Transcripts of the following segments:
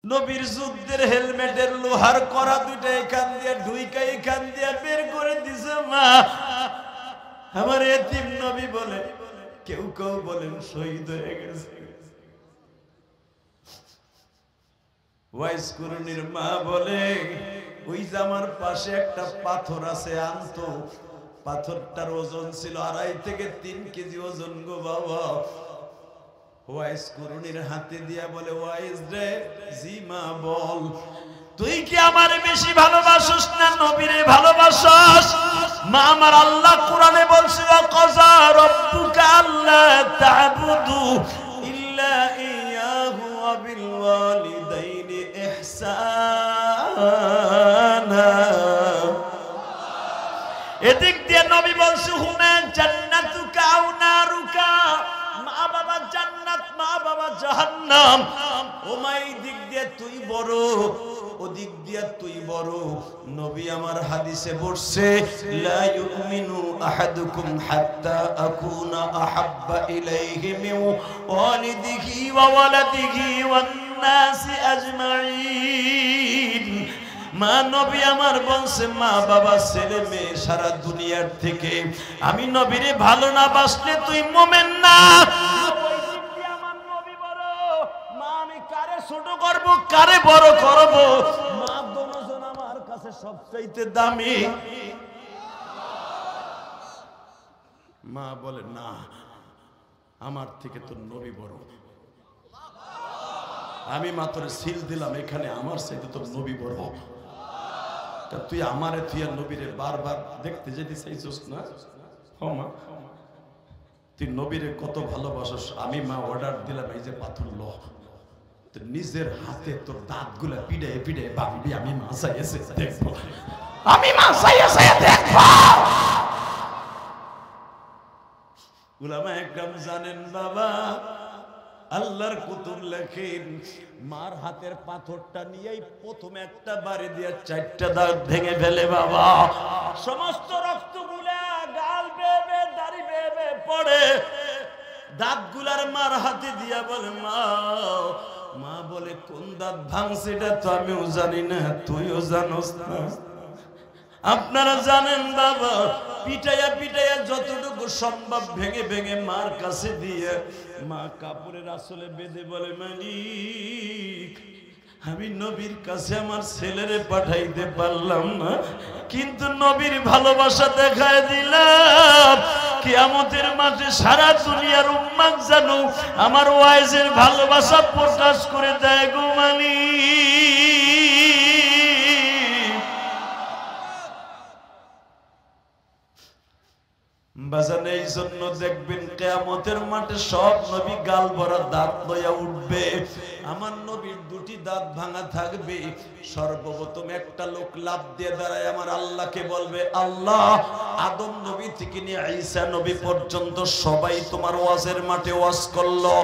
নবীর যুদ্ধের হেলমেটের লোহার করা দুইটা এখান দিয়ে ঢুইকা এখান দিয়ে বের করে দিছে মা। আমার এতিম নবী বলে, কেউ কেউ বলেন শহীদ হয়ে গেছে। ওয়াইস কুরনির মা বলে, ওই যে আমার পাশে একটা পাথর আছে, আনতো। পাথরটার ওজন ছিল 2.5 থেকে 3 কেজি ওজন গো বাবা। ওয়াইস কুরনির হাতে দিয়া বলে, ওয়াইস রে, জি মা বল, তুই কি আমারে বেশি ভালোবাসিস না নবীরে ভালোবাসিস? মা আমার, আল্লাহ কোরআনে বলছে, ওয়াকাযা রাব্বুকা আল্লা তা'বুদু ইল্লা ইয়াহু ওয়া বিল ওয়ালিদাইনি ইহসানা। এদিক দিয়ে নবী বলছে, হুমা জান্নাতুকা আও নারুকা, মা বাবা জান্নাত, মা বাবা জাহান্নাম। ও মাই, দিক দিয়ে তুই বড়, ওদিক দিয়ে তুই বড়। নবী আমার হাদিসে বলছে, লা ইউমিনু আহাদুকুম হাত্তা আকুনা আহাব্বা ইলাইহি মিন ওয়ালিদিহি ওয়া ওয়ালাদিহি ওয়ান নাসি আজমাইন। মা নবী আমার বলছে, মা বাবা ছেলে মেয়ে সারা দুনিয়ার থেকে আমি নবীরে ভালো না বাসলে তুই মোমেন না। আমার নবী বড়, মা আমি কারে ছোট করব কারে বড় করব? মা দুজন আমার কাছে সবচাইতে দামি। মা বলে, না, আমার থেকে তোর নবী বড়। আমি মাত্র সিল দিলাম, এখানে আমার চাইতে তোর নবী বড়। তুই আমারে তুই নবীরে বারবার দেখতে যেতে চাইছিস না? মা, তুই নবীরে কত ভালোবাসিস। আমি মা অর্ডার দিলাম, এই যে পাথর ল, তুই নিজের হাতে তোর দাঁত গুলা পিড়ে পিড়ে ভাঙবি। আমি মা চাইছে দেখবো, আমি মা চাইছে দেখবো। উলামা একদম জানেন বাবা, আল্লাহর কুতুব লেখেন, মার হাতের পাথরটা নিয়েই প্রথমে একটা বাড়ি দিয়ে 4টা দাঁত ভেঙে ফেলে বাবা। সমস্ত রক্তগুলা গাল বেয়ে বেয়ে দাড়ি বেয়ে বেয়ে পড়ে। দাঁতগুলার মার হাতে দিয়া বলে, মা। মা বলে, কোন দাঁত ভাঙছে এটা তো আমিও জানি না, তুইও জানোস না। আপনারা জানেন বাবা, পিটাইয়া পিটাইয়া যতটুকু সম্ভব ভেঙে ভেঙে মার কাছে দিয়ে মা কাপড়ের আসলে বেঁধে বলে, মালিক, আমি নবীর কাছে আমার ছেলেরে পাঠাইতে পারলাম না, কিন্তু নবীর ভালোবাসা দেখায় দিলাম। কিয়ামতের মাঠে সারা দুনিয়ার উম্মাত জানো আমার ওয়াইজের ভালোবাসা প্রকাশ করে দেয় গো মালিক। বাজানে এই জন্য দেখবেন কিয়ামতের মাঠে সব নবী গাল ভরা দাঁত লইয়া উঠবে, আমার নবীর 2টি দাঁত ভাঙা থাকবে। সর্বপ্রথম একটা লোক লাফ দিয়ে দাঁড়ায় আমার আল্লাহকে বলবে, আল্লাহ, আদম নবী থেকে নিয়ে ঈসা নবী পর্যন্ত সবাই তোমার ওয়াজের মাঠে ওয়াজ করলো,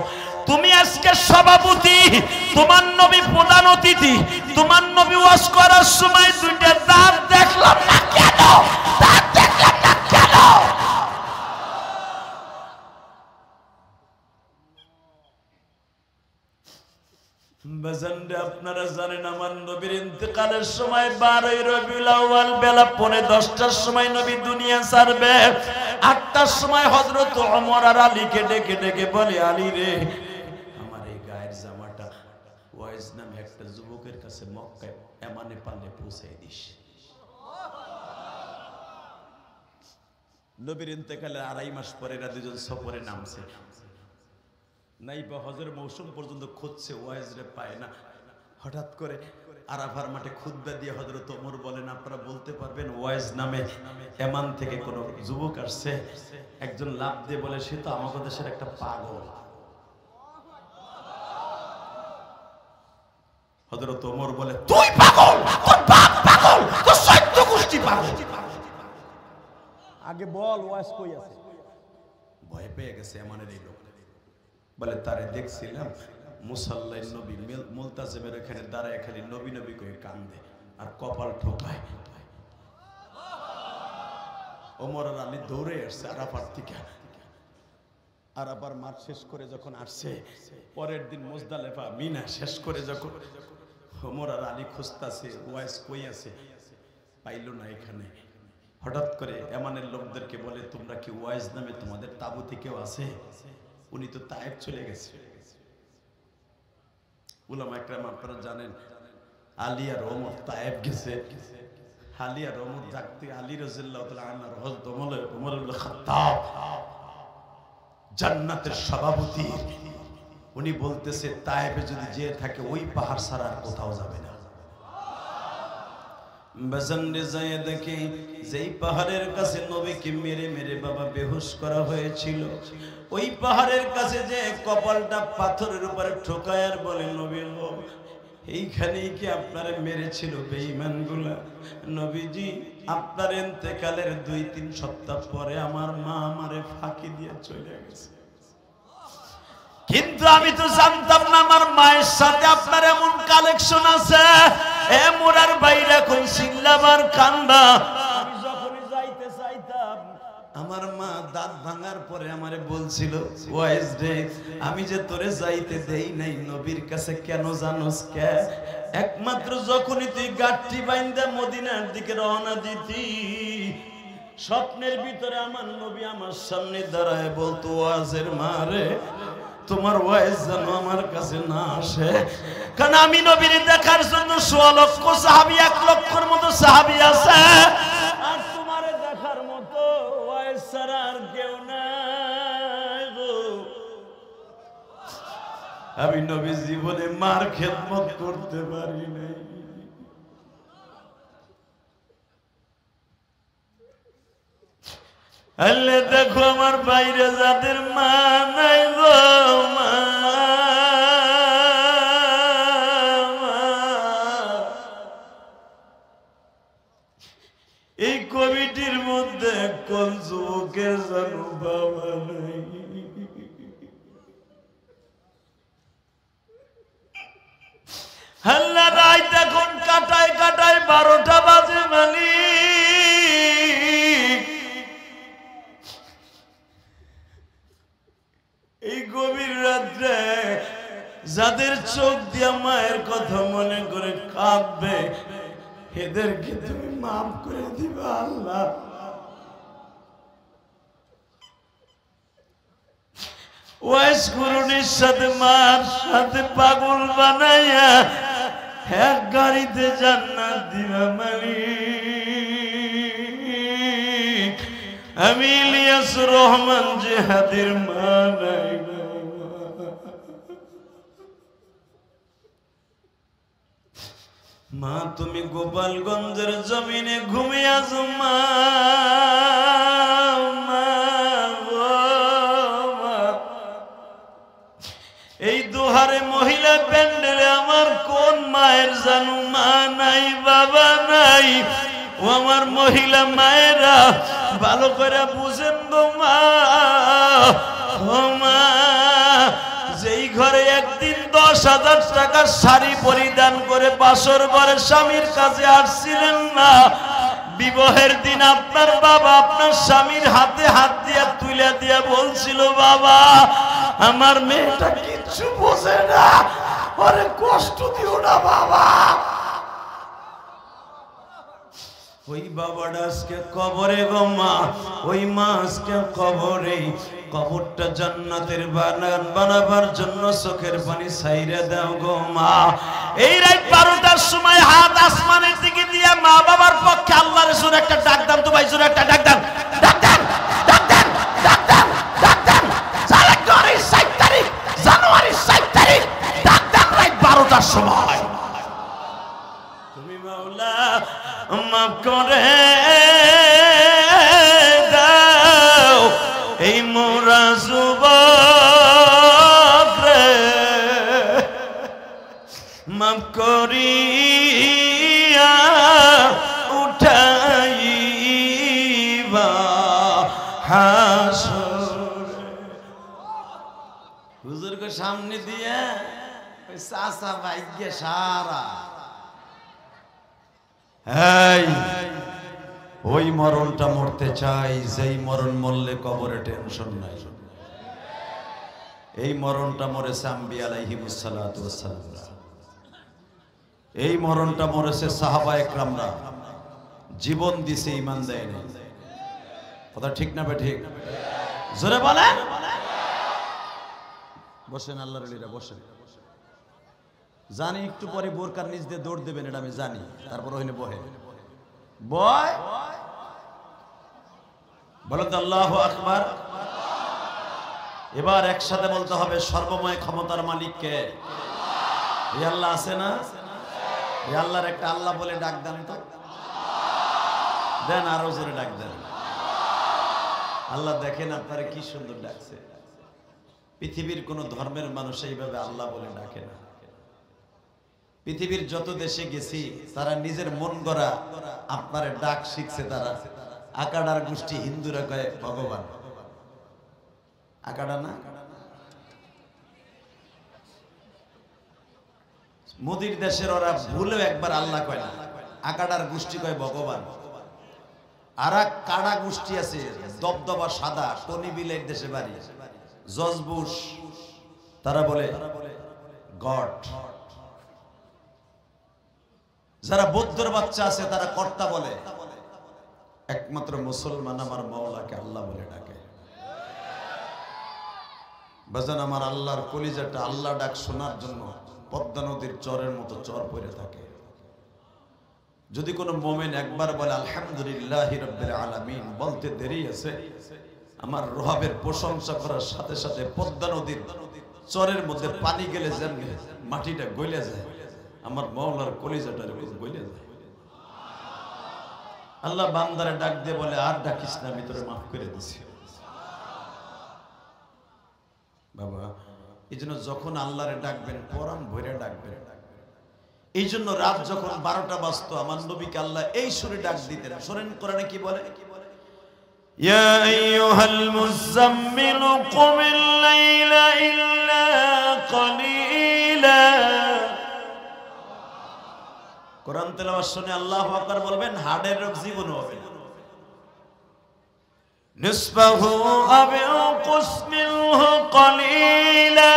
তুমি আজকে সভাপতি, তোমার নবী প্রধান অতিথি, তোমার নবী ওয়াজ করার সময় 2টা দাঁত দেখলাম না কেন? দাঁত দেখলাম না কেন? আপনারা জানেন আমার নবীর ইন্তেকালের সময় 12ই রবিউল আউয়াল বেলা 10:45টার সময় নবী দুনিয়া ছাড়বে। 8টার সময় হযরত ওমর আর আলীকে ডেকে ডেকে বলে, আলী রে, আমার এই গায়ের জামাটা ওয়াইজ নামে একটা যুবকের কাছে মক্কায় এমানে পালে পৌঁছে দিস। নবীর ইন্তেকালের 2.5 মাস পরে এরা দুজন সফরে নামছে। নাইবা হজের মৌসুম পর্যন্ত খুঁজছে, ওয়াইজরে পায় না। হঠাৎ করে আরাফার মাঠে খুতবা দিয়ে হযরত ওমর বলেন, আপনারা বলতে পারবেন ওয়াইজ নামে এমান থেকে কোন যুবক আসছে? একজন লাফ দিয়ে বলে, সে তো আমাদের দেশের একটা পাগল। হযরত ওমর বলে, তুই পাগল, তোর বাপ পাগল, তোর 14 গোষ্ঠী পাগল। আগে বল ওয়াইজ কই আছে? ভয় পেয়ে গেছে এমানের এই লোক। বলে, তারে দেখছিলাম মুসাল্লায় নবী মুলতাজিমের এখানে দাঁড়ায় খালি নবী নবী কয়ে কান্দে আর কপাল ঠোকায়। ওমর আর আলী দৌড়ে আসছে আরাফার থেকে। আরাফার মাঠ শেষ করে যখন আসছে, পরের দিন মুজদালিফা মিনা শেষ করে যখন ওমর আর আলী খুঁজতাছে ওয়াইস কই আছে, পাইল না এখানে। হঠাৎ করে এমানের লোকদেরকে বলে, তোমরা কি ওয়াইস নামে তোমাদের তাঁবুতে কেউ আছে? উনি তো তায়েব চলে গেছে। উলামা একরাম আপনারা জানেন আলী আর ওমর তায়েব গেছে। আলী আর ওমর থাকতে আলী রাদিয়াল্লাহু তাআলা আনহু হযরত ওমর ইবনে খাত্তাব জান্নাতের সভাপতি, উনি বলতেছে তায়েবে যদি যে থাকে ওই পাহাড় ছাড়া আর কোথাও যাবে না। বাজানরে যায় দেখে যেই পাহাড়ের কাছে নবীকে মেরে মেরে বাবা বেহুশ করা হয়েছিল, ওই পাহাড়ের কাছে যে কপালটা পাথরের উপরে ঠোকায় আর বলে, নবী গো, এইখানেই কি আপনারে মেরেছিল বেঈমানগুলা? নবীজি, আপনার ইন্তেকালের 2-3 সপ্তাহ পরে আমার মা আমারে ফাঁকি দিয়ে চলে গেছে, কিন্তু আমি তো জানতাম না আমার মায়ের সাথে আপনার এমন কালেকশন আছে। এ মোরার বাইরা কোন সিল্লাবার কান্দা। আমি যখনই যাইতে চাইতাম আমার মা দাঁত ভাঙার পরে আমারে বলছিল, ওয়াইস রে, আমি যে তোরে যাইতে দেই নাই নবীর কাছে কেন জানোস? কে একমাত্র যখনই তুই গাঠটি বাইন্দা মদিনার দিকে রওনা দিতি, স্বপ্নের ভিতরে আমার নবী আমার সামনে দাঁড়ায় বলতো, ওয়াজের মারে, তোমার ওয়াইস যেন আমার কাছে না আসে, কারণ আমি নবীর দেখার জন্য 100 লক্ষ সাহাবী, 1 লক্ষর মতো সাহাবী আছে, আর তোমারে দেখার মতো ওয়াইস ছাড়া আর কেউ নাই গো। আমি নবী জীবনে মার খেদমত করতে পারি নাই। আল্লাহ দেখো আমার বাইরে যাদের মা নাই গো, মা এই কমিটির মধ্যে কোন যুবকের জানো বাবা নাই? আল্লাহ রাত এখন কাটায় কাটায় 12টা বাজে মালিক, এই গভীর রাত্রে যাদের চোখ দিয়া মায়ের কথা মনে করে কাঁদবে, এদেরকে তুমি মাফ করে দিবা আল্লাহ। ওয়াইস করুণীর সাথে মার সাথে পাগল বানাইয়া এক গাড়িতে জান্নাত দিবা মালিক। আমি ইলিয়াস রহমান জিহাদের মা নাই, মা তুমি গোপালগঞ্জের জমিনে ঘুমিয়ে আছো মা, এই দুহারে মহিলা প্যান্ডেলে আমার কোন মায়ের জানু মা নাই, বাবা নাই। ও আমার মহিলা মায়েরা ভালো করে বুঝেন গো মা, ও মা, যেই ঘরে একদিন 10,000 টাকার শাড়ি পরিধান করে বাসর ঘরে স্বামীর কাছে আসছিলেন না, বিবাহের দিন আপনার বাবা আপনার স্বামীর হাতে হাত দিয়ে তুলে দিয়ে বলছিল, বাবা আমার মেয়েটা কিচ্ছু বোঝে না, ওরে কষ্ট দিও না বাবা। ওই বাবাটা আজকে কবরে গো মা, ওই মা আজকে কবরে। কবরটা জান্নাতের বাগান বানাবার জন্য চোখের পানি ছাইরা দাও গো মা। এই রাত 12টার সময় হাত আসমানের দিকে দিয়ে মা বাবার পক্ষে আল্লাহর রাসূল একটা ডাক দাম তো ভাই, একটা ডাক দাম, ডাক দেন, ডাক দেন, ডাক দেন, ডাক দেন। জানুয়ারি 7 তারিখ, জানুয়ারি 7 তারিখ ডাক দেন রাত 12টার সময়। তুমি মাওলা মাফ করে দাও এই মোরা যুবক রে, মাফ করিয়া উঠাইবা হাসরে। হুজুরকে সামনে দিয়ে ওই চাচা ভাগ্য সারা, ওই মরণটা মরতে চাই যেই মরণ মরলে কবরে টেনশন নাই। এই মরণটা মরেছে আম্বিয়া আলাইহিমুস সালাতু ওয়াস সালাম। এই মরণটা মরেছে সাহাবা একরামরা, জীবন দিছে, ঈমান দেয় না। কথা ঠিক না বে ঠিক? জোরে বলেন। বসেন আল্লাহর ওলিরা, বসেন। জানি একটু পরে বোরকার নিচ দিয়ে দৌড় দেবেন, এটা আমি জানি, তারপর ওখানে বহে বয়। বলেন তো আল্লাহু আকবার। এবার একসাথে বলতে হবে সর্বময় ক্ষমতার মালিক কে? এই আল্লাহ আছে না? এই আল্লাহর একটা আল্লাহ বলে ডাক দেন তো, দেন আরো জোরে ডাক দেন। আল্লাহ দেখেন আপনারা কি সুন্দর ডাকছে। পৃথিবীর কোন ধর্মের মানুষ এইভাবে আল্লাহ বলে ডাকে না। পৃথিবীর যত দেশে গেছি তারা নিজের মন গড়া আপনার ডাক শিখছে। তারা আকাডার গোষ্ঠী হিন্দুরা কয় ভগবান, আকাডা না। মোদির দেশের ওরা ভুলেও একবার আল্লাহ কয় না, আকাডার গোষ্ঠী কয় ভগবান। আর এক কাডা গোষ্ঠী আছে দবদবা সাদা, টনি বিলের দেশে বাড়ি, জর্জ বুশ, তারা বলে গড। যারা বৌদ্ধর বাচ্চা আছে তারা কর্তা বলে। একমাত্র মুসলমান আমার মাওলাকে আল্লাহ বলে ডাকে। বাজান আমার আল্লাহর কলিজাটা আল্লাহ ডাক শোনার জন্য পদ্মা নদীর চরের মতো চর পড়ে থাকে। যদি কোনো মোমেন একবার বলে আলহামদুলিল্লাহি রাব্বিল আলামিন, বলতে দেরি আছে, আমার রবের প্রশংসা করার সাথে সাথে পদ্মা নদীর চরের মধ্যে পানি গেলে যেমনি মাটিটা গলে যায়, আমার মাওলার কলিজাটা এরকম গলে যায়। আল্লাহ বান্দারে ডাক দিয়ে বলে আর ডাকিস না, আমি তোরে মাফ করে দিছি। বাবা এই জন্য যখন আল্লাহরে ডাকবেন পরাণ ভরে ডাকবেন। এই জন্য রাত যখন 12টা বাজতো আমার নবীকে আল্লাহ এই সুরে ডাক দিতেন। শোনেন কোরআনে কি বলে, ইয়া আইয়ুহাল মুযাম্মিল কুমিল লাইলা ইল্লা কলিলা। কোরআন তেলাওয়াত শুনে আল্লাহু আকবার বলবেন, হার্টের রোগ জীবন হবে না। নিসফাহু আও ইনকুস মিনহু কলিলা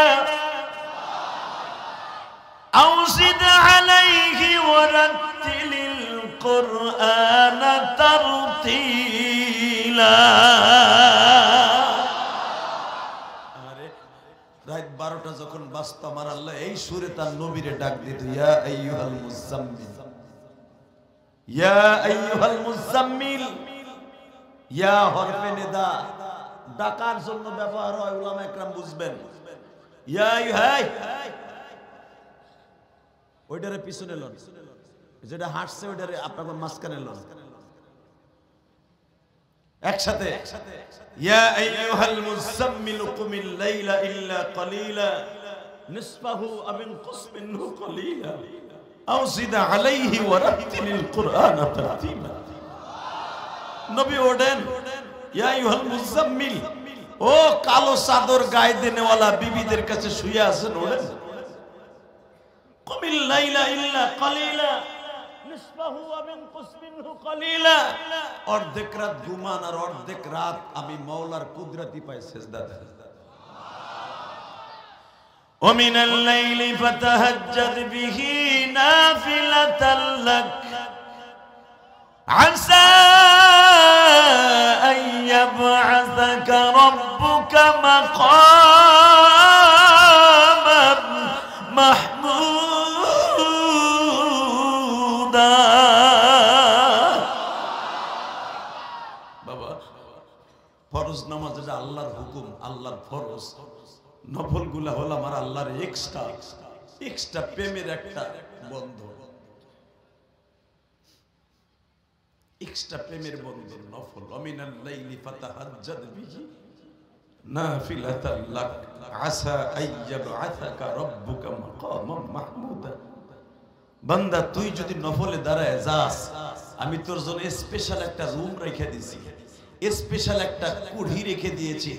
আও জিদ আলাইহি ওয়ারাত্তিলিল কুরআনা তারতিলা। আরে রাত 12টা যখন বাজতো আমার আল্লাহ এই সুরে তার নবীরে ডাক দিত, ইয়া আইয়ুহাল মুযাম্মিল, ইয়া আইয়ুহাল মুযাম্মিল। ইয়া হরফে নিদা, ডাকার জন্য ব্যবহার হয়, উলামা একরাম বুঝবেন। ইয়া হাই, ওইটারে পিছনে লন, যেটা হাঁটছে ওইটারে আপনাদের মাঝখানে লন, একসাথে। ইয়া আইয়ুহাল মুযাম্মিল কুমিল লাইলা ইল্লা কলিলা নিসফাহু আও ইনকুস মিনহু কলিলা আও জিদ আলাইহি ওয়ারাত্তিলিল কুরআনা তারতিলা। নবী ওঠেন, ইয়া আইয়ুহাল মুযাম্মিল, ও কালো চাদর গায়ে দেনেওয়ালা বিবিদের কাছে শুয়ে আছেন, ওঠেন। কুমিল লাইলা ইল্লা কলিলা নিসফাহু আও ইনকুস মিনহু কলিলা। অর্ধেক রাত ঘুমান আর অর্ধেক রাত আমি মাওলার কুদরতি পাই সিজদা দেন। ওয়া মিনাল লাইলি ফাতাহাজ্জাদ বিহি নাফিলাতাল লাক আসা আন ইয়াবআসাকা রাব্বুকা মাকামান মাহমুদা। বাবা ফরজ নামাজ যেটা আল্লাহর হুকুম, আল্লাহর ফরজ, নফল গুলা হলো আমার আল্লাহর এক্সট্রা প্রেমের একটা বন্ধন, এক্সট্রা প্রেমের বন্ধন নফল। ওমিনাল লাইলি ফাতাহাজ্জাদ বিহি নাফিলাতাল লাক আসা আইয়াবআসাকা রাব্বুকা মাকামান মাহমুদা। বান্দা তুই যদি নফলে দাঁড়ায় যাস, আমি তোর জন্য স্পেশাল একটা রুম রেখে দিয়েছি, স্পেশাল একটা কুড়ি রেখে দিয়েছি,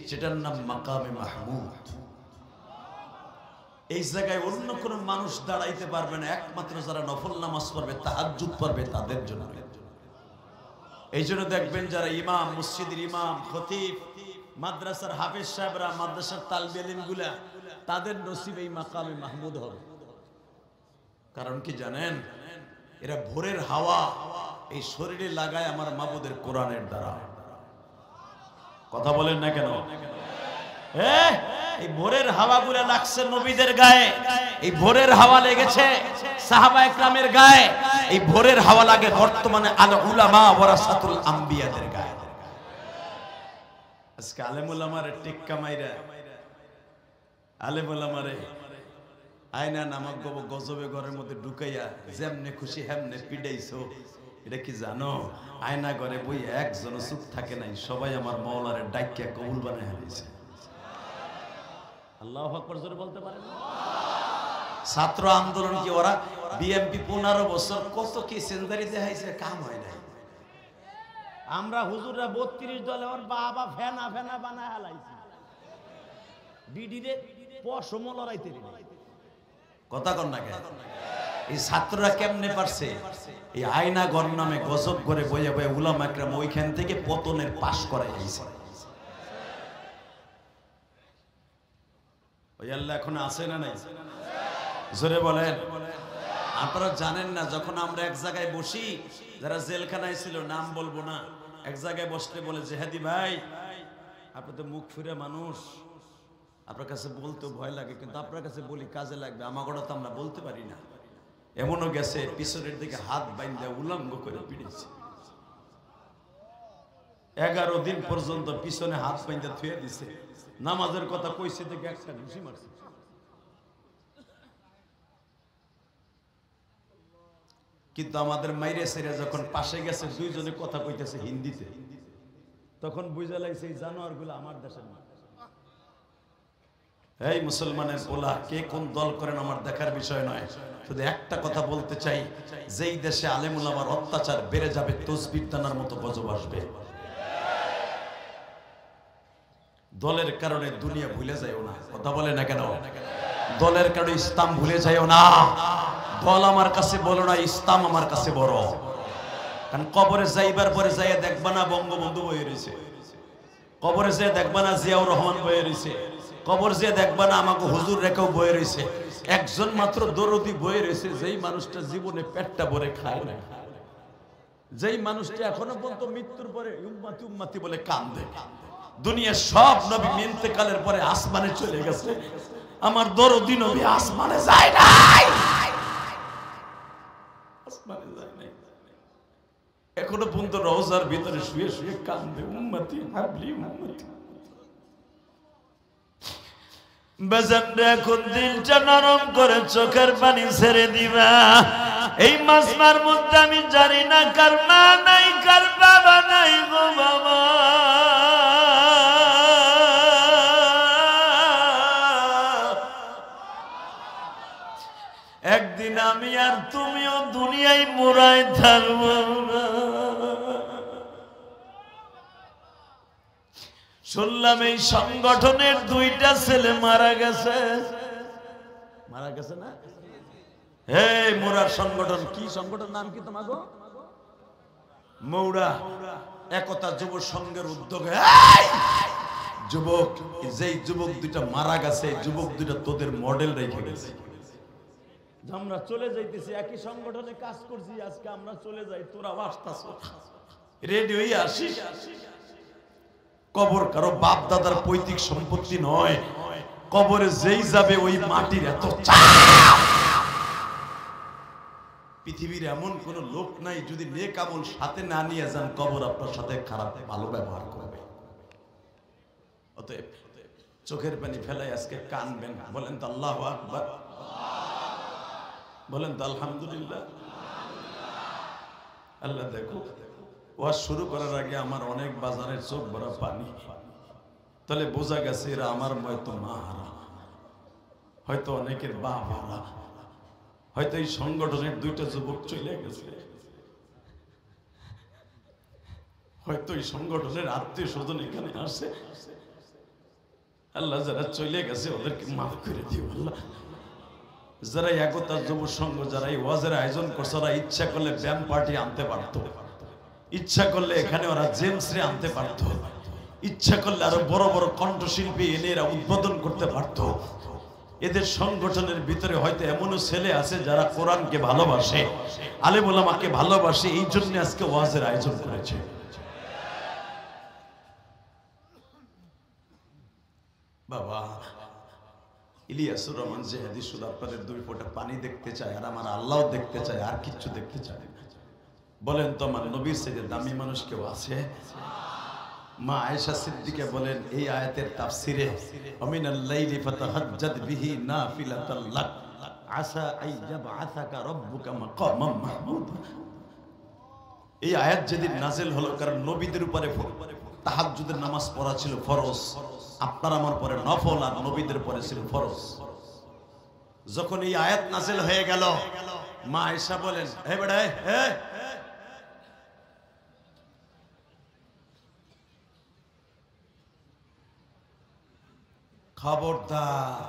সেটার নাম মাকামে মাহমুদ। এই জায়গায় অন্য কোন মানুষ দাঁড়াইতে পারবে না, একমাত্র যারা নফল নামাজ পড়বে, তাহাজ্জুদ পড়বে, তাদের জন্য। এই জন্য দেখবেন যারা ইমাম, মসজিদের ইমাম, খতিব, মাদ্রাসার হাফেজ সাহেবরা, মাদ্রাসার তালবে ইলম গুলা, তাদের নসিব এই মাকামে মাহমুদ হবে। কারণ কি জানেন? এরা ভোরের হাওয়া এই শরীরে লাগায় আমার মাবুদের কোরআনের দ্বারা। কথা বলেন না কেন? এই ভোরের হাওয়াগুলো লাগছে নবীদের গায়ে, এই ভোরের হাওয়া লেগেছে সাহাবায়ে কেরামের গায়ে, এই ভোরের হাওয়া লাগে বর্তমানে আল উলামা ওয়ারাসাতুল আম্বিয়াদের গায়ে। আজকে আলেম উলামারে টিক্কা মাইরা, আলেম উলামারে আয়না নামক গজবে ঘরের মধ্যে ঢুকাইয়া যেমনে খুশি হেমনে পিডাইছো। এটা কি জানো? আয়না ঘরে বই একজন চুপ থাকে নাই, সবাই আমার মাওলারে ডাকিয়া কবুল বানায় হারিয়েছে। আল্লাহু আকবার জোরে বলতে পারেন? ছাত্র আন্দোলন কি ওরা বিএমপি 15 বছর কত কি সেন্দারি দেখাইছে, কাম হয় নাই। আমরা হুজুররা 32 দলে ওর বাবা ফেনা ফেনা বানায় হালাইছি, বিডিরে পশম লড়াইতে নাই। কথা কন না কেন? এই ছাত্ররা কেমনে পারছে? এই আয়না ঘর নামে গজব করে বইয়া বইয়া উলামা একরাম ওইখান থেকে পতনের পাশ করাই দিয়েছে। ওই আল্লাহ এখন আছে না নাই? জোরে বলেন। আপনারা জানেন না, যখন আমরা এক জায়গায় বসি, যারা জেলখানায় ছিল নাম বলবো না, এক জায়গায় বসলে বলে জেহাদি ভাই আপনি তো মুখ ফিরে মানুষ, আপনার কাছে বলতে ভয় লাগে, কিন্তু আপনার কাছে বলি কাজে লাগবে, আমাগোটা তো আমরা বলতে পারি না। এমনও গেছে পিছনের দিকে হাত বাইন্ধা উলঙ্গ করে পিড়েছে, 11 দিন পর্যন্ত পিছনে হাত বাইন্ধা থুয়ে দিছে। নামাজের কথা কইছে থেকে একটা ঘুষি মারছে। কিন্তু আমাদের মাইরে সেরে যখন পাশে গেছে, দুইজনে কথা কইতেছে হিন্দিতে, তখন বুঝা লাগছে এই জানোয়ারগুলো আমার দেশের না। এই মুসলমানের পোলা, কে কোন দল করেন আমার দেখার বিষয় নয়, শুধু একটা কথা বলতে চাই, যেই দেশে আলেম উলামার অত্যাচার বেড়ে যাবে, তসবির টানার মতো গজব আসবে। দলের কারণে দুনিয়া ভুলে যায়ও না। কথা বলে না কেন? দলের কারণে ইসলাম ভুলে যায়ও না। দল আমার কাছে বলো না, ইসলাম আমার কাছে বড়। কারণ কবরে যাইবার পরে যাইয়া দেখবা না বঙ্গবন্ধু বয়ে রয়েছে, কবরে যেয়ে দেখবা না জিয়াউর রহমান বয়ে রয়েছে, কবর যে দেখবা না আমাকে হুজুর রেখাও বয়ে রয়েছে। একজন মাত্র দরদি বয়ে রয়েছে, যেই মানুষটা জীবনে পেটটা ভরে খায় না, যেই মানুষটা এখনো পর্যন্ত মৃত্যুর পরে উম্মতি উম্মতি বলে কান্দে। দুনিয়ার সব নবী ইন্তেকালের পরে আসমানে চলে গেছে, আমার দরদি নবী আসমানে যায় নাই, আসমানে যায় নাই। এখনো পর্যন্ত রওজার ভিতরে শুয়ে শুয়ে কান্দে, উম্মতি হাবলি উম্মতি। বেজানরে এখন দিলটা নরম করে চোখের পানি ছেড়ে দিবা। এই মাসমার মধ্যে আমি জানি না কার মা নাই, কার বাবা নাই গো বাবা। একদিন আমি আর তুমিও দুনিয়ায় মোরায় থাকবো না। শুনলাম এই সংগঠনের 2টা ছেলে মারা গেছে। মারা গেছে না? এই মোরার সংগঠন, কি সংগঠন নাম কি তোমার গো? মৌড়া একতা যুব সংঘের উদ্যোগে যুবক, যেই যুবক 2টা মারা গেছে, যুবক 2টা তোদের মডেল রেখে গেছে। আমরা চলে যাইতেছি, একই সংগঠনে কাজ করছি, আজকে আমরা চলে যাই, তোরা আসতাছ, রেডি হয়ে আসিস। কবর কারো বাপ দাদার পৈতৃক সম্পত্তি নয়, কবরে যেই যাবে ওই মাটির এত চাপ। পৃথিবীর এমন কোন লোক নাই যদি নেক আমল সাথে না নিয়ে যান, কবর আপনার সাথে খারাপ ভালো ব্যবহার করবে। অতএব চোখের পানি ফেলাই আজকে কানবেন, বলেন তো আল্লাহু আকবার, বলেন তো আলহামদুলিল্লাহ। আল্লাহ দেখো, ওয়াজ শুরু করার আগে আমার অনেক বাজারের চোখ ভরা পানি, তাহলে বোঝা গেছে এরা আমার হয়তো মা হারা, হয়তো অনেকের বাপ হারা, হয়তো এই সংগঠনের 2টা যুবক চলে গেছে, হয়তো এই সংগঠনের আত্মীয় স্বজন এখানে আসে। আল্লাহ যারা চলে গেছে ওদেরকে মাফ করে দিও আল্লাহ। যারা একতা যুব সংঘ, যারা এই ওয়াজের আয়োজন করছে, ওরা ইচ্ছা করলে ব্যায়াম পার্টি আনতে পারতো, ইচ্ছা করলে এখানে ওরা জেমস রে আনতে পারতো, ইচ্ছা করলে আরো বড় বড় কণ্ঠশিল্পী এনে এরা উদ্বোধন করতে পারতো। এদের সংগঠনের ভিতরে হয়তো এমনও ছেলে আছে যারা কোরআনকে ভালোবাসে, আলেম ওলামাকে ভালোবাসে, এই জন্য আজকে ওয়াজের আয়োজন করেছে। বাবা ইলিয়াসুর রহমান যে হাদিস শুধু আপনাদের 2 ফোঁটা পানি দেখতে চায়, আর আমার আল্লাহ দেখতে চায়, আর কিচ্ছু দেখতে চায় না। বলেন তো আমার নবীর চেয়ে দামি মানুষ কেউ আছে? মা আয়েশা সিদ্দিকা বলেন এই আয়াতের তাফসিরে, আমিনাল লাইলি ফাতাহাজ্জাদ বিহি নাফিলাতাল লাক আসা আইয়াবআসাকা রাব্বুকা মাকামাম মাহমুদ। এই আয়াত যেদিন নাজিল হলো, কারণ নবীদের উপরে তাহাজ্জুদের নামাজ পড়া ছিল ফরজ, আপনার আমার পরে নফল, আর নবীদের পরে ছিল ফরজ। যখন এই আয়াত নাজিল হয়ে গেল, মা আয়েশা বলেন, হে বেটা হে, খবরদার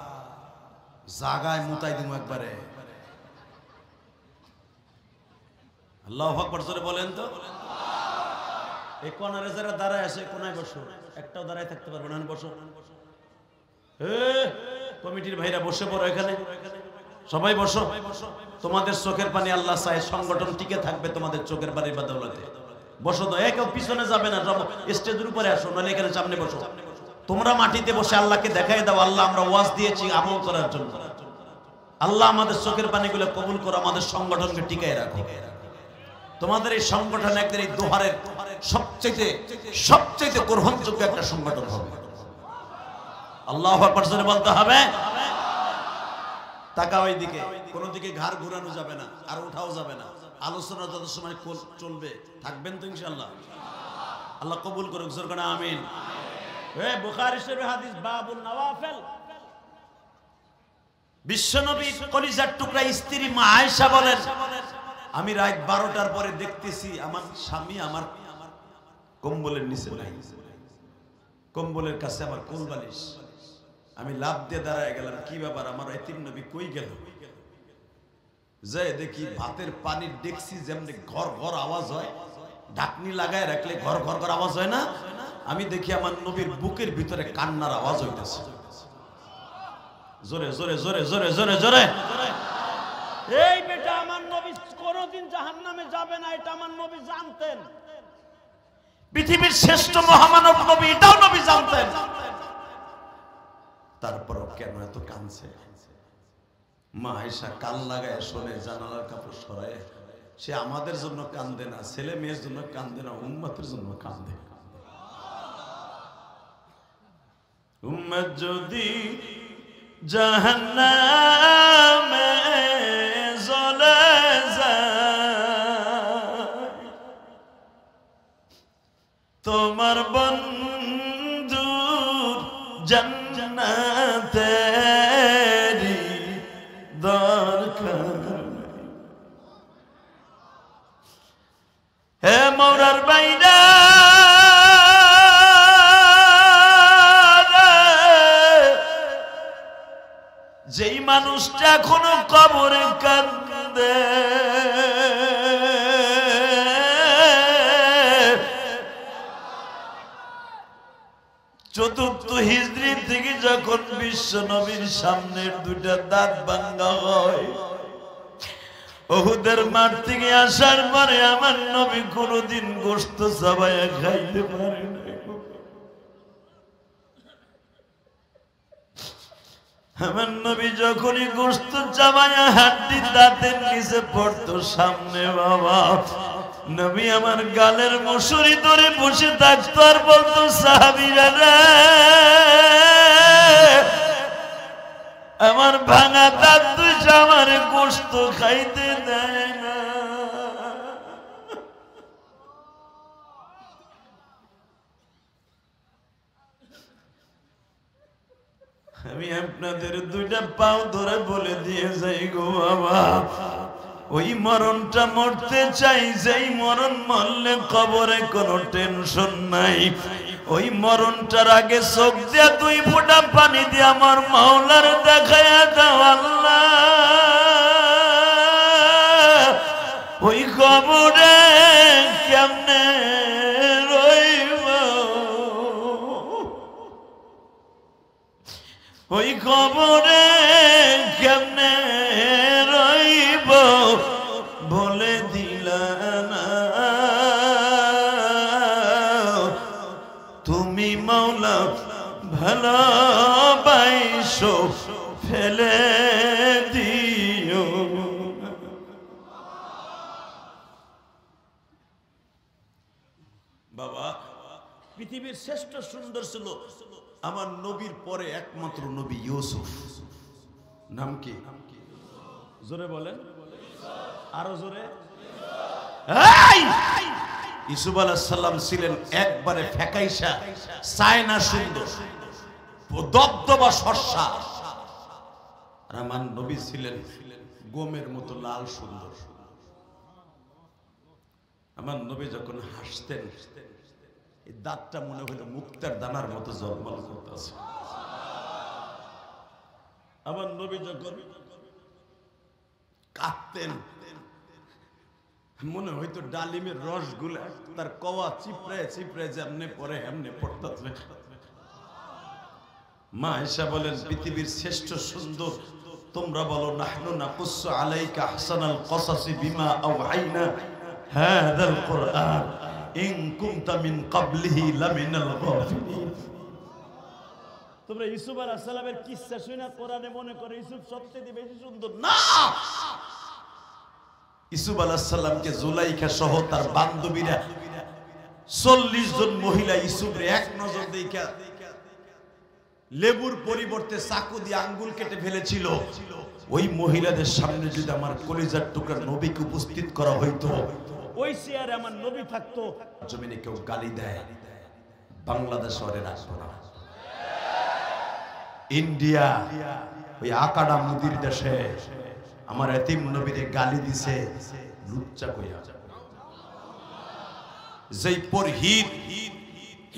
জাগায় মুতাই দিমু একবারে। আল্লাহু আকবার জোরে বলেন তো। এই কোনারে যারা দাঁড়ায় আছে কোনায় বসো, একটাও দাঁড়ায় থাকতে পারবে না, বসো। কমিটির ভাইরা বসে পড়ো, এখানে সবাই বসো। তোমাদের চোখের পানি আল্লাহ চায় সংগঠন টিকে থাকবে তোমাদের চোখের পানির বদৌলতে। বসো তো, কেউ পিছনে যাবে না, স্টেজের উপরে আসো, নাহলে এখানে সামনে বসো। তোমরা মাটিতে বসে আল্লাহকে দেখাই দাও, আল্লাহ আমরা ওয়াজ দিয়েছি আমল করার জন্য। আল্লাহ আমাদের চোখের পানিগুলো কবুল করো, আমাদের সংগঠনকে টিকায় রাখো। তোমাদের এই সংগঠন একদিন এই দোহারের সবচেয়ে গ্রহণযোগ্য একটা সংগঠন হবে। আল্লাহু আকবার জোরে বলতে হবে। তাকাও ওই দিকে, কোনো দিকে ঘাড় ঘুরানো যাবে না, আর উঠাও যাবে না। আলোচনা যত সময় চলবে থাকবেন তো ইনশাআল্লাহ। আল্লাহ কবুল করুক, জোরে বলেন আমিন। বুখারী শরীফের হাদিস বাবুন নওয়াফিল। বিশ্বনবী কলিজার টুকরা স্ত্রী মা আয়েশা বলেন, আমি রাত 12টার পরে দেখতেছি আমার স্বামী আমার কম্বলের নিচে নাই, কম্বলের কাছে আমার কোল বালিশ। আমি লাফ দিয়ে দাঁড়ায় গেলাম, কি ব্যাপার, আমার এতিম নবী কই গেল? যে দেখি ভাতের পানির ডেকসি যেমনি ঘর ঘর আওয়াজ হয়, ঢাকনি লাগায় রাখলে ঘর ঘর ঘর আওয়াজ হয় না, আমি দেখি আমার নবীর বুকের ভিতরে কান্নার আওয়াজ হইতেছে। জোরে জোরে জোরে জোরে জোরে জোরে। এই বেটা আমার নবী কোনদিন জাহান্নামে যাবে না, এটা আমার নবী জানতেন। পৃথিবীর শ্রেষ্ঠ মহামানব নবী, এটাও নবী জানতেন। তারপরও কেন এত কাঁদছে? মা আয়েশা কান লাগায় শোনে, জানালার কাপড় সরায়। সে আমাদের জন্য কান্দে না, ছেলে মেয়ের জন্য কান্দে না, উম্মতের জন্য কান্দে। উম্মত যদি জাহান্নামে জ্বলে যায়, তোমার বন্ধুর জান্নাতেরই দরকার। হে মওলার বাইরা, যেই মানুষটা এখনো কবরে কান্দে, চতুর্থ হিজরি থেকে যখন বিশ্ব নবীর সামনের 2টা দাঁত ভাঙা হয়, উহুদের মাঠ থেকে আসার পরে আমার নবী কোনদিন গোশত চাবায়া খাইতে পারে না। আমার নবী যখনই গোশত চাবায়া হাড্ডি দাঁতের নিচে পড়তো সামনে, বাবা নবী আমার গালের মশুরি ধরে বসে থাকতো আর বলতো, সাহাবীরা রে, আমার ভাঙা দাঁত দুইটা আমার গোশত খাইতে দেয় না। আমি আপনাদের 2টা পাও ধরে বলে দিয়ে যাই গো বাবা, ওই মরণটা মরতে চাই, যেই মরণ মরলে কবরে কোনো টেনশন নাই। ওই মরণটার আগে চোখ দিয়া 2 ফোঁটা পানি দিয়ে আমার মাওলার দেখায়া দাও আল্লাহ। ওই কবরে কেমনে রইব, ওই কবরে পৃথিবীর শ্রেষ্ঠ সুন্দর ছিল আমার নবীর পরে একমাত্র নবী ইউসুফ। নাম কি? জোরে বলেন, আরো জোরে। ইউসুফ আলাইহিস সালাম ছিলেন একবারে ফেকাইসা চায়না সুন্দর, দবদবা সরসা। আর আমার নবী ছিলেন গোমের মতো লাল সুন্দর। আমার নবী যখন হাসতেন এই দাঁতটা মনে হলো মুক্তার দানার মতো জলমল করতেছে। আমার নবী যখন কাঁদতেন মনে হয়তো ডালিমের রসগুলা তার কওয়া চিপড়ায় চিপড়ায় যেমনে পরে এমনি পড়তেছে। মা আয়েশা বলেন পৃথিবীর শ্রেষ্ঠ সুন্দর তোমরা বলো নাহনু নাকুসু আলাইকা আহসানাল কসাসি বিমা আওহাইনা হাযাল কুরআন ইন কুনতা মিন ক্বাবলিহি লামিনাল গাফিলিন। তোমরা ইউসুফ আলাইহিস সালামের কিসসা শুনে কোরআনে মনে করে ইউসুফ সবচেয়ে বেশি সুন্দর। না, ইউসুফ আলাইহিস সালামকে জুলাইখা সহ তার বান্ধবীরা 40 জন মহিলা ইউসুফরে এক নজর দেখা লেবুর পরিবর্তে চাকু দিয়ে আঙ্গুল কেটে ফেলেছিল। ওই মহিলাদের সামনে যদি আমার কলিজার টুকরা নবীকে উপস্থিত করা হইতো, ওই চেয়ারে আমার নবী থাকতো। জমিনে কেউ গালি দেয়, বাংলাদেশ শহরে রাখবো না। ইন্ডিয়া ওই আকাডা মুদির দেশে আমার এতিম নবীরে গালি দিছে লুচ্চা কইয়া। যেই পুরোহিত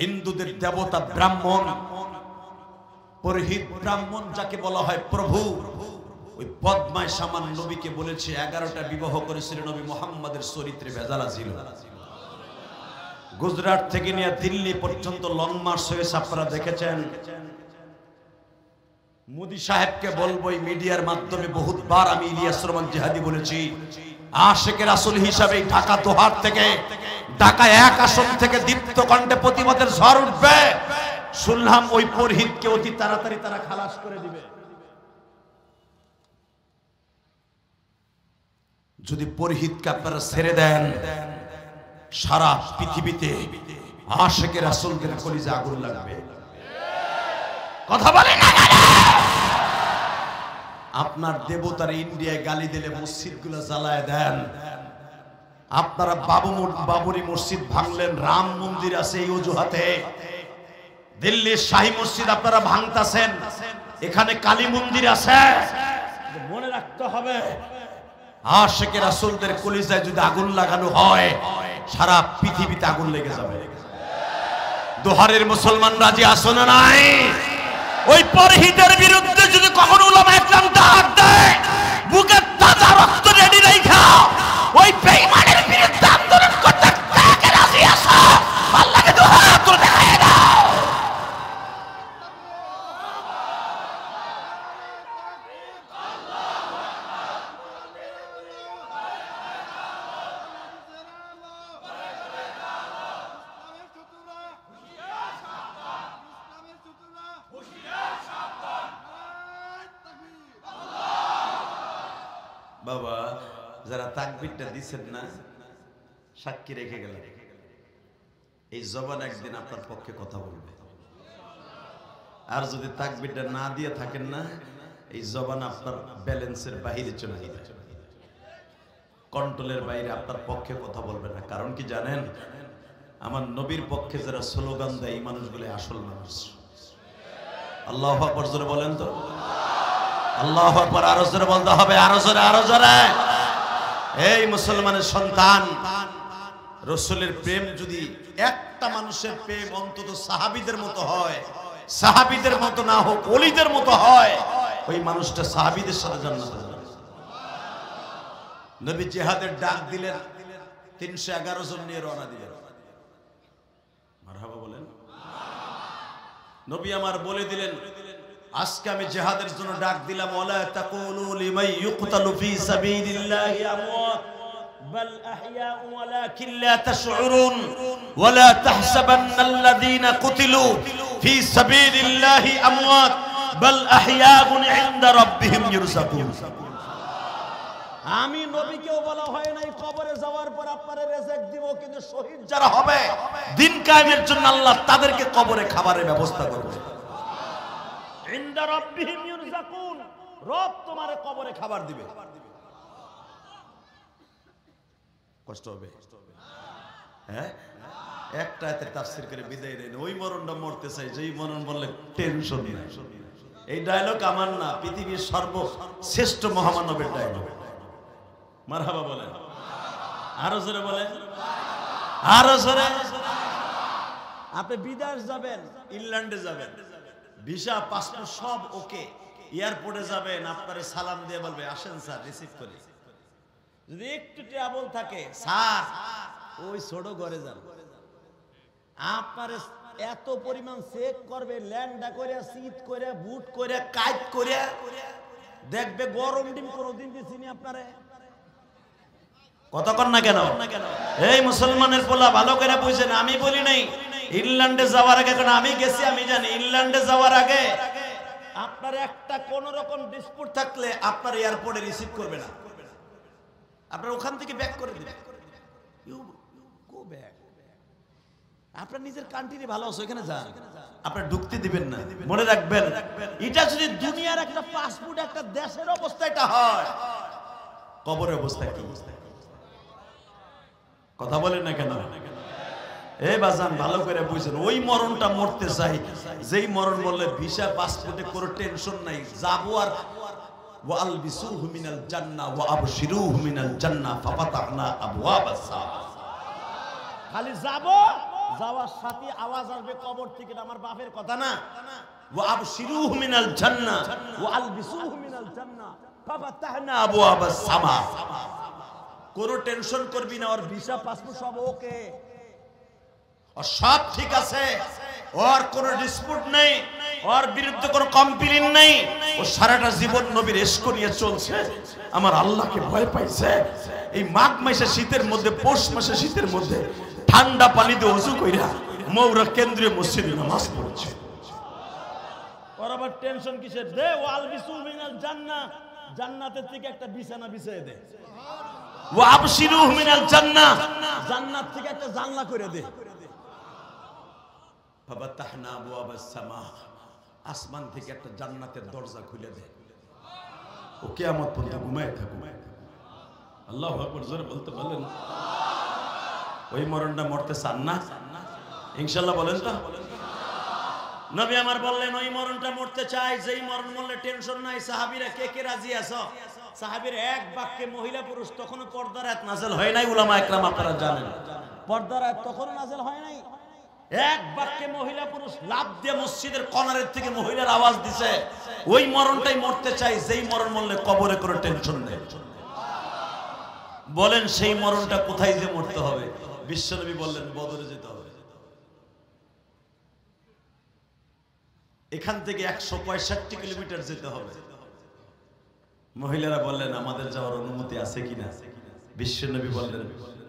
হিন্দুদের দেবতা ব্রাহ্মণ, পুরোহিত ব্রাহ্মণ যাকে বলা হয় প্রভু, ওই বদমাইশ আমার নবীকে বলেছে 11টা বিবাহ করেছিলেন, নবী মুহাম্মাদের চরিত্রে ভেজাল ছিল। গুজরাট থেকে নিয়ে দিল্লি পর্যন্ত লং মার্চ হয়েছে, আপনারা দেখেছেন। মোদি সাহেবকে বলবো এই মিডিয়ার মাধ্যমে বহুতবার আমি ইলিয়াস রহমান জিহাদি বলেছি, আশিকে রাসূল হিসাবে ঢাকা দোহার থেকে, ঢাকা এক আসন থেকে দীপ্ত কণ্ঠে প্রতিবাদের ঝড় উঠবে। শুনলাম ওই পুরোহিতকে অতি তাড়াতাড়ি তারা খালাস করে দিবে। যদি পুরোহিতকে আপনারা ছেড়ে দেন, সারা পৃথিবীতে আশিকে রাসূলদের কলিজা আগুন লাগবে। কথা বলেন না কেন? আপনার দেবতার ইন্ডিয়ায় গালি দিলে মসজিদগুলো জ্বালায় দেন। আপনারা বাবরি মসজিদ ভাঙলেন, রাম মন্দির আছে এই অজুহাতে। দিল্লির শাহী মসজিদ আপনারা ভাঙতাছেন, এখানে কালী মন্দির আছে। মনে রাখতে হবে আশিকে রাসূলদের কলিজায় যদি আগুন লাগানো হয়, সারা পৃথিবীতে আগুন লেগে যাবে। দোহারের মুসলমান রাজি আসো না নাই? ওই পুরোহিতের বিরুদ্ধে যদি কখনো উলামায়ে কেরাম ডাক দেয়, বুকে তাজা রক্ত রেডি রাখা ওই বেঈমানের বিরুদ্ধে আন্দোলন করতে কাকে রাজি আসো? আল্লাহকে দুই হাত তুলে দেখায় দাও। বাবা যারা তাকবীরটা দিচ্ছেন না, সাক্ষী রেখে গেলেন, এই জবান একদিন আপনার পক্ষে কথা বলবে। আর যদি তাকবীরটা না দিয়ে থাকেন না, এই জবান আপনার ব্যালেন্সের বাইরে চলে যাবে, কন্ট্রোলের বাইরে আপনার পক্ষে কথা বলবে না। কারণ কি জানেন? আমার নবীর পক্ষে যারা স্লোগান দেয় এই মানুষগুলো আসল মানুষ। আল্লাহু আকবার জোরে বলেন তো। আল্লাহু আকবার আরো জোরে বলতে হবে, আরো জোরে, আরো জোরে। এই মুসলমানের সন্তান, রাসূলের প্রেম যদি একটা মানুষের প্রেম অন্তত সাহাবীদের মতো হয়, সাহাবীদের মতো না হোক ওলিদের মতো হয়, ওই মানুষটা সাহাবীদের সাথে জান্নাতে যাবে। নবী জিহাদের ডাক দিলেন, 311 জন নিয়ে রওনা দিলেন। মারহাবা বলেন। নবী আমার বলে দিলেন, আজকে আমি জিহাদের জন্য ডাক দিলাম, ওয়ালা তাকুলু লিমান ইউকতালু ফি সাবিলিল্লাহি আমওয়াত বাল আহইয়াউ ওয়ালাকিন লা তাশউরুন ওয়ালা তাহসাবান্নাল্লাযীনা কুতিলু ফি সাবিলিল্লাহি আমওয়াত বাল আহইয়াউন ইনদা রাব্বিহিম ইরযাকুন। আমি নবীকেও বলা হয় নাই কবরে যাওয়ার পর আপনারা রিজিক দিব, কিন্তু শহীদ যারা হবে দিন কায়েমের জন্য আল্লাহ তাদেরকে কবরে খাবারের ব্যবস্থা করবে। ইনদা রাব্বিহিম ইউরযাকুন, রব তোমারে কবরে খাবার দিবে। কষ্ট হবে, হ্যাঁ? একটা আয়াতে তাফসীর করে বিদায় দেন, ওই মরণটা মরতে চাই যেই মরণ বললে টেনশন নাই। এই ডায়লগ আমার না, পৃথিবীর সর্বশ্রেষ্ঠ মহামানবের ডায়লগ। মারহাবা বলেন, আরো জোরে বলেন, আরো জোরে। আপনি বিদেশ যাবেন, ইংল্যান্ডে যাবেন, ভিসা পাসপোর্ট সব ওকে, এয়ারপোর্টে যাবেন, আপনারে সালাম দিয়ে বলবে আসেন স্যার, রিসিভ করে। যদি একটু ট্রাবল থাকে, স্যার ওই ছোট ঘরে যান, আপনার এত পরিমাণ চেক করবে, ল্যান্ডা করে, সিট করে, বুট করে, কাইট করে, দেখবে গরম ডিম কোনদিন দিছিনি আপনারে। কথা কন না কেন? এই মুসলমানের পোলা ভালো করে বুঝেন, আমি বলি নাই ইংল্যান্ডে যাওয়ার আগে, কারণ আমি গেছি, আমি জানি ইংল্যান্ডে যাওয়ার আগে আপনার একটা কোন রকম ডিসপুট থাকলে আপনার এয়ারপোর্টে রিসিভ করবে না, আপনার ওখান থেকে ব্যাক করে দিবে। ইউ গো ব্যাক, আপনার নিজের কান্ট্রি ভালো আছে, ওখানে যান, আপনার ঢুকতে দিবেন না। মনে রাখবেন, এটা যদি দুনিয়ার একটা পাসপোর্ট একটা দেশের অবস্থা এটা হয়, কবরের অবস্থা কি? কথা বলেন না কেন? এই বাজান ভালো করে বুঝছেন, ওই মরণটা মরতে চাই যেই মরণ বললে ভিসা পাসপোর্টে কোনো টেনশন নাই, যাবো আর ওয়ালবিসুহু মিনাল জান্নাহ ওয়া আবশিরুহু মিনাল জান্নাহ ফাফাতাহনা আবওয়াবাস সামা। খালি যাবো, যাওয়ার সাথে আওয়াজ আসবে কবর থেকে, আমার বাপের কথা না, ওয়া আবশিরুহু মিনাল জান্নাহ ওয়া আলবিসুহু মিনাল জান্নাহ ফাফাতাহনা আবওয়াবাস সামা। কোনো টেনশন করবি না, ওর ভিসা পাসপোর্ট সব ওকে, আর সব ঠিক আছে, ওর কোনো ডিসপুট নেই, ওর বিরুদ্ধে কোনো কমপ্লেইন নেই, ও সারাটা জীবন নবীর ইশক নিয়ে চলছে, আমার আল্লাহকে ভয় পাইছে। এই মাঘ মাসে শীতের মধ্যে, পৌষ মাসে শীতের মধ্যে ঠান্ডা পানিতে ওযু কইরা মৌরা কেন্দ্রীয় মসজিদে নামাজ পড়ছে। ওর আবার টেনশন কিসের? দে ওয়াল বিসু মিনাল জান্নাহ, জান্নাতের থেকে একটা বিছানা বিছিয়ে দে, ওয়া আবশিরুহু মিনাল জান্নাহ, জান্নাত থেকে একটা জানলা করে দে। ফাফাতাহনা আবওয়াবাস সামা, আসমান থেকে একটা জান্নাতের দরজা খুলে দে। ও কিয়ামত পর্যন্ত ঘুমায় থাকুক। আল্লাহু আকবার, জোরে বলতে বলেন। ওই মরণটা মরতে চান না? ইনশাআল্লাহ বলেন তো। নবী আমার বললেন ওই মরণটা মরতে চাই যেই মরণ মরলে টেনশন নাই। সাহাবীরা কে কে রাজি আছো? সাহাবীর এক বাক্যে মহিলা পুরুষ, তখনও পর্দার আয়াত নাযিল হয় নাই। উলামা ইকরাম আপনারা জানেন পর্দার আয়াত তখনও নাযিল হয় নাই। এক বাক্যে মহিলা পুরুষ লাফ দিয়ে মসজিদের কর্নারের থেকে মহিলার আওয়াজ দিছে, ওই মরণটাই মরতে চাই যেই মরণ মরলে কবরে কোনো টেনশন নেই। বলেন সেই মরণটা কোথায় যে মরতে হবে? বিশ্বনবী বললেন বদরে যেতে হবে। এখান থেকে 165 কিলোমিটার যেতে হবে। মহিলারা বললেন আমাদের যাওয়ার অনুমতি আছে কিনা? বিশ্বনবী বললেন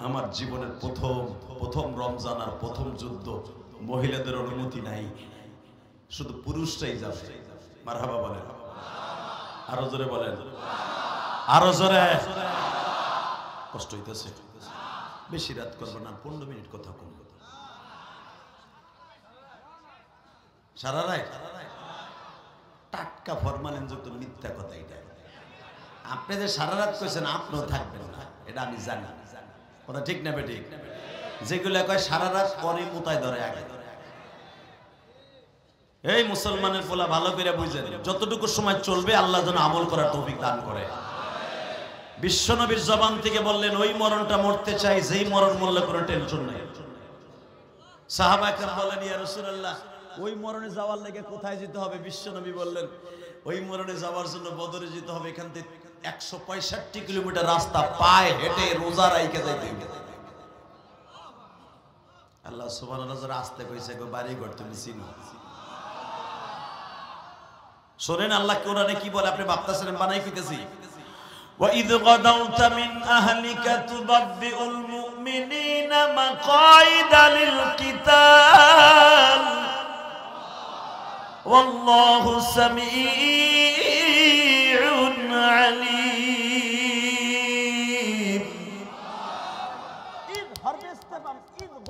আমার জীবনের প্রথম রমজান আর প্রথম যুদ্ধ, মহিলাদের অনুমতি নাই, শুধু পুরুষরাই যাবে। মারহাবা বলেন, আরো জোরে বলেন, আরো জোরে। কষ্ট হইতেছে, বেশি রাত করবো না, 15 মিনিট কথা কম। সারা রাত টাটকা ফরমালিন যুক্ত মিথ্যা কথা। এটা আপনি যে সারা রাত কইছেন আপনিও থাকবেন না, এটা আমি জানি। কথা ঠিক না বেঠিক? যেগুলো কয় সারা রাত পরে মুতায় ধরে আগে। এই মুসলমানের পোলা ভালো করে বুঝেন, যতটুকু সময় চলবে আল্লাহ যেন আমল করার তৌফিক দান করে। বিশ্বনবীর জবান থেকে বললেন ওই মরণটা মরতে চাই যেই মরণ মরলে কোনো টেনশন নেই। সাহাবা একরাম বলেন ইয়া রাসূলুল্লাহ ওই মরণে যাওয়ার লাগে কোথায় যেতে হবে? বিশ্বনবী বললেন ওই মরণে যাওয়ার জন্য বদরে যেতে হবে। এখান থেকে 165 কিলোমিটার রাস্তা পায়ে হেঁটে রোজা রাইখে যাইতে হবে। আল্লাহ সুবহানাহু ওয়া তাআলা রাস্তা কইছে গো বাড়ি ঘর তুমি চিনো। শোনেন আল্লাহ কোরআনে কি বলে, আপনি ভাবতেছেন বানাই কইতেছি। وَإِذْ غَدَوْتَ مِنْ أَهْلِكَ تُبَوِّئُ الْمُؤْمِنِينَ مَقَاعِدَ لِلْقِتَالِ وَاللَّهُ سَمِيعٌ عَلِيمٌ।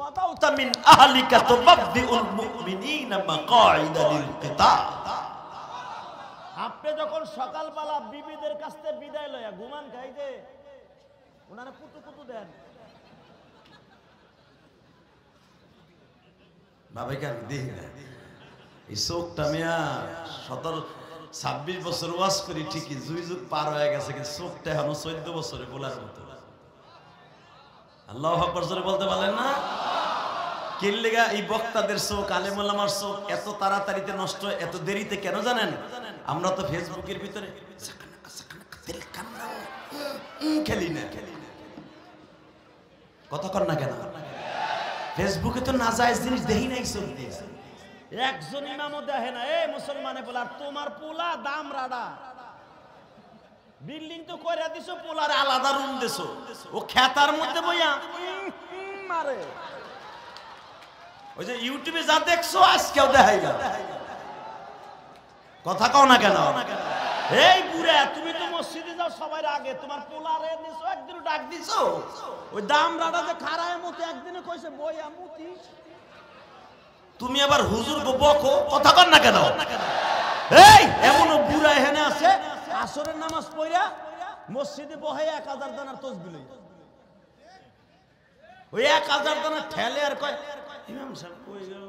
গাদাউতা মিন আহলিকা তুবাদ্দিউল মুমিনিনা মাকাঈদা লিল কিতাল। আপনি যখন সকালবেলা বিবিদের কাছ থেকে বিদায় লয়া ঘুমান খাই যে ওনারা কুতু কুতু দেন, বাবাকে আমি দেখি না এই চোখটা মিয়া 26 বছর ওয়াজ করি ঠিকই, জুই যুগ পার হয়ে গেছে, কিন্তু চোখটা এখনো 14 বছরে বলার মতো। আল্লাহু আকবার জোরে বলতে পারলেন না? কিল্লিগা এই বক্তাদের চোখ, আলেম ওলামার চোখ এত তাড়াতাড়িতে নষ্ট, এত দেরিতে কেন জানেন? আমরা তো ফেসবুকের ভিতরে খেলি না, কথা কর না কেন? ফেসবুকে তো নাজায়েজ জিনিস দেখি নাই চোখ দিয়ে। একজন ইমামও দেখে না। এই মুসলমানে বলে আর তোমার পোলা দাম রাডা, বিল্ডিং তো কইরা দিছো, পোলার আলাদা রুম দিছো, ও খেতার মধ্যে বইয়া মারে। ওই যে ইউটিউবে যা দেখছো আজকেও দেখাইলা, কথা কও না কেন? এই বুড়া, তুমি তো মসজিদে যাও সবার আগে, তোমার পোলারে দিছো একদিন ডাক দিছো, ওই দাম রাডা যে খারায় মতে একদিনে কইছে বইয়া মুতি। তুমি আবার হুজুর বকো, কথা কর না কেন? এই এমনও বুড়া এখানে আছে আসরের নামাজ পড়া মসজিদে বহে 1000 দানার তসবিহ লই, ওই 1000 দানা ঠেলে আর কয় ইমাম সাহেব কই গেল,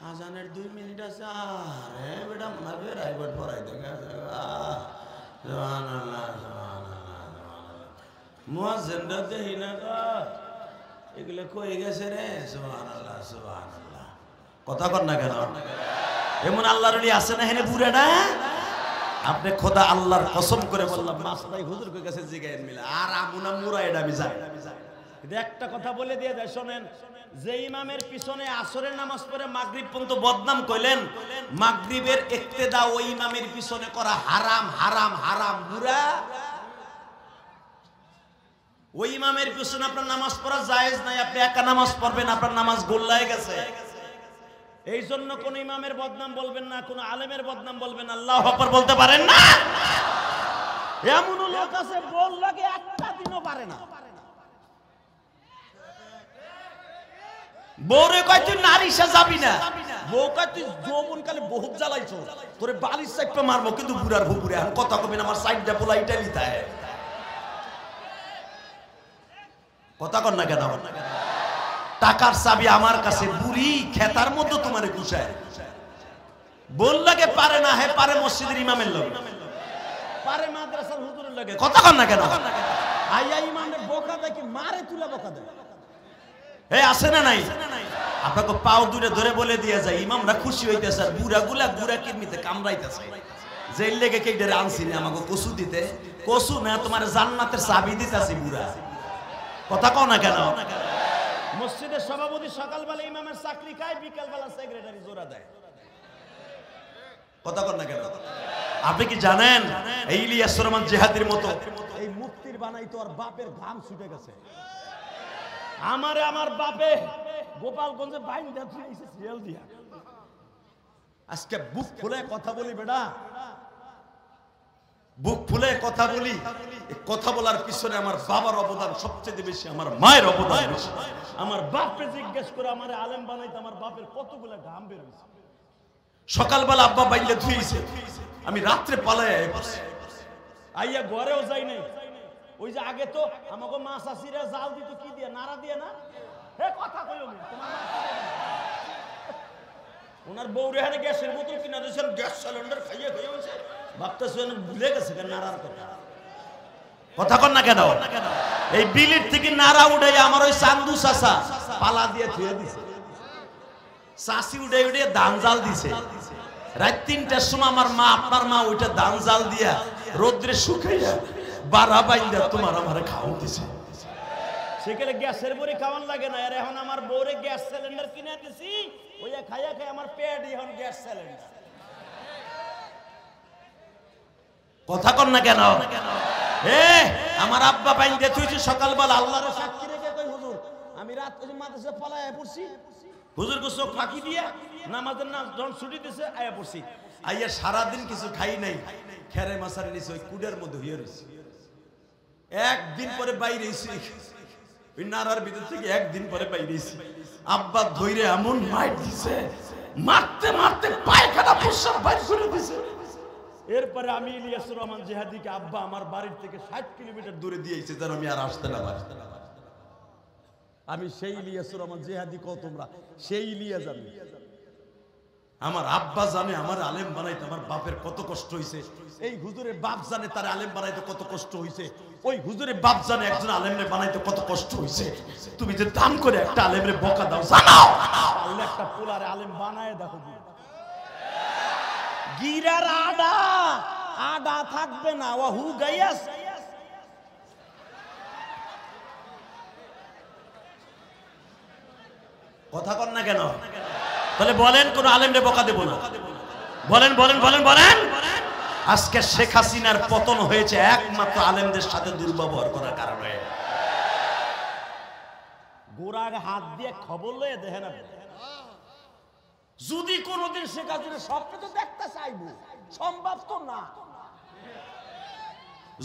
আজানের 2 মিনিট আছে। আরে বেটা মনে বেরাই বট পড়াই দে, সুবহানাল্লাহ সুবহানাল্লাহ, মুয়াজ্জিনরা দেই না এগুলো কই গেছে রে, সুবহানাল্লাহ সুবহানাল্লাহ, কথা কর না কেন? এমন আল্লাহর ওলি আছে না হেনে বুড়াটা? আপনি খোদা আল্লাহর কসম করে বললাম মাসলাই হুজুর কই গেছে জিগায়েন মিলা আর আমুনা মুরা এটা আমি যাই। কিন্তু একটা কথা বলে দিয়ে যায় শোনেন, যে ইমামের পিছনে আসরের নামাজ পড়ে মাগরিব পর্যন্ত বদনাম কইলেন, মাগরিবের ইক্তেদা ওই ইমামের পিছনে করা হারাম হারাম হারাম। বুড়া ওই ইমামের পিছনে আপনার নামাজ পড়া জায়েজ নাই, আপনি একা নামাজ পড়বেন, আপনার নামাজ গোল্লায় গেছে। এই জন্য কোন ইমামের বদনাম বলবেন না, কোন আলেমের বদনাম বলবেন না। আল্লাহু আকবার বলতে পারেন না? এমন লোক আছে বল লাগে একটা দিনও পারে না। বউরে কয় তুই নারীসা যাবি না, বউ কয় তুই যৌবন কালে বহুত জ্বালাইছো, তোরে বালিশ চাইপা মারবো, কিন্তু বুড়ার ভুপুরে এখন কথা কবেন আমার সাইডটা পোলা ইটালি তাই, কথা কর না কেন? টাকার চাবি আমার কাছে, বুড়ি খেতার মধ্যে তোমার গুছায় বল লাগে পারে না, হে পারে মসজিদের ইমামের লোক, পারে মাদ্রাসার হুজুরের লাগে, কথা কর না কেন? আইয়া ইমামের বোকা দেয় কি মারে তুলে বোকা দেয়। এই আছে না নাই? আপনাকে পাও দূরে ধরে বলে দিয়ে যায়, ইমামরা খুশি হইতেছে আর বুড়া গুলা গুড়া কিরমিতে কামড়াইতেছে। জেল লেগে কে ডেরে আনছিনি আমাকে কসু দিতে, কসু না তোমার জান্নাতের চাবি দিতেছি বুড়া, কথা কও না কেন? মসজিদের সভাপতি সকালবেলা ইমামের চাকরি খায়, বিকালবেলা সেক্রেটারি জোড়া দেয়, কথা কর না কেন? আপনি কি জানেন এই ইলিয়াস রহমান জিহাদির মতো এই মুক্তির বানাইতো আর বাপের ঘাম ছুটে গেছে। আমারে আমার বাপে গোপালগঞ্জে বাইন্দা দিয়েছে সিরিয়াল দিয়া। আজকে বুক ফুলে কথা বলি বেটা, বুক ফুলে কথা বলি। কথা বলার পিছনে আমার বাবার অবদান সবচেয়ে বেশি, আমার মায়ের অবদান বেশি। আমার বাপকে জিজ্ঞেস করে আমারে আলেম বানাইতে আমার বাপের কতগুলা ঘাম বের হইছে। সকালবেলা আব্বা বাইলে ধুইছে, আমি রাত্রে পালায় আইয়া ঘরেও যাই নাই। ওই যে আগে তো আমাকে মা চাষিরা জাল দিত কি দিয়ে, নাড়া দিয়ে না, হে কথা কইও নি তোমার মা। ওনার বউ রেহানে গ্যাসের বোতল কিনা দিয়েছেন, গ্যাস সিলিন্ডার খাইয়ে খাইয়ে হয়েছে, ভাবতেছেন ভুলে গেছে নাড়ার কথা। কথা কর না কেন? এই বিলির থেকে নাড়া উঠে আমার ওই চান্দু চাষা পালা দিয়ে ধুয়ে দিছে, চাষি উঠে উঠে ধান জাল দিছে। রাত 3টার সময় আমার মা, আপনার মা ওইটা ধান জাল দিয়া রোদ্রে শুকাইয়া বাড়া বাইন্দা তোমার আমার খাওয়া দিছে। সেখানে গ্যাসের বড়ি খাওয়ান লাগে না, আর এখন আমার বউরে গ্যাস সিলিন্ডার কিনে দিছি, ওই খাইয়া খাই আমার পেট এখন গ্যাস সিলিন্ডার। কথা কর না কেন? আমার আব্বা বাইন্দা তুইছে সকালবেলা আল্লাহর সাক্ষী রেখে কই হুজুর আমি রাত ওই মাদ্রাসা পালায়া পড়ছি, হুজুর কো চোখ ফাঁকি দিয়া নামাজের নাম যখন ছুটি দিছে আয়া পড়ছি। আইয়া সারাদিন কিছু খাই নাই, খেরে মাসারে নিছে ওই কুডের মধ্যে হইয়া রইছে। একদিন পরে বাইরে এসে ওই নারার ভিতর থেকে একদিন পরে বাইরেছি, আব্বা ধইরে এমন মাইর দিছে, মারতে মারতে পায়খানা প্রস্রাব বাইর করে দিছে। এরপরে আমি ইলিয়াসুর রহমান জিহাদিকে আব্বা আমার বাড়ির থেকে 60 কিলোমিটার দূরে দিয়েছে, যেন আমি আর আসতে না পারি। আমি সেই ইলিয়াসুর রহমান জিহাদি কও তোমরা, সেই ইলিয়াস আমি। আমার আব্বা জানে আমার আলেম বানাইতে আমার বাপের কত কষ্ট হইছে, এই হুজুরের বাপ জানে তার আলেম বানাইতে কত কষ্ট হইছে, ওই হুজুরের বাপ জানে একজন আলেমরে বানাইতে কত কষ্ট হইছে। তুমি যে দাম করে একটা আলেমরে বকা দাও, জানাও আল্লাহ একটা পোলারে আলেম বানায় দেখো। গিরার আডা আডা থাকবে না, ও হু গাইয়াস। কথা কর না কেন? তাহলে বলেন কোন আলেমরে বকা দেব না? বলেন বলেন বলেন বলেন। আজকে শেখ হাসিনার পতন হয়েছে একমাত্র আলেমদের সাথে দুর্ব্যবহার করার কারণে। গোড়ার হাত দিয়ে খবর লয়ে দেখেন না, যদি কোনদিন শেখ হাসিনা স্বপ্ন তো দেখতে চাইব, সম্ভব তো না।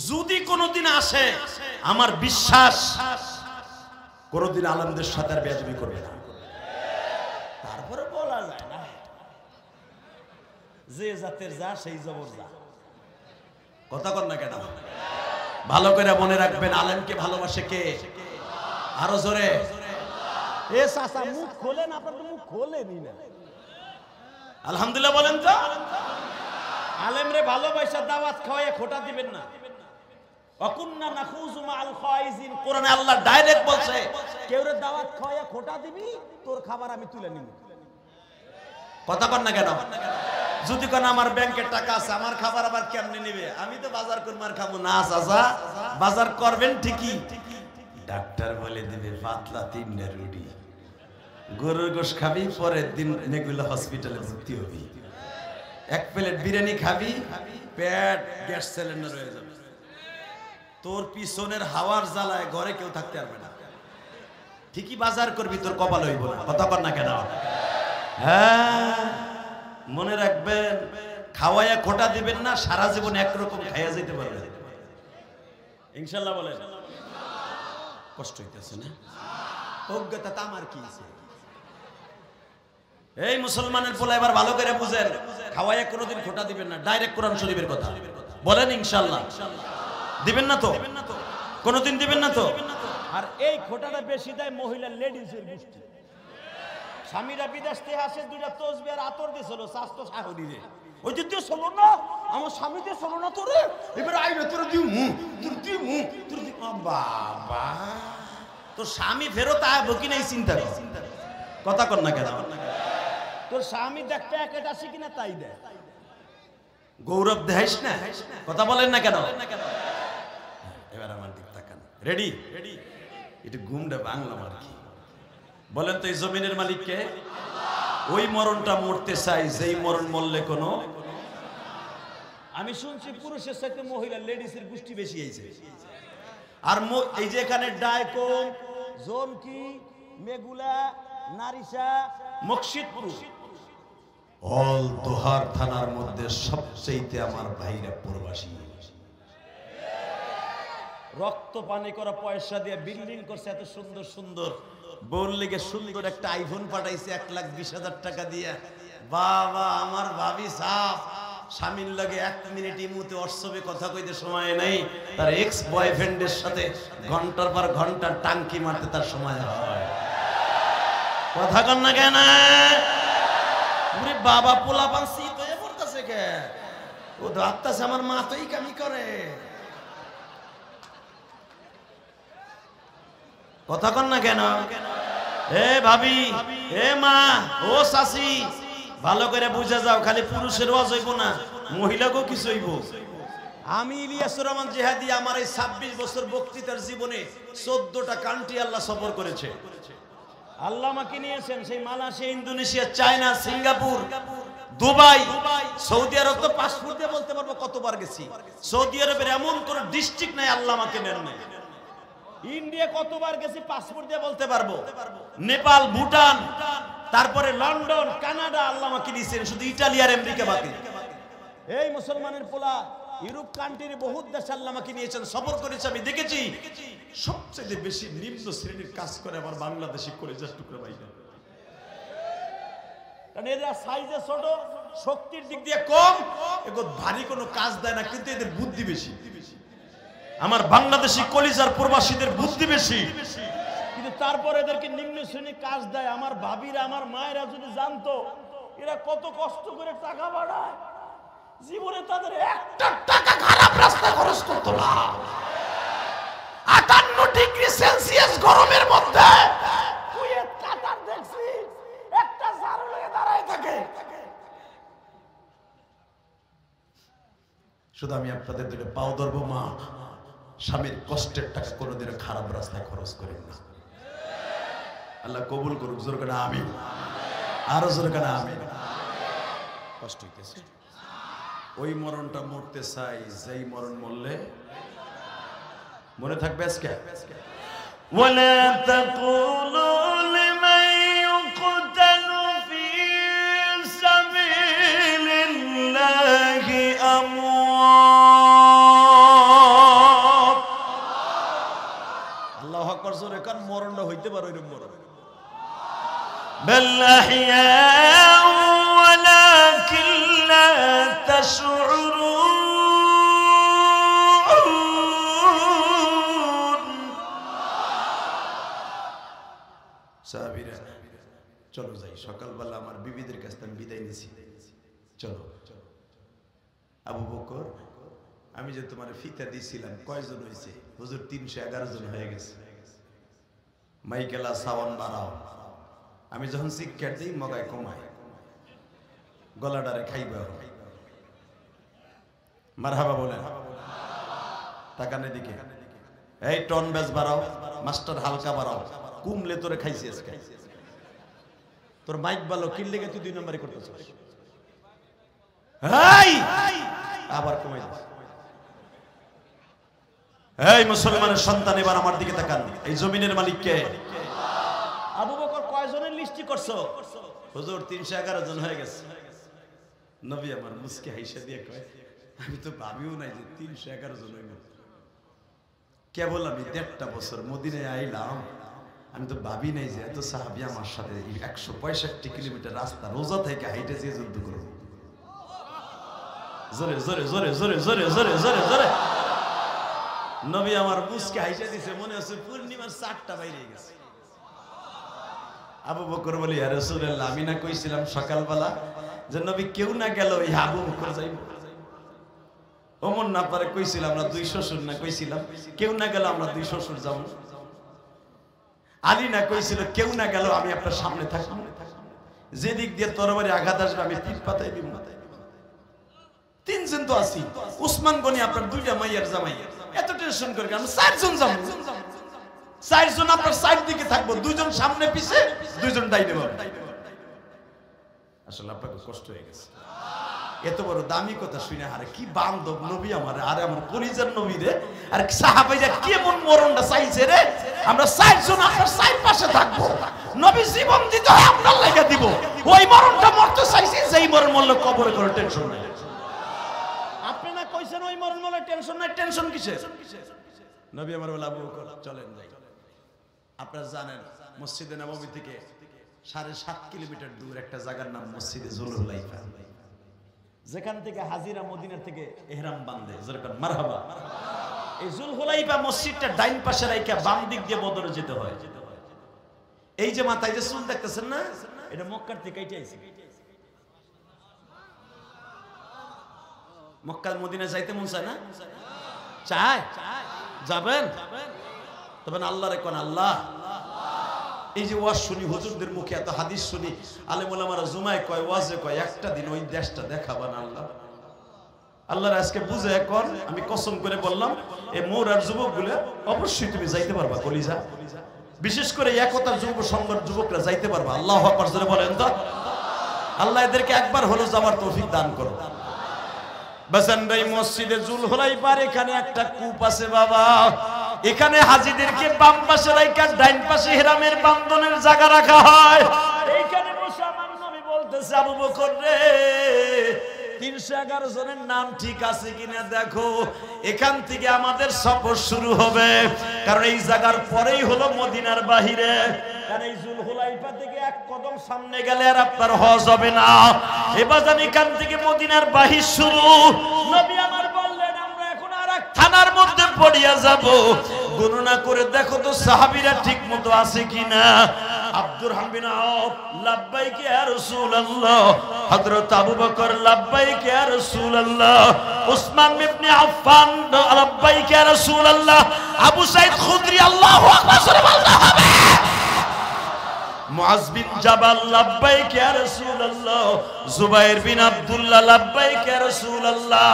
যদি কোনদিন আসে, আমার বিশ্বাস কোনদিন আলেমদের সাথে আর বেয়াদবি করবে না। তারপরে বলা যায় না, যে জাতের যা সেই জবর যা। কথা কর না কেন? ভালো করে মনে রাখবেন, আলেমকে ভালোবাসে কে? আরো জোরে। এ চাচা মুখ খোলেন, আপনার তো মুখ খোলেনই না। আলহামদুলিল্লাহ বলেন তো। আলেমরে ভালোবাসা দাওয়াত খাওয়ায় খোটা দিবেন না। অকুন্না নাখুযু মাআল খায়িজিন, কোরআনে আল্লাহ ডাইরেক্ট বলছে, কেউরে দাওয়াত খাওয়ায় খোটা দিবি, তোর খাবার আমি তুলে নিব। কথা কর না কেন? যদি কোন আমার ব্যাংকে টাকা আছে, আমার খাবার আবার কেমনে নিবে? আমি তো বাজার করব আর খাবো না। চাচা বাজার করবেন ঠিকই, ডাক্তার বলে দিবে পাতলা 3টা রুটি, গরুর গোশ খাবি, পরের দিন মেগুলা হসপিটালে ভর্তি হবি। 1 প্লেট বিরিয়ানি খাবি, পেট গ্যাস সিলিন্ডার হয়ে যাবে। তোর পিছনের হাওয়ার জ্বালায় ঘরে কেউ থাকতে পারবে না। ঠিকই বাজার করবি, তোর কপাল হইব না। কথা কর না কেন? হ্যাঁ মনে রাখবেন, খাওয়াইয়া খোটা দিবেন না, সারা জীবন একরকম খাইয়া যেতে পারবেন ইনশাল্লাহ। বলেন কষ্ট হইতেছে না? অজ্ঞতা তা আমার কি আছে? এই মুসলমানের পোলা এবার ভালো করে বুঝেন, খাওয়াইয়া কোনোদিন খোটা দিবেন না, ডাইরেক্ট কোরআন শরীফের কথা বলেন। ইনশাল্লাহ দিবেন না তো? কোনোদিন দিবেন না তো? আর এই খোটাটা বেশি দেয় মহিলা লেডিজের গোষ্ঠী। স্বামীরা বিদেশ থেকে আসে, 2টা তসবি আর আতর দিয়েছিল, স্বাস্থ্য শাহরি রে, ওই যে দিয়ে চলো না, আমার স্বামী দিয়ে চলো না তোরে, এবার আইবে তোর দিউ মু, তোর দিউ মু, তোর দিউ। বাবা তোর স্বামী ফেরত আয় বকি নাই, চিন্তা কর। কথা কর না কেন? তোর স্বামী দেখতে একেটা আসে কিনা তাই দেয়, গৌরব দেখাইস না। কথা বলেন না কেন? এবার আমার দিক তাকান। রেডি? একটু ঘুমটা বাংলা আর কি বলেন তো, এই জমিনের মালিক কে? ওই মরণটা মরতে চাই যেই মরণ মরলে কোনো। আমি শুনছি পুরুষের সাথে মহিলা লেডিসের গোষ্ঠী বেশি হয়েছে। আর এই যে এখানে ডায়কো, জোনকি, মেগুলা, নারিশা, মকসিদপুর, অল দোহার থানার মধ্যে সবচেয়ে আমার ভাইরা প্রবাসী। রক্ত পানি করা পয়সা দিয়ে বিল্ডিং করছে, এত সুন্দর সুন্দর। বউর লেগে সুন্দর একটা আইফোন পাঠাইছে 1,20,000 টাকা দিয়ে। বাবা আমার ভাবি সাফ, স্বামীর লাগে 1 মিনিট ইমুতে হোয়াটসঅ্যাপে কথা কইতে সময় নেই, তার এক্স বয়ফ্রেন্ডের সাথে ঘন্টার পর ঘন্টা টাঙ্কি মারতে তার সময় হয়। কথা কন না কেন? বাবা পোলা পানসি তো এ পড়তেছে কে? ও রাত্তাছে আমার মা তো এই কামি করে। কথা কন না কেন? এ ভাবি, এ মা, ও শাশি, ভালো করে বুঝে যাও, খালি পুরুষের ওয়াজ হইব না, মহিলাকেও কিছু হইব। আমি ইলিয়াসুর রহমান জিহাদি আমার এই 26 বছর বক্তৃতার জীবনে 14টা কান্ট্রি আল্লাহ সফর করেছে। আল্লাহ আমাকে নিয়েছেন সেই Malaysia, Indonesia, China, Singapore, Dubai, Saudi Arabia. তো পাসপোর্ট দিয়ে বলতে পারবো কতবার গেছি। সৌদি আরবের এমন কোন ডিস্ট্রিক্ট নাই আল্লাহ আমাকে নেন নাই। ইন্ডিয়া কতবার গেছি পাসপোর্ট দিয়ে বলতে পারবো। নেপাল, ভুটান, তারপরে লন্ডন, কানাডা আল্লাহ আমাকে দিয়েছেন, শুধু ইটালি আর আমেরিকা বাকি। এই মুসলমানের পোলা ইউরোপ কান্ট্রির বহুত দেশ আল্লাহ আমাকে নিয়েছেন, সফর করেছে, আমি দেখেছি। সব সবচেয়ে বেশি নিম্ন শ্রেণীর কাজ করে আমার বাংলাদেশি কলেজের টুকরা ভাইরা। কারণ এরা সাইজে ছোট, শক্তির দিক দিয়ে কম, এগো ভারী কোনো কাজ দেয় না, কিন্তু এদের বুদ্ধি বেশি। আমার বাংলাদেশি কলিজার প্রবাসীদের বুদ্ধি বেশি, কিন্তু তারপর এদেরকে নিম্ন শ্রেণীর কাজ দেয়। আমার ভাবিরা, আমার মায়েরা যদি জানতো এরা কত কষ্ট করে টাকা বাড়ায়, জীবনে তাদের একটা টাকা খারাপ রাস্তা খরচ করতো না। 58 ডিগ্রি সেলসিয়াস গরমের মধ্যে কুয়েত, কাতার দেখছি একটা ঝাড়ু নিয়ে দাঁড়ায় থাকে। শুধু আমি আপনাদের দুটো পাও ধরবো, মা স্বামীর কষ্টের টাকা কোনোদিনও খারাপ রাস্তায় খরচ করেন না। আল্লাহ কবুল করুক। জোর করে আমিন, আরো জোর করে আমিন। কষ্ট হইতেছে, ওই মরণটা মরতে চাই যেই মরণ মরলে মনে থাকবে আজকে। ولا تقولوا لمن يقتل في سبيل الله أموات। আল্লাহু আকবার। জোরে কান, মরণটা হইতে পারে ওইরকম মরণ। بل أحياء ولكن لا تشعرون। সাহাবীরা চলো যাই, সকালবেলা আমার বিবিদের কাছ থেকে আমি বিদায় নিছি, চলো। আবু বকর, আমি যে তোমার ফিতা দিয়েছিলাম কয়জন হয়েছে? হুজুর 311 জন হয়ে গেছে। মাইকেলা সাওয়ান বাড়াও। আমি যখন শিক্ষার দিই মগায় কমাই, গলাডারে খাইবা। মারহাবা বলেন, তাকানে দিকে। এই টন ব্যাস বাড়াও, মাস্টার হালকা বাড়াও, কুমলে তোরে খাইছি আজকে। তোর মাইক ভালো, কিনলে তুই 2 নম্বরে করতেছ। আবার কমাই দিস। এই মুসলমানের সন্তান, এবার আমার দিকে তাকান। এই জমিনের মালিক কে? আবু বকর কয়জনের লিস্টি করছো? হুজুর 311 জন হয়ে গেছে। নবী আমার মুস্কে হাইসা দিয়ে কয়, আমি তো ভাবিও নাই যে 311 জন হইব। কেবল আমি 1.5 বছর মদিনায় আইলাম, আমি তো ভাবি নাই যে এত সাহাবী আমার সাথে 165 কিলোমিটার রাস্তা রোজা থেকে হাইটে যে যুদ্ধ করব। জোরে জোরে জোরে জোরে জোরে জোরে জোরে জোরে নবী আমার মুস্কে হাইসা দিছে, মনে হচ্ছে পূর্ণিমার 4টা বাইরে গেছে। আবু বকর বলি, ইয়া রাসূলুল্লাহ, আমি না কইছিলাম সকালবেলা যে নবী কেউ না গেল ওই আবু বকর যাইব। ওমর না পারে কইছিলাম আমরা 2 শ্বশুর না কইছিলাম কেউ না গেল আমরা 2 শ্বশুর যাব। আলী না কইছিল কেউ না গেল আমি আপনার সামনে থাকব, যেদিক দিয়ে তরবারি আঘাত আসবে আমি পিঠ পাতাই দিব। 3 জন তো আছি, উসমান গনি আপনার 2টা মাইয়ার জামাই, এত টেনশন করে আমরা 4 জন যাব। 4 জন আপনার সাইড দিকে থাকবো, 2 জন সামনে পিছে, 2 জন ডাইনে বামে। আসলে আপনাকে কষ্ট হয়ে গেছে। এত বড় দামি কথা শুনে, আরে কি বান্ধব নবী আমার, আরে আমার কলিজার নবী রে, আর সাহাবাইরা কেমন মরণটা চাইছে রে। আমরা 4 জন আপনার সাইড পাশে থাকবো, নবী জীবন দিতে হয় আপনার লাগা দিব। ওই মরণটা মরতে চাইছে, যেই মরণ মরলে কবরে করে টেনশন নাই। আপনি না কইছেন ওই মরণ মরলে টেনশন নাই, টেনশন কিসের? নবী আমার বলে, আবু বকর চলেন যাই। আপনারা জানেন মসজিদে নববী থেকে 7.5 কিলোমিটার দূর একটা জায়গার নাম মসজিদে জুলহুলাইফা, যেখান থেকে হাজিরা মদিনার থেকে ইহরাম বাঁধে। যেরকম মারহাবা। এই জুলহুলাইফা মসজিদটা ডাইন পাশে রাইখা বাম দিক দিয়ে বদরে যেতে হয়। এই যে মাথায় যে চুল দেখতেছেন না, এটা মক্কার থেকে কেটে আইছে। মক্কা মদিনা যাইতে মন চায় না? চায় যাবেন? তবে আল্লাহরে কোন আল্লাহ, এই যে ওয়াজ শুনি হুজুরদের মুখে, এত হাদিস শুনি, আলেম ওলামারা জুমায় কয়, ওয়াজে কয়, একটা দিন ওই দেশটা দেখাবা না আল্লাহ। আল্লাহর আজকে বুঝে এখন আমি কসম করে বললাম, এই মৌরার যুবকগুলো অবশ্যই তুমি যাইতে পারবা কলিজা, বিশেষ করে একতার যুব সংগঠন যুবকরা যাইতে পারবা। আল্লাহু আকবার জোরে বলেন তো। আল্লাহ এদেরকে একবার হলো যাওয়ার তৌফিক দান করো। বাজানরাই মসজিদে জুলহুলাইফার এখানে একটা কূপ আছে বাবা, এখানে হাজীদেরকে বাম পাশে রাইখা ডাইন পাশে ইহরামের বান্ধনের জায়গা রাখা হয়। এইখানে বসে আমার নবী বলতেছে, আবু বকর রে 311 জনের নাম ঠিক আছে কিনা দেখো। এখান থেকে আমাদের সফর শুরু হবে, কারণ এই জায়গার পরেই হলো মদিনার বাহিরে। কারণ এই জুলহুলাইফা থেকে এক কদম সামনে গেলে আর আপনার হজ হবে না। এবার এখান থেকে মদিনার বাহির শুরু। নবী আমার বললেন আমরা এখন আরেক থানার মধ্যে পড়িয়া যাব, গণনা করে দেখো তো সাহাবীরা ঠিক মতো আছে কিনা। আব্দুর হামিদ আউফ লাব্বাইক ইয়া রাসূলুল্লাহ, হযরত আবু বকর লাব্বাইক ইয়া রাসূলুল্লাহ, উসমান ইবনে আফফান লাব্বাইক ইয়া রাসূলুল্লাহ, আবু সাঈদ খুদরি আল্লাহু আকবার বলতে হবে, মুআজ বিন জাবাল লাব্বাইক ইয়া রাসূলুল্লাহ, জুবাইর বিন আব্দুল্লাহ লাব্বাইক ইয়া রাসূলুল্লাহ,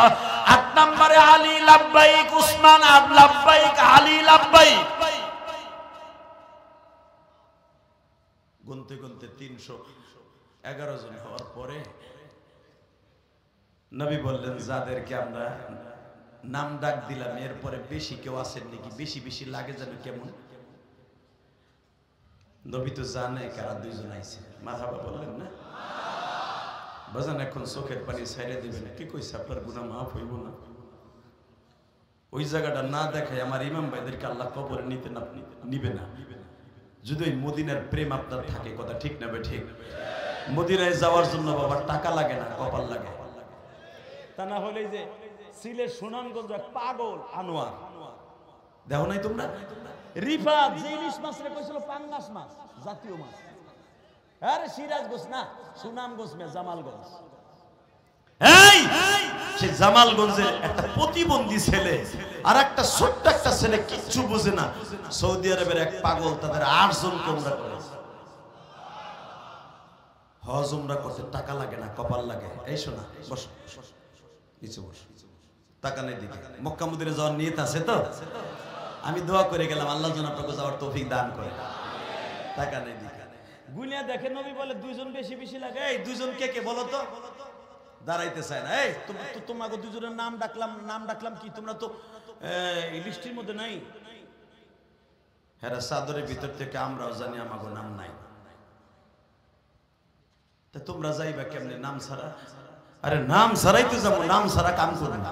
8 নম্বরে আলী লাব্বাইক, উসমান লাব্বাইক, আলী লাব্বাইক। গুনতে গুনতে 311 জন হওয়ার পরে নবী বললেন যাদেরকে আমরা নাম ডাক দিলাম এরপরে বেশি কেউ আছেন নাকি, বেশি বেশি লাগে যেন কেমন। নবী তো জানে কারা 2 জন আইছে, মারহাবা বললেন না বাজান। এখন চোখের পানি ছাইড়ে দিবেন, কি কইছে আপনার গুনাহ মাফ হইব না। ওই জায়গাটা না দেখায় আমার ইমাম ভাইদেরকে আল্লাহ কবরে নিবে না। যদি ওই মদিনার প্রেম আপনার থাকে, কথা ঠিক না বে ঠিক। মদিনায় যাওয়ার জন্য বাবা টাকা লাগে না, কপাল লাগে। তা না হলে যে সিলেট সুনামগঞ্জ এক পাগল আনোয়ার দেখো নাই তোমরা, রিফাত যে ইলিশ মাছ রে কইছিল পাঙ্গাস মাছ, জাতীয় মাছ। আরে সিরাজগঞ্জ না, সুনামগঞ্জ মে জামালগঞ্জ। এই সে জামালগঞ্জের একটা প্রতিবন্ধী ছেলে আর একটা ছোট্ট একটা ছেলে কিচ্ছু বোঝে না, সৌদি আরবের এক পাগল তাদের 8 জনকে উমরা করেছে। হজ উমরা করতে টাকা লাগে না, কপাল লাগে। এই শোনা বস, নিচে বস, টাকা নেই দিকে। মক্কা মদিনা যাওয়ার নিয়ত আছে তো? আমি দোয়া করে গেলাম আল্লাহ যেন আপনাকে যাওয়ার তৌফিক দান করে। টাকা নেই দিকে গুনিয়া দেখে নবী বলে 2 জন বেশি বেশি লাগে। এই 2 জন কে কে বলো তো? দাঁড়াইতে চায় না। এই তোমাকে 2 জনের নাম ডাকলাম কি তোমরা তো এই লিস্টের মধ্যে নাই? হ্যাঁ, চাদরের ভিতর থেকে আমরাও জানি আমাকে নাম নাই। তা তোমরা যাইবা কেমনে নাম ছাড়া? আরে নাম ছাড়াই তো যাবো, নাম ছাড়া কাম করবো না।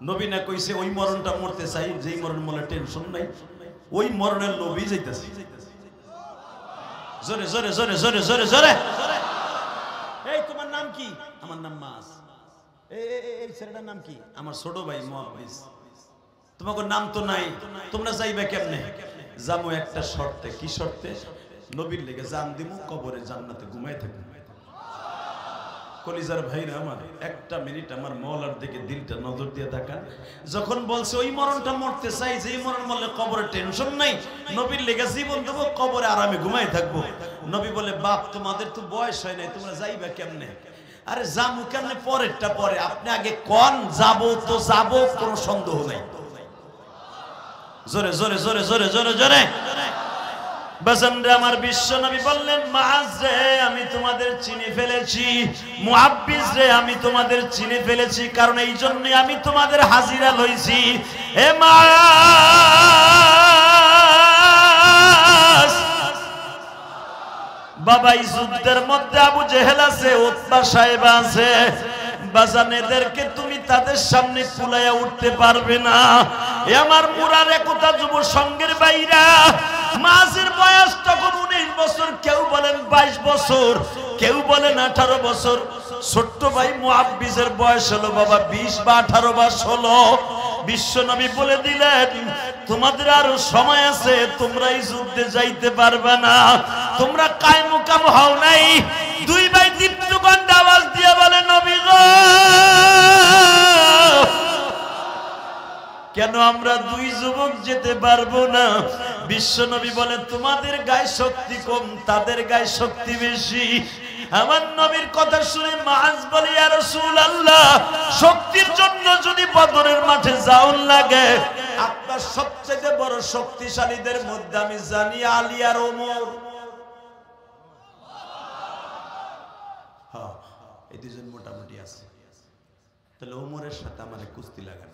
নবী না কইছে ওই মরণটা মরতে চাই যেই মরণ মনে টেনশন নাই, ওই মরণের নবী যাইতেছে। জোরে জোরে জোরে জোরে জোরে জোরে। এই তোমার নাম কি? আমার নাম মাস। এই ছেলেটার নাম কি? আমার ছোট ভাই মুআব্বিস। তোমাকে নাম তো নাই, তোমরা যাইবা কেমনে? যাবো একটা শর্তে। কি শর্তে? নবীর লেগে জান দিমু, কবরে জান্নাতে ঘুমাই থাকবো। কলিজার ভাইরা আমার, একটা মিনিট আমার মওলার দিকে দিলটা নজর দিয়ে তাকান। যখন বলছে ওই মরণটা মরতে চাই যেই মরণ মরলে কবরে টেনশন নাই, নবীর লেগে জীবন দেবো, কবরে আরামে ঘুমাই থাকবো। নবী বলে বাপ তোমাদের তো বয়স হয় নাই, তোমরা যাইবা কেমনে? আরে যাবো কেমনে পরেরটা পরে, আপনি আগে কোন যাবো তো যাবো, কোনো সন্দেহ নাই। জোরে জোরে জোরে জোরে জোরে জোরে। বাজানরে আমার বিশ্ব নবী বললেন মুআজ রে আমি তোমাদের চিনে ফেলেছি, মুআব্বিস রে আমি তোমাদের চিনে ফেলেছি, কারণ এই জন্য আমি তোমাদের হাজিরা লইছি। এ মুআজ বাবা, এই যুদ্ধের মধ্যে আবু জেহেল আছে, উতবা সাহেবা আছে, বাজান এদেরকে তুমি তাদের সামনে কুলাইয়া উঠতে পারবে না। এ আমার মুরার একতা যুব সঙ্গের বাইরা, মাঝের বয়স তখন 19 বছর, কেউ বলেন 22 বছর, কেউ বলেন 18 বছর। ছোট্ট ভাই মুআব্বিসের বয়স হলো বাবা 20 বা 18 বা 16। বিশ্ব নবী বলে দিলেন তোমাদের আরো সময় আছে, তোমরা এই যুদ্ধে যাইতে পারবে না, তোমরা কায় মুকাম হও নাই। 2 ভাই দীপ্ত কণ্ঠে আওয়াজ দিয়ে বলে নবী গো, কেন আমরা 2 যুবক যেতে পারবো না? বিশ্ব নবী বলে তোমাদের গায়ে শক্তি কম, তাদের গায়ে শক্তি বেশি। আমার নবীর কথা শুনে মুআজ বলে ইয়া রাসূলুল্লাহ, শক্তির জন্য যদি বদরের মাঠে যাওন লাগে, আপনার সবচেয়ে বড় শক্তিশালীদের মধ্যে আমি জানি আলী আর ওমর। হ্যাঁ, এই 2 জন মোটামুটি আছে। তাহলে ওমরের সাথে আমার কুস্তি লাগান।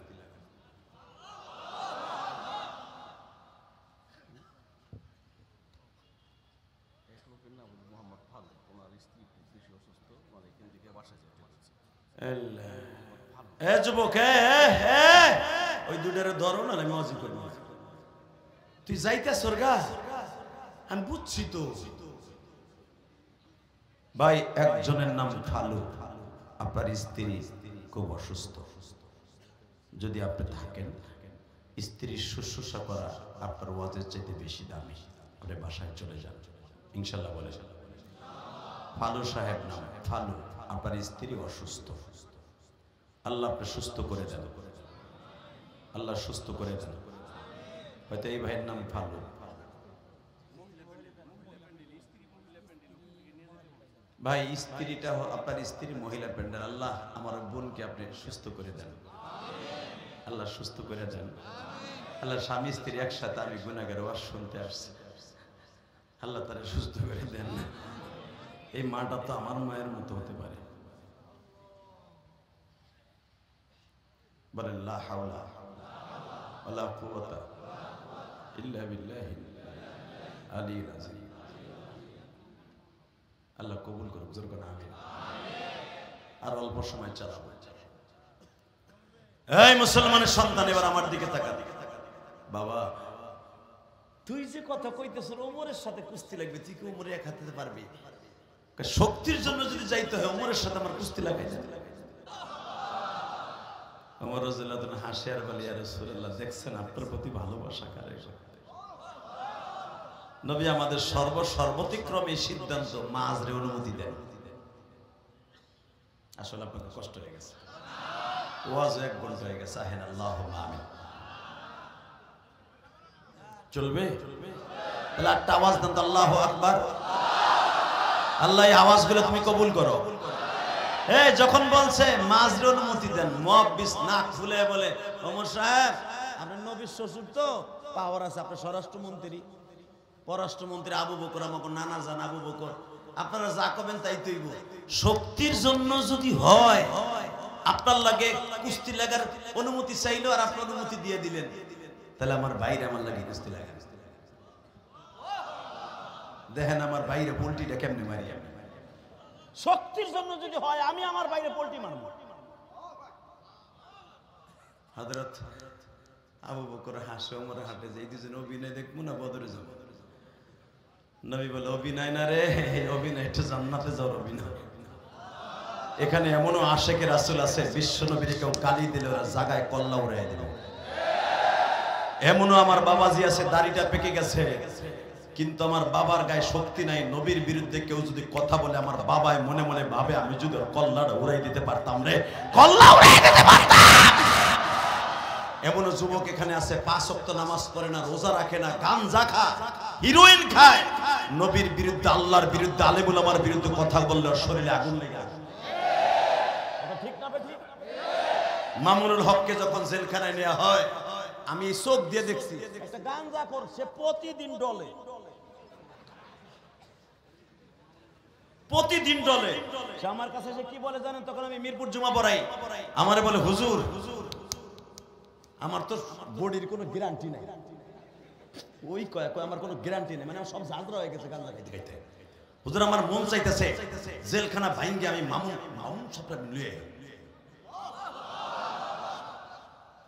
এ যুবক, ওই দুটারে ধরো না, আমি অজি করবো। তুই যাইতেছ গা, আমি বুঝছি তো ভাই। একজনের নাম ফালু, আপনার স্ত্রী খুব অসুস্থ। যদি আপনি থাকেন, স্ত্রীর শুশ্রূষা করা আপনার ওয়াজের চাইতে বেশি দামি। আপনি বাসায় চলে যান ইনশাল্লাহ বলে। ফালু সাহেব নাম, ফালু, আপনার স্ত্রী অসুস্থ। আল্লাহ আপনি সুস্থ করে দেন, আল্লাহ সুস্থ করে দেন। হয়তো এই ভাইয়ের নাম ফালু। ভাই স্ত্রীটা, আপনার স্ত্রী মহিলা প্যান্ডেল, আল্লাহ আমার বোনকে আপনি সুস্থ করে দেন, আল্লাহ সুস্থ করে দেন। আল্লাহ স্বামী স্ত্রী একসাথে, আমি গুনাহগার ওয়াজ শুনতে আসছি, আল্লাহ তারা সুস্থ করে দেন। এই মাটা তো আমার মায়ের মতো হতে পারে। বলেন লা হাওলা ওয়ালা কুওয়াতা ইল্লা বিল্লাহিল আলিয়্যিল আযীম। আল্লাহ কবুল করুক, জোর করে আমিন। আর অল্প সময় চালাবো। এই মুসলমানের সন্তান, এবার আমার দিকে তাকা। বাবা, তুই যে কথা কইতেছ ওমরের সাথে কুস্তি লাগবে, তুই কি ওমরে এক হাতে পারবি? শক্তির জন্য যদি যাইতে হয় ওমরের সাথে আমার কুস্তি লাগাই যাবে। ওমর রাদিয়াল্লাহু আনহু হাসে আর বলে, ইয়া রাসূলুল্লাহ, দেখছেন আপনার প্রতি ভালোবাসা কারে। নবী আমাদের সর্বতিক্রমে সিদ্ধান্ত মাঝরে অনুমতি দেন। আসলে আপনাদের কষ্ট হয়ে গেছে, ওয়াজ 1 ঘন্টা হয়ে গেছে। আহেন আল্লাহুম্মা আমিন। চলবে? তাহলে একটা আওয়াজ দেন তো, আল্লাহু আকবার। আল্লাহ এই আওয়াজগুলো তুমি কবুল করো। যখন বলছে মাঝরে অনুমতি দেন, মুয়াব্বিস নাক ফুলে বলে, ওমর সাহেব আপনার নবীর শ্বশুর তো পাওয়ার আছে, আপনার স্বরাষ্ট্রমন্ত্রী, পররাষ্ট্রমন্ত্রী আবু বকর, আমাকে নানা জান আবু বকর, আপনারা যা করবেন তাই তৈব। শক্তির জন্য যদি হয়, আপনার লাগে কুস্তি লাগার অনুমতি চাইলো আর আপনার অনুমতি দিয়ে দিলেন, তাহলে আমার বাইরে আমার লাগে কুস্তি লাগা। দেখেন আমার বাইরে পোল্ট্রিটা কেমনে মারি আমি। শক্তির জন্য যদি হয়, আমি আমার বাইরে পোল্ট্রি মারব। হযরত আবু বকর হাসে, ওমর হাঁটে যে এই দুজন অভিনয় দেখবো না বদরে যাবো। নবী বলে, অভিনয় না রে, অভিনয়টা জান্নাতে যাওয়ার অভিনয়। এখানে এমনও আশেকে রাসূল আছে, বিশ্ব নবীর কেউ গালি দিলে ওরা জায়গায় কল্লা উড়াই দিল। এমনও আমার বাবাজি আছে, দাড়িটা পেকে গেছে, কিন্তু আমার বাবার গায়ে শক্তি নাই। নবীর বিরুদ্ধে কেউ যদি কথা বলে, আমার বাবাই মনে মনে ভাবে, আমি যদি কল্লাটা উড়াই দিতে পারতাম রে, কল্লা উড়াই দিতে পারতাম। এমনও যুবক এখানে আছে, 5 ওয়াক্ত নামাজ পড়ে না, রোজা রাখে না, গাঞ্জা খায়, হিরোইন খায়, নবীর বিরুদ্ধে, আল্লাহর বিরুদ্ধে, আলেম উলামার বিরুদ্ধে কথা বললে শরীরে আগুন লেগে আসে। এটা ঠিক না ঠিক? মামুনুল হককে যখন জেলখানায় নেওয়া হয়, আমি চোখ দিয়ে দেখছি, একটা গাঞ্জা করছে, প্রতিদিন ডলে, প্রতিদিন ডলে। সে আমার কাছে এসে কি বলে জানেন? তখন আমি মিরপুর জুমা পড়াই, আমারে বলে, হুজুর আমার তো বডির কোনো গ্যারান্টি নাই। ওই কয় আমার কোনো গ্যারান্টি নেই, মানে আমার সব জালরা হয়ে গেছে গাঞ্জা খাইতে খাইতে। হুজুর আমার মন চাইতেছে জেলখানা ভাঙ্গে আমি মামুন সবটা নিয়ে।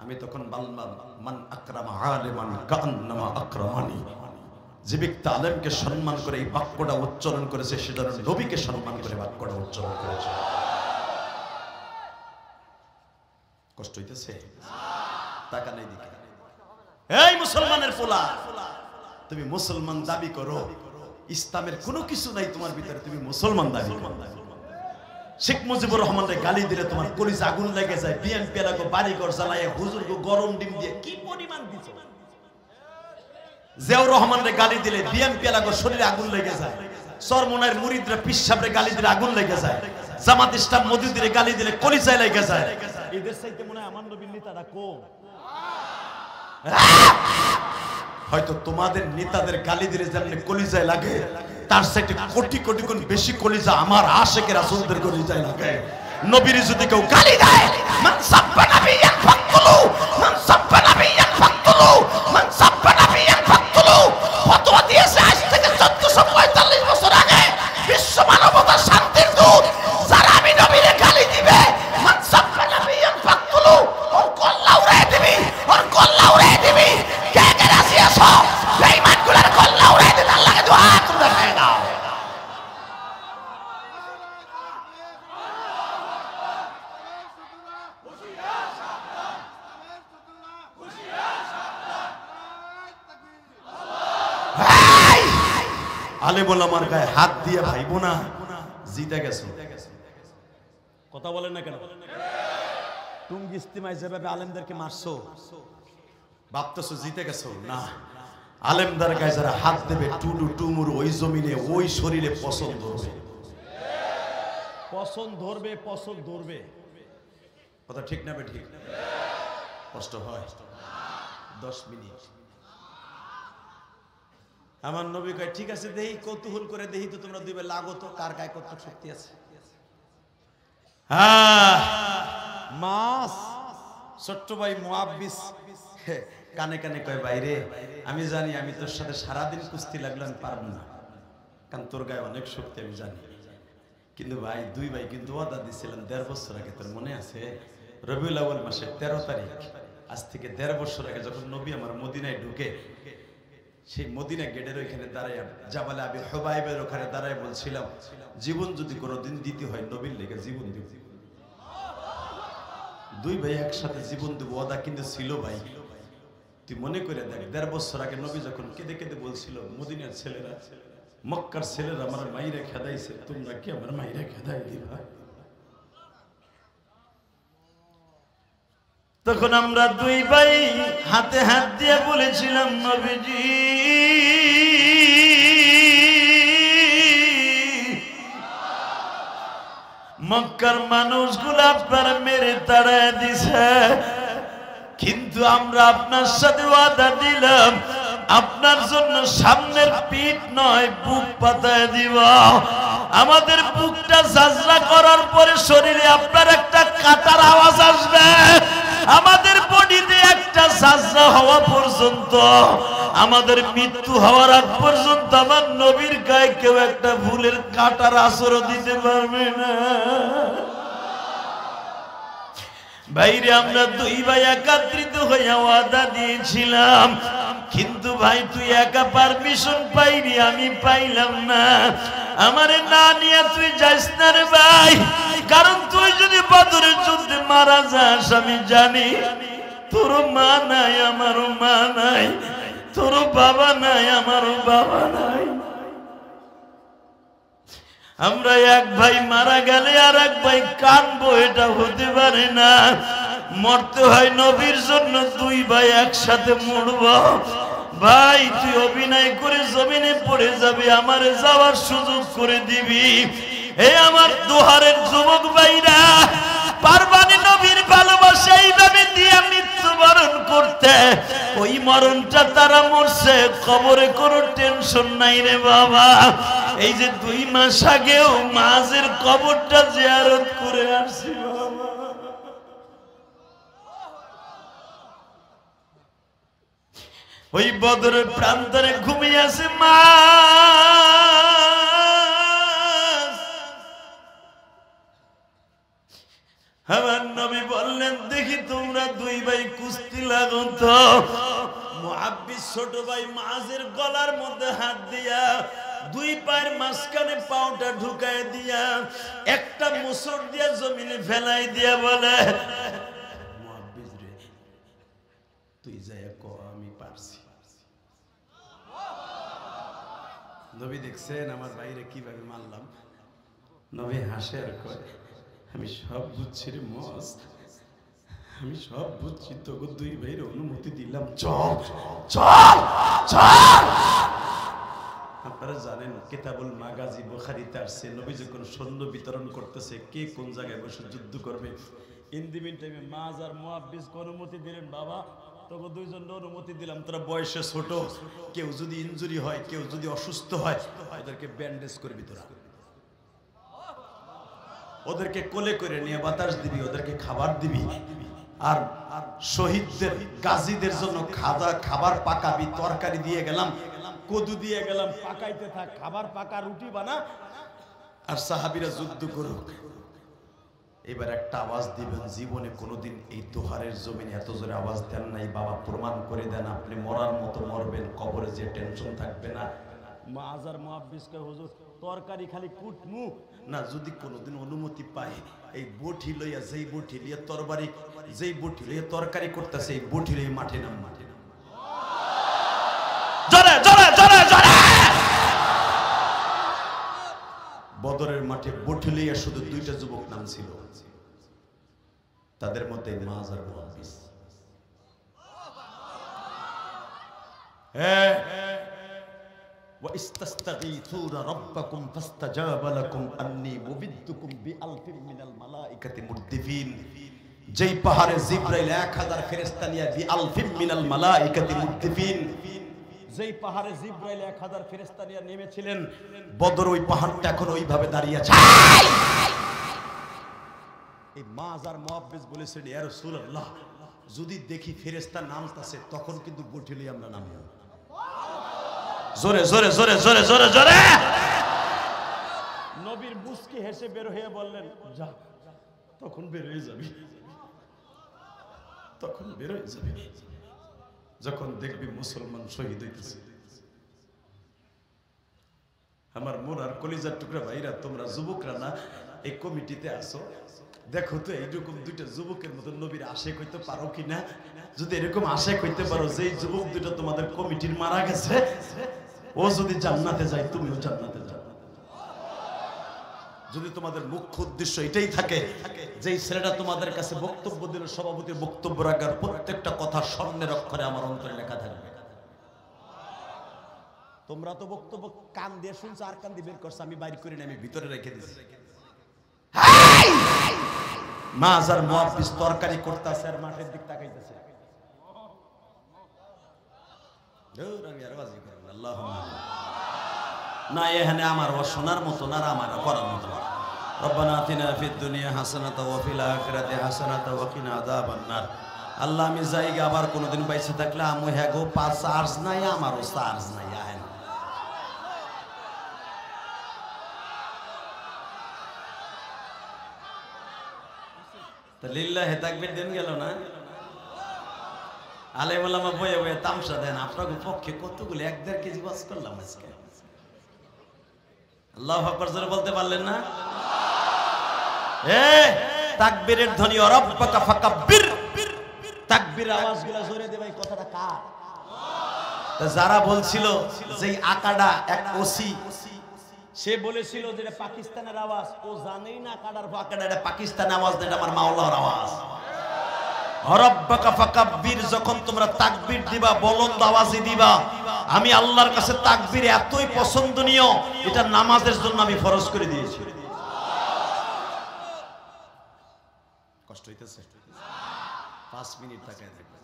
আমি তখন বললাম, মান আকরামা আলিমান কান্নামা আকরামানি। যে ব্যক্তি আলেমকে সম্মান করে এই বাক্যটা উচ্চারণ করেছে, সেটা নবীকে সম্মান করে বাক্যটা উচ্চারণ করেছে। কষ্ট হইতেছে? টাকা নেই দিকে। এই মুসলমানের পোলা, তুমি মুসলমান দাবি করো, ইসলামের কোনো কিছু নাই তোমার ভিতরে, তুমি মুসলমান দাবি করো। শেখ মুজিবুর রহমানকে গালি দিলে তোমার কলিজা আগুন লেগে যায়। বিএনপি এলাকা বাড়িঘর জ্বালায়, হুজুরকে গরম ডিম দিয়ে কি পরিমাণ দিচ্ছে। জিয়াউর রহমানকে গালি দিলে বিএনপি এলাকা শরীরে আগুন লেগে যায়। চরমনার মুরিদরা পিসাবরে গালি দিলে আগুন লেগে যায়। জামাত ইসলাম মওদুদিরে গালি দিলে কলিজায় লেগে যায়। এদের চাইতে মনে হয় আমার নবীর নেতারা কম। হয়তো তোমাদের নেতাদের গালি দিলে যেমন কলিজায় লাগে, তার সাথে কোটি কোটি গুণ বেশি কলিজা আমার আশেকের রাসূলদের কলিজায় লাগে। নবীর যদি কেউ গালি দেয়, মান সাব্বা নাবিয়ান ফাকতুলু, মান সাব্বা নাবিয়ান ফাকতুলু, মান সাব্বা নাবিয়ান ফাকতুলু। ফতোয়া দিয়েছে আজ থেকে 1445 বছর আগে বিশ্ব মানবতার শান্তির দূত, যারা আমি নবীরে গালি দিবে, আলেম ওলামার গায়ে হাত দিয়ে ভাইবো না, জিতে গেছো। কথা বলেন না কেন? টুঙ্গি ইস্তেমায় যেভাবে আলেমদেরকে মারছো, ভাবতেছো জিতে গেছো? না, আলেমদার গায়ে যারা হাত দেবে টুডু টুমুর ওই জমিনে ওই শরীরে পছন্দ ধরবে, পছন্দ ধরবে, পছন্দ ধরবে। কথা ঠিক না? ঠিক। কষ্ট হয় 10 মিনিট। আমার নবী কয় ঠিক আছে, দেহি কৌতূহল করে দেহি তো তোমরা দিবে লাগো তো কার গায়ে কত শক্তি আছে। মাস ছোট্ট ভাই মুআব্বিস কানে কানে কয় বাইরে, আমি জানি আমি তোর সাথে সারাদিন কুস্তি লাগলে আমি পারবো না, কারণ তোর গায়ে অনেক শক্তি আমি জানি। কিন্তু ভাই, দুই ভাই কিন্তু ওয়াদা দিছিলাম 1.5 বছর আগে, তোর মনে আছে? রবিউল আউয়াল মাসের 13 তারিখ, আজ থেকে 1.5 বছর আগে যখন নবী আমার মদিনায় ঢুকে, সেই মদিনা গেটের ওইখানে দাঁড়ায় জাবালে আবি হুবাইবের ওখানে দাঁড়ায় বলছিলাম, জীবন যদি কোনোদিন দিতে হয় নবীর লেগে জীবন দিব। দুই ভাই একসাথে জীবন দেব ওয়াদা কিন্তু ছিল ভাই। তুই মনে করে দেখ, 1.5 বছর আগে নবী যখন কেঁদে কেঁদে বলছিল, মদিনার ছেলেরা, মক্কার ছেলেরা আমার মাইরা খেদাইছে, তোমরা কি আমার মাইরা খেদাই দিবা? তখন আমরা দুই ভাই হাতে হাত দিয়ে বলেছিলাম, নবীজি মক্কার মানুষগুলো আপনার মেরে তাড়ায় দিছে, কিন্তু আমরা আপনার সাথে ওয়াদা দিলাম আপনার জন্য সামনের পিঠ নয় বুক পাতায় দিব। আমাদের বুকটা ঝাঁঝরা করার পরে শরীরে আপনার একটা কাটার আওয়াজ আসবে, আমাদের বডিতে একটা ঝাঁঝরা হওয়া পর্যন্ত, আমাদের মৃত্যু হওয়ার আগ পর্যন্ত আমার নবীর গায়ে কেউ একটা ভুলের কাটার আছরও দিতে পারবে না। ভাইরে, আমরা দুই ভাই একত্রিত হইয়া ওয়াদা দিয়েছিলাম, কিন্তু ভাই তুই একা পারমিশন পাইনি, আমি পাইলাম না। আমারে না নিয়ে তুই যাস না রে ভাই, কারণ তুই যদি বদরের যুদ্ধে মারা যাস, আমি জানি তোর মা নাই আমারও মা নাই, তোর বাবা নাই আমারও বাবা নাই। আমরা এক ভাই মারা গেলে আর এক ভাই কানবো, এটা হতে পারে না। মরতে হয় নবীর জন্য, দুই ভাই একসাথে মরব। ভাই তুই অভিনয় করে জমিনে পড়ে যাবি, আমারে যাওয়ার সুযোগ করে দিবি। হে আমার দোহারের যুবক ভাইরা, পারবানি নবীর ভালোবাসা এইভাবে দিয়ে মৃত্যুবরণ করতে, ওই মরণটা তারা মরছে, কবরে কোনো টেনশন নাই রে বাবা। এই যে 2 মাস আগেও মাঝের কবরটা জিয়ারত করে আসছি বাবা। ওই বদরের প্রান্তরে ঘুমিয়ে আছে মা। আমার নবী বললেন, দেখি তোমরা দুই ভাই কুস্তি লাগো তো। মুআব্বিস ছোট ভাই মাঝের গলার মধ্যে হাত দিয়া, দুই পায়ের মাঝখানে পাউটা ঢুকায় দিয়া, একটা মুসর দিয়া জমিনে ফেলাই দিয়া বলে, মুআব্বিস রে, তুই যাই কো আমি পারছি। নবী দেখছেন আমার বাইরে কিভাবে মারলাম। নবী হাসে আর কয়, আমি সব বুঝছি রে মস, আমি সব বুঝছি, তোকে দুই ভাইয়ের অনুমতি দিলাম, চল চল চল। আপনারা জানেন কিতাবুল মাগাজি বুখারীতে আসছে, নবী যখন সৈন্য বিতরণ করতেছে, কে কোন জায়গায় বসে যুদ্ধ করবে, ইন দি মিন টাইমে মাজ আর মুআব্বিস অনুমতি দিলেন, বাবা তোকে দুইজন অনুমতি দিলাম, তোরা বয়সে ছোট, কেউ যদি ইনজুরি হয়, কেউ যদি অসুস্থ হয়, ওদেরকে ব্যান্ডেজ করবি, তোরা ওদেরকে কোলে করে নিয়ে বাতাস দিবি, ওদেরকে খাবার দিবি, আর শহীদদের গাজীদের জন্য খাবার পাকাবি, তরকারি দিয়ে গেলাম, কদু দিয়ে গেলাম, পাকাইতে থাক, খাবার পাকা, রুটি বানা, আর সাহাবীরা যুদ্ধ করুক। এবার একটা আওয়াজ দিবেন, জীবনে কোনোদিন এই দোহারের জমিনে এত জোরে আওয়াজ দেন নাই, বাবা প্রমাণ করে দেন আপনি মরার মতো মরবেন, কবরে যে টেনশন থাকবে না। মাজার মুআব্বিসকে হুজুর তরকারি খালি কুটমু না, যদি কোনোদিন অনুমতি পাই, এই বটি লইয়া, যেই বটি লইয়া তরবারি, যেই বটি লইয়া তরকারি করতেছে, এই বটি লইয়া মাঠে নাম, মাঠে নাম, জোরে জোরে জোরে বদরের মাঠে বটুলিয়া শুধু 2টা যুবক নাম ছিল, তাদের মধ্যে মাজ আর মুহাব্বিস। ওয়াইস্তাস্তাগীথুনা রাব্বাকুম ফাস্তাজাবা লাকুম আন্নী মুবিদ্দুকুম বিআলফিন মিনাল মালাইকাতি মুরদিফিন। যেই পাহাড়ে জিবরাইল 1000 ফেরেশতা নিয়ে বিআলফিন মিনাল মালাইকাতি মুরদিফিন, যেই পাহাড়ে জিবরাইল 1000 ফেরেশতা নিয়ে নেমেছিলেন, বদর ওই পাহাড়টা এখন ওইভাবে দাঁড়িয়ে আছে। এই মাজ আর মুহাব্বিস বলেছেন, ইয়া রাসূলুল্লাহ, যদি দেখি ফেরেশতা নামতাছে তখন কিন্তু বঠিলি আমরা নামবো। জোরে জোরে জোরে জোরে জোরে জোরে। নবীর মুস্কি হেসে বের হয়ে বললেন, যা, তখন বের হয়ে যাবি, তখন বের হয়ে যাবি যখন দেখবি মুসলমান শহীদ হইতেছে। আমার মন আর কলিজার টুকরা ভাইরা, তোমরা যুবকরা না এই কমিটিতে আসো, দেখো তো এইরকম 2টা যুবকের মতো নবীর আশেক হইতে পারো কিনা। যদি এরকম আশেক হইতে পারো, যেই যুবক 2টা তোমাদের কমিটির মারা গেছে, ও যদি জান্নাতে যায় তুমিও জান্নাতে যাও। যদি তোমাদের মুখ্য উদ্দেশ্য এটাই থাকে, যেই ছেলেটা তোমাদের কাছে বক্তব্য দিল, সভাপতির বক্তব্য রাখার প্রত্যেকটা কথা স্বর্ণের অক্ষরে আমার অন্তরে লেখা থাকবে। তোমরা তো বক্তব্য কান দিয়ে শুনছো আর কান দিয়ে বের করছো, আমি বাইর করি না, আমি ভিতরে রেখে দিচ্ছি। মাজ আর মুহাব্বিস তরকারি করতেছে আর মাঠের দিক তাকাইতেছে। না এখানে আমার শোনার মতো না, আমার করার মতো না। রব্বানা আতিনা ফিদ দুনিয়া হাসানাতাও ওয়া ফিল আখিরাতি হাসানাতাও ওয়া কিনা আযাবান নার। আল্লাহ, আমি যাইগা আবার কোনোদিন বাইসে থাকলে আমু হ্যাঁ গো, পাঁচ চার্জ নাই, আমারও চার্জ নাই, আহেন তো লিল্লাহি তাকবীর দেন গেল না। আলেম ওলামা বয়ে বয়ে তামসা দেন, আপনার পক্ষে কতগুলো 1-1.5 কেজি বাস করলাম আজকে। আল্লাহু আকবার জোরে বলতে পারলেন না? তাকবীরের ধ্বনি রব্বাকা ফাকাব্বির, তাকবীর আওয়াজগুলো জোরে দে ভাই। কথাটা কার? যারা বলছিল যে আকাডা এক ওসি, সে বলেছিল যে এটা পাকিস্তানের আওয়াজ, ও জানেই না আকাডার আকাডা এটা পাকিস্তানের আওয়াজ না, এটা আমার মাওলার আওয়াজ। রব্বাকা ফাকাব্বির, যখন তোমরা তাকবীর দিবা বুলন্দ আওয়াজে দিবা। আমি আল্লাহর কাছে তাকবীর এতই পছন্দনীয়, এটা নামাজের জন্য আমি ফরজ করে দিয়েছি। কষ্ট হইতেছে? 5 মিনিট তাকায় থাকবেন,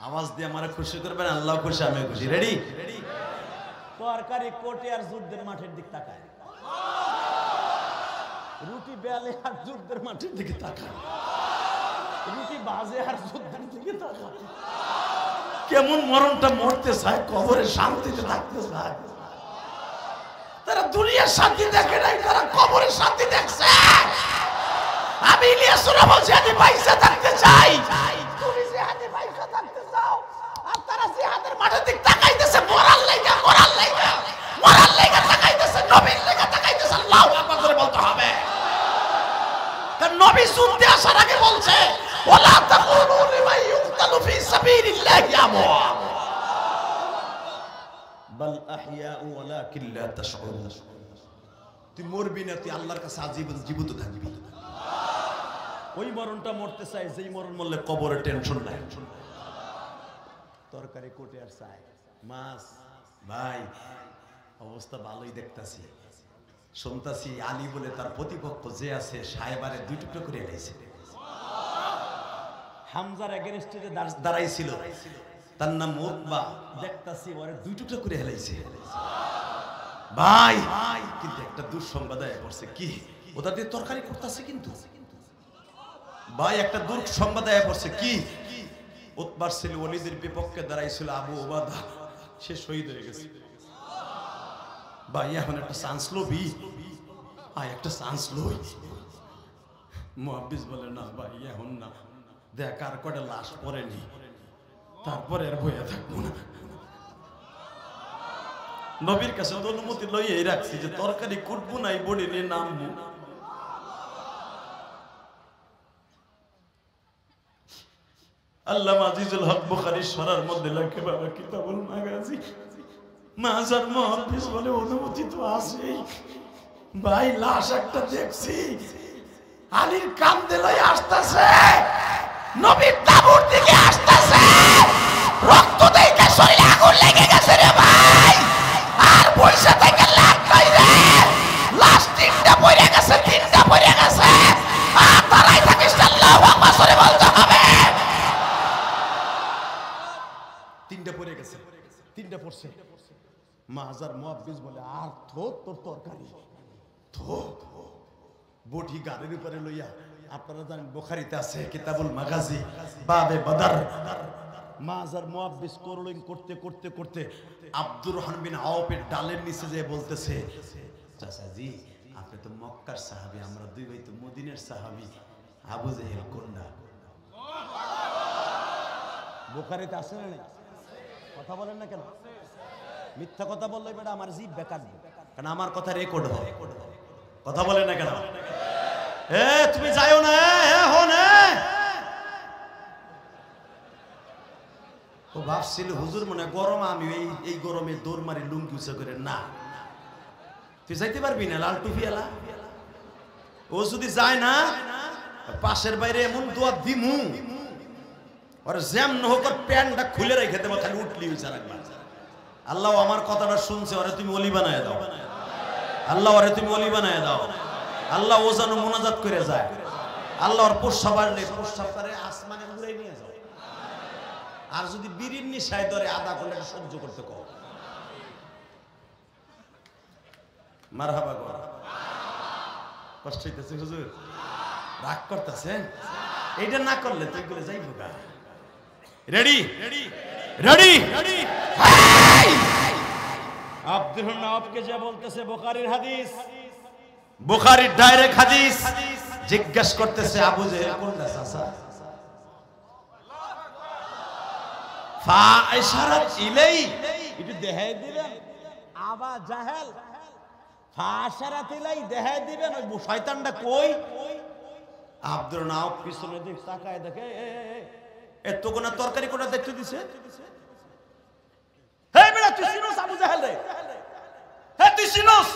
আওয়াজ দিয়ে আমারে খুশি করবেন, আল্লাহ খুশি, আমি খুশি। রেডি? তরকারি কোটে আর যুদ্ধের মাঠের দিক তাকায়, রুটি বেলে আর যুদ্ধের মাঠের দিকে তাকায়, রুটি বাজে আর যুদ্ধের দিকে তাকায়। কেমন মরণটা মরতে চায়, কবরে শান্তিতে থাকতে চায়। তারা দুনিয়ার শান্তি দেখে নাই, তারা কবরের শান্তি দেখছে। আমি ইলিয়াসুরা বলছি, আমি পয়সা থাকতে চাই, তুমি জিহাদে পয়সা থাকতে চাও, আর তারা জিহাদের মাঠের দিক তাকাইতেছে, মরার লাগা, মরার লাগা, মরার লাগা তাকাইতেছে, নবীর লাগা তাকাইতেছে। আল্লাহু আকবার করে বলতে হবে, কারণ নবী যুদ্ধে আসার আগে বলছে, ওয়ালা তাকুলু লিমান ইউকতালু ফি সাবিলিল্লাহি আমওয়াত বাল আহইয়াউ ওয়ালাকিন লা তাশউরুন। তুই মরবি না, তুই আল্লাহর কাছে আজীবন জীবিত থাকবি। ওই মরণটা মরতে চাই, যেই মরণ মরলে কবরে টেনশন নাই। তরকারি কোটে আর চাই, মাছ ভাই, অবস্থা ভালোই দেখতাছি। শুনতাছি আলী বলে তার প্রতিপক্ষ যে আছে, সাহেবারে 2 টুকরো করে এলাইছে। হামজার এগেইনস্টে দাঁড়াইছিল, তার নাম উতবা, দেখতাছি ওরে 2 টুকরো করে এলাইছে ভাই। কিন্তু একটা দুঃসংবাদ আয়া পড়ছে, কি ওটা দিয়ে তরকারি করতেছে, কিন্তু ভাই একটা দুঃসংবাদ আয়া পড়ছে। কি? উতবার ছেলে ওলীদের বিপক্ষে দাঁড়াইছিল আবু ওবাদা, সে শহীদ হয়ে গেছে। ভাই এখন একটা চান্স লবি, একটা চান্স লই। মুহাব্বিস বলে, না ভাই এখন না, দেখ আর কটা লাশ পড়েনি, তারপরে আর বইয়া থাকবো না। নবীর কাছে অনুমতি লইয়াই রাখছি যে তরকারি কুটবো না, এই বডি নিয়ে নামবো। আল্লামা আজিজুল হক বুখারী সরার মধ্যে লেখে, বাবা কিতাবুল মাগাজি, মাজার মুহাদ্দিস বলে অনুমতি তো আছেই, ভাই লাশ একটা দেখছি, আলীর কান্দে লই আসতেছে, নবীর তাবুর দিকে আসতেছে, রক্ত দেখে শরীরে আগুন লেগে গেছে রে ভাই, আর পয়সা থেকে লাগতাই রে, লাশ তিনটা পড়ে গেছে, তিনটা পড়ে গেছে, আর তারাই থাকিস আল্লাহু আকবার করে বলতে হবে। তিনটা পড়ে গেছে, তিনটা পড়ছে। মাজার মুয়াব্বিস বলে আর তোর তরকারি তো বটি গাড়ির উপরে লইয়া, আপনারা জানেন বুখারীতে আছে কিতাবুল মাগাজি বাবে বদর, মাজার মুয়াব্বিস করলিং করতে করতে করতে আব্দুর রহমান বিন আওফের ডালের নিচে যে বলতেছে, চাচাজি আপনি তো মক্কার সাহাবী, আমরা দুই ভাই তো মদিনার সাহাবী, আবু জেহেল কোনটা? বুখারীতে আছে না? কথা বলেন না কেন? মিথ্যা কথা বললে বেটা আমার জিভ বেকার, কারণ আমার কথা রেকর্ড হয়। কথা বলেন না কেন? তুমি যাইও না, ও ভাবছিল হুজুর মনে গরম, আমি এই গরমে দৌড় মারি লুঙ্গি উঁচা করে, না তুই যাইতে পারবি না, লাল টুপি এলা। ও যদি যায় না, পাশের বাইরে এমন দোয়া দিমু, আর জ্যাম হোক প্যান্টটা খুলে রেখে দেবো, খালি উঠলি উঁচা রাখবা। আল্লাহ আমার কথাটা শুনছে, ওরে তুমি ওলি বানায় দাও, আল্লাহ ওরে তুমি ওলি বানায় দাও, আল্লাহ ও যেন মোনাজাত করে যায়, আল্লাহ ওর পোষা বাড়লে পোষারে আসমানে উড়াই নিয়ে যাও। আর যদি বিড়ির নিশায় ধরে আদা করলে সহ্য করতে কও, মারহাবা কর। কষ্ট হইতেছে হুজুর, রাগ করতেছেন, এইটা না করলে তুই গুলো যাইবো গা। Ready ready ready ready. Abdur রহমানকে যে বলতেছে বুখারীর হাদিস, বুখারীর ডাইরেক্ট হাদিস, জিজ্ঞাসা করতেছে আবু জেহেল কোনটা চাচা? ফা ইশারাত ইলাই, একটু দেখাই দিবেন আবা জাহেল, ফা ইশারাত ইলাই দেখাই দিবেন ওই শয়তানটা কই? আব্দুর রহমান পিছনে দিক তাকায় দেখে, এত কোনা তরকারি কোনা দেখতে দিছে, হে বেটা তুই চিনোস আবু জাহেল রে? হে তুই চিনোস?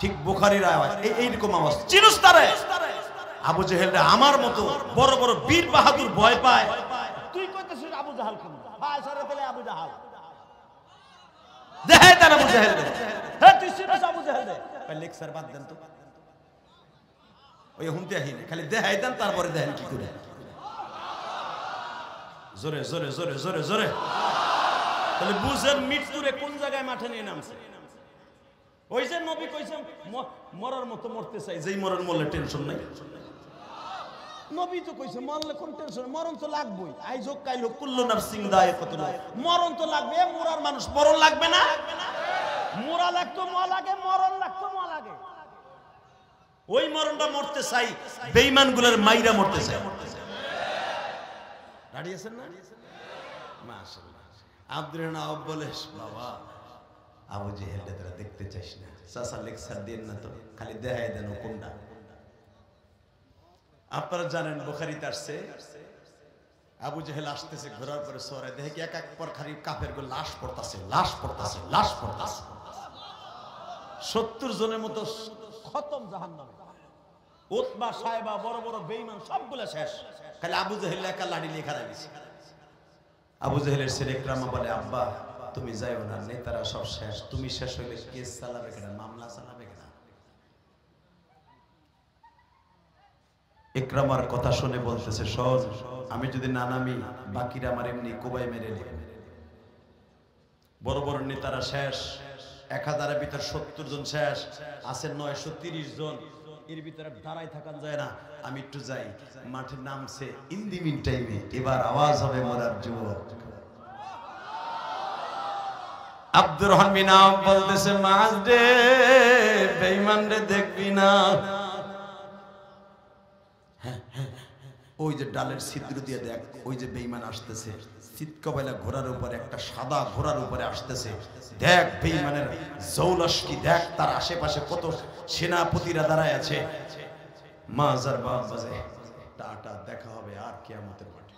ঠিক বুখারীর আওয়াজ, এইরকম আওয়াজ, চিনোস তারে? আবু জাহেল রে আমার মতো বড় বড় বীর বাহাদুর ভয় পায়, তুই কইতেছিস আবু জাহেল কেন? ভাই সরে ফেলে আবু জাহেল দেহে তার আবু জাহেল রে, হে তুই চিনোস আবু জাহেল রে? ভাই লেকচার বাদ দেন তো, ওই হুনতে আহিনে খালি দেখাই দেন, তারপরে দেখেন কি করে। জোরে জোরে জোরে জোরে জোরে, তাহলে বুঝেন মৃত্যুরে কোন জায়গায় মাঠে নিয়ে নামছে। ওই যে নবী কইছেন মরার মতো মরতে চাই, যেই মরণ মরলে টেনশন নাই। নবী তো কইছে মরলে কোন টেনশন, মরণ তো লাগবেই, আইজ হোক কাইল হোক, কুল্লু নাফসিন যায়কাতুল মাউত, মরণ তো লাগবে। মরার মানুষ মরণ লাগবে না? মরা লাগতো ম লাগে, মরণ লাগতো ম লাগে। ওই মরণটা মরতে চাই, বেঈমানগুলোর মাইরা মরতে চাই। দাঁড়িয়ে আছেন না? মাশাআল্লাহ। আব্দুর রহমান বলে, বাবা আবু জেহেল তোরা দেখতে চাইস না, চাচা লেকচার দেন না তো, খালি দেখাই দেন কোনটা। আপনারা জানেন বুখারীতে আসছে, আবু জেহেল আসতেছে ঘোরার পরে সরে দেখে কি এক এক পর খালি কাফের গুলো লাশ পড়তাছে, লাশ পড়তাছে, লাশ পড়তাছে, 70 জনের মতো খতম জাহান্নামে। উতবা সাহেবা বড় বড় বেঈমান সবগুলো শেষ, খালি আবু জেহেল একা লাঠি নিয়ে খাড়া গেছে। আবু জেহেলের ছেলে ইকরামা বলে, আব্বা তুমি যাইও না, নেতারা সব শেষ, তুমি শেষ হইলে কেস চালাবে কেনা, মামলা চালাবে কেনা? ইকরামার কথা শুনে বলতেছে, শোন আমি যদি না নামি বাকিরা আমার এমনি কোবাই মেরে নেবে। বড় বড় নেতারা শেষ, 1000-এর ভিতর 70 জন শেষ, আছে 930 জন, এর ভিতরে দাঁড়াই থাকান যায় না। আমি একটু যাই, মাঠে নামছে ইন দি মিন টাইমে, এবার আওয়াজ হবে মরার যুবক। আব্দুর রহমান বিন আওফ বলতেছে, মাছ রে বেঈমান রে দেখবি না। ওই যে ডালের ছিদ্র দিয়ে দেখ, ওই যে বেঈমান আসতেছে, চিৎকাবেলা ঘোড়ার উপরে, একটা সাদা ঘোড়ার উপরে আসতেছে, দেখ বেঈমানের জৌলস কি, দেখ তার আশেপাশে কত সেনাপতিরা দাঁড়ায় আছে। মাজার বাপ বাজে, টাটা, দেখা হবে আর কিয়ামতের মাঠে।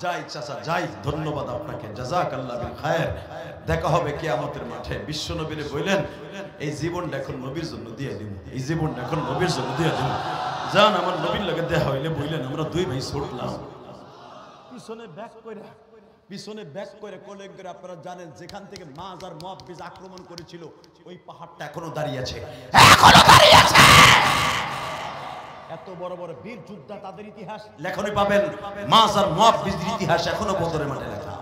যাই চাচা যাই, ধন্যবাদ আপনাকে, জাযাকাল্লাহ বিল খায়ের। দেখা হবে কিয়ামতের মাঠে। বিশ্ব নবীরে বললেন এই জীবনটা এখন নবীর জন্য দিয়ে দিব, এই জীবনটা এখন নবীর জন্য দিয়ে দিব। জান আমার নবীর লাগে দেখা হইলে বললেন আমরা দুই ভাই ছুটলাম পিছনে ব্যাক করে কোলেন করে। আপনারা জানেন যেখান থেকে মাজ আর মুআব্বিজ আক্রমণ করেছিল ওই পাহাড়টা এখনো দাঁড়িয়ে আছে, এখনো দাঁড়িয়ে আছে। এত বড় বড় বীর যোদ্ধা, তাদের ইতিহাস লেখনি পাবেন। মাজ আর মুআব্বিজের ইতিহাস এখনো বদরের মাঠে লেখা।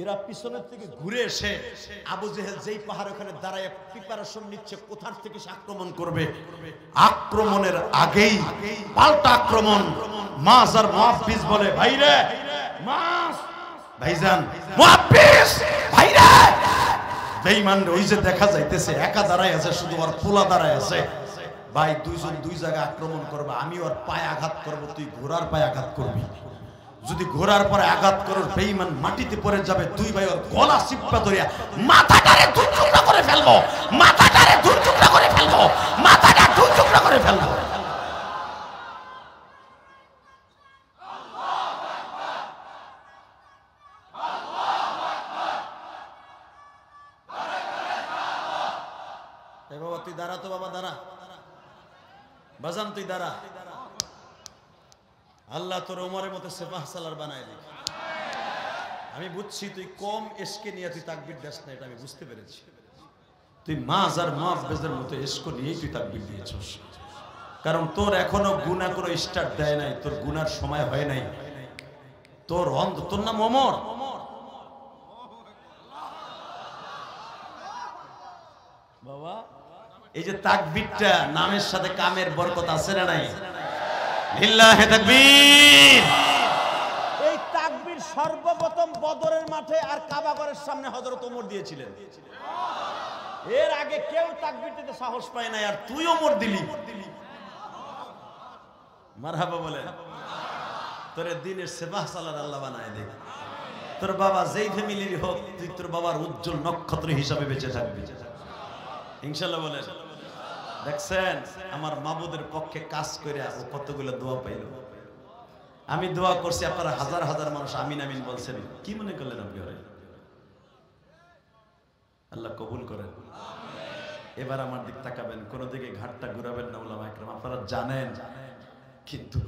এরা পিছনের থেকে ঘুরে এসে আবু জেহেল যেই পাহাড় ওখানে দাঁড়ায় প্রিপারেশন নিচ্ছে কোথা থেকে সে আক্রমণ করবে। আক্রমণের আগেই পাল্টা আক্রমণ। মাজ আর মুআব্বিজ বলে ভাইরে মাজ, ভাইজান মুআব্বিজ ভাইরে। বেঈমান ওই যে দেখা যাইতেছে একা দাঁড়ায় আছে, শুধু আর পোলা দাঁড়ায় আছে। ভাই দুইজন দুই জায়গায় আক্রমণ করবে, আমি ওর পায়ে আঘাত করব, তুই ঘোড়ার পায়ে আঘাত করবি। যদি ঘোড়ার পরে আঘাত করো বেঈমান মাটিতে পড়ে যাবে, দুই ভাই ওর গলা চিপা ধরিয়া মাথাটারে দুই টুকরা করে ফেলবো, মাথাটারে দুই টুকরা করে ফেলবো, মাথাটা দুই টুকরা করে ফেলবো। বাবা তুই দাঁড়া তো, বাবা দাঁড়া, বাজান তুই দাঁড়া। আল্লাহ তোর ওমরের মতো সেফাহ সালার বানায় দিক। আমি বুঝছি তুই কম এসকে নিয়ে তুই তাকবীর দাস না, এটা আমি বুঝতে পেরেছি। তুই মাজ আর মুআব্বিজের মতো এসকো নিয়েই তুই তাকবীর দিয়েছিস, কারণ তোর এখনো গুনাহ কোনো স্টার্ট দেয় নাই, তোর গুনার সময় হয় নাই। তোর তোর নাম ওমর, বাবা এই যে তাকবীরটা নামের সাথে কামের বরকত আছে না নাই? লিল্লাহি তাকবীর। এই তাকবীর সর্বপ্রথম বদরের মাঠে আর কাবাগরের সামনে হযরত ওমর দিয়েছিলেন। এর আগে কেউ তাকবীর দিতে সাহস পায় না, আর তুই ওমর দিলি। মারহাবা বলেন। তোরে দিনের সেবাহ সালার আল্লাহ বানায় দে। তোর বাবা যেই ফ্যামিলির হোক, তুই তোর বাবার উজ্জ্বল নক্ষত্র হিসাবে বেঁচে থাকবি ইনশাআল্লাহ বলেন। দেখছেন আমার মাবুদের পক্ষে কাজ করে ও কতগুলো দোয়া পাইল। আমি দোয়া করছি, আপনারা হাজার হাজার মানুষ আমিন আমিন বলছেন। কি মনে করলেন আপনি? আল্লাহ কবুল করেন। এবার আমার দিক তাকাবেন, কোন দিকে ঘাটটা ঘুরাবেন না উলামা ইকরাম। আপনারা জানেন, কিন্তু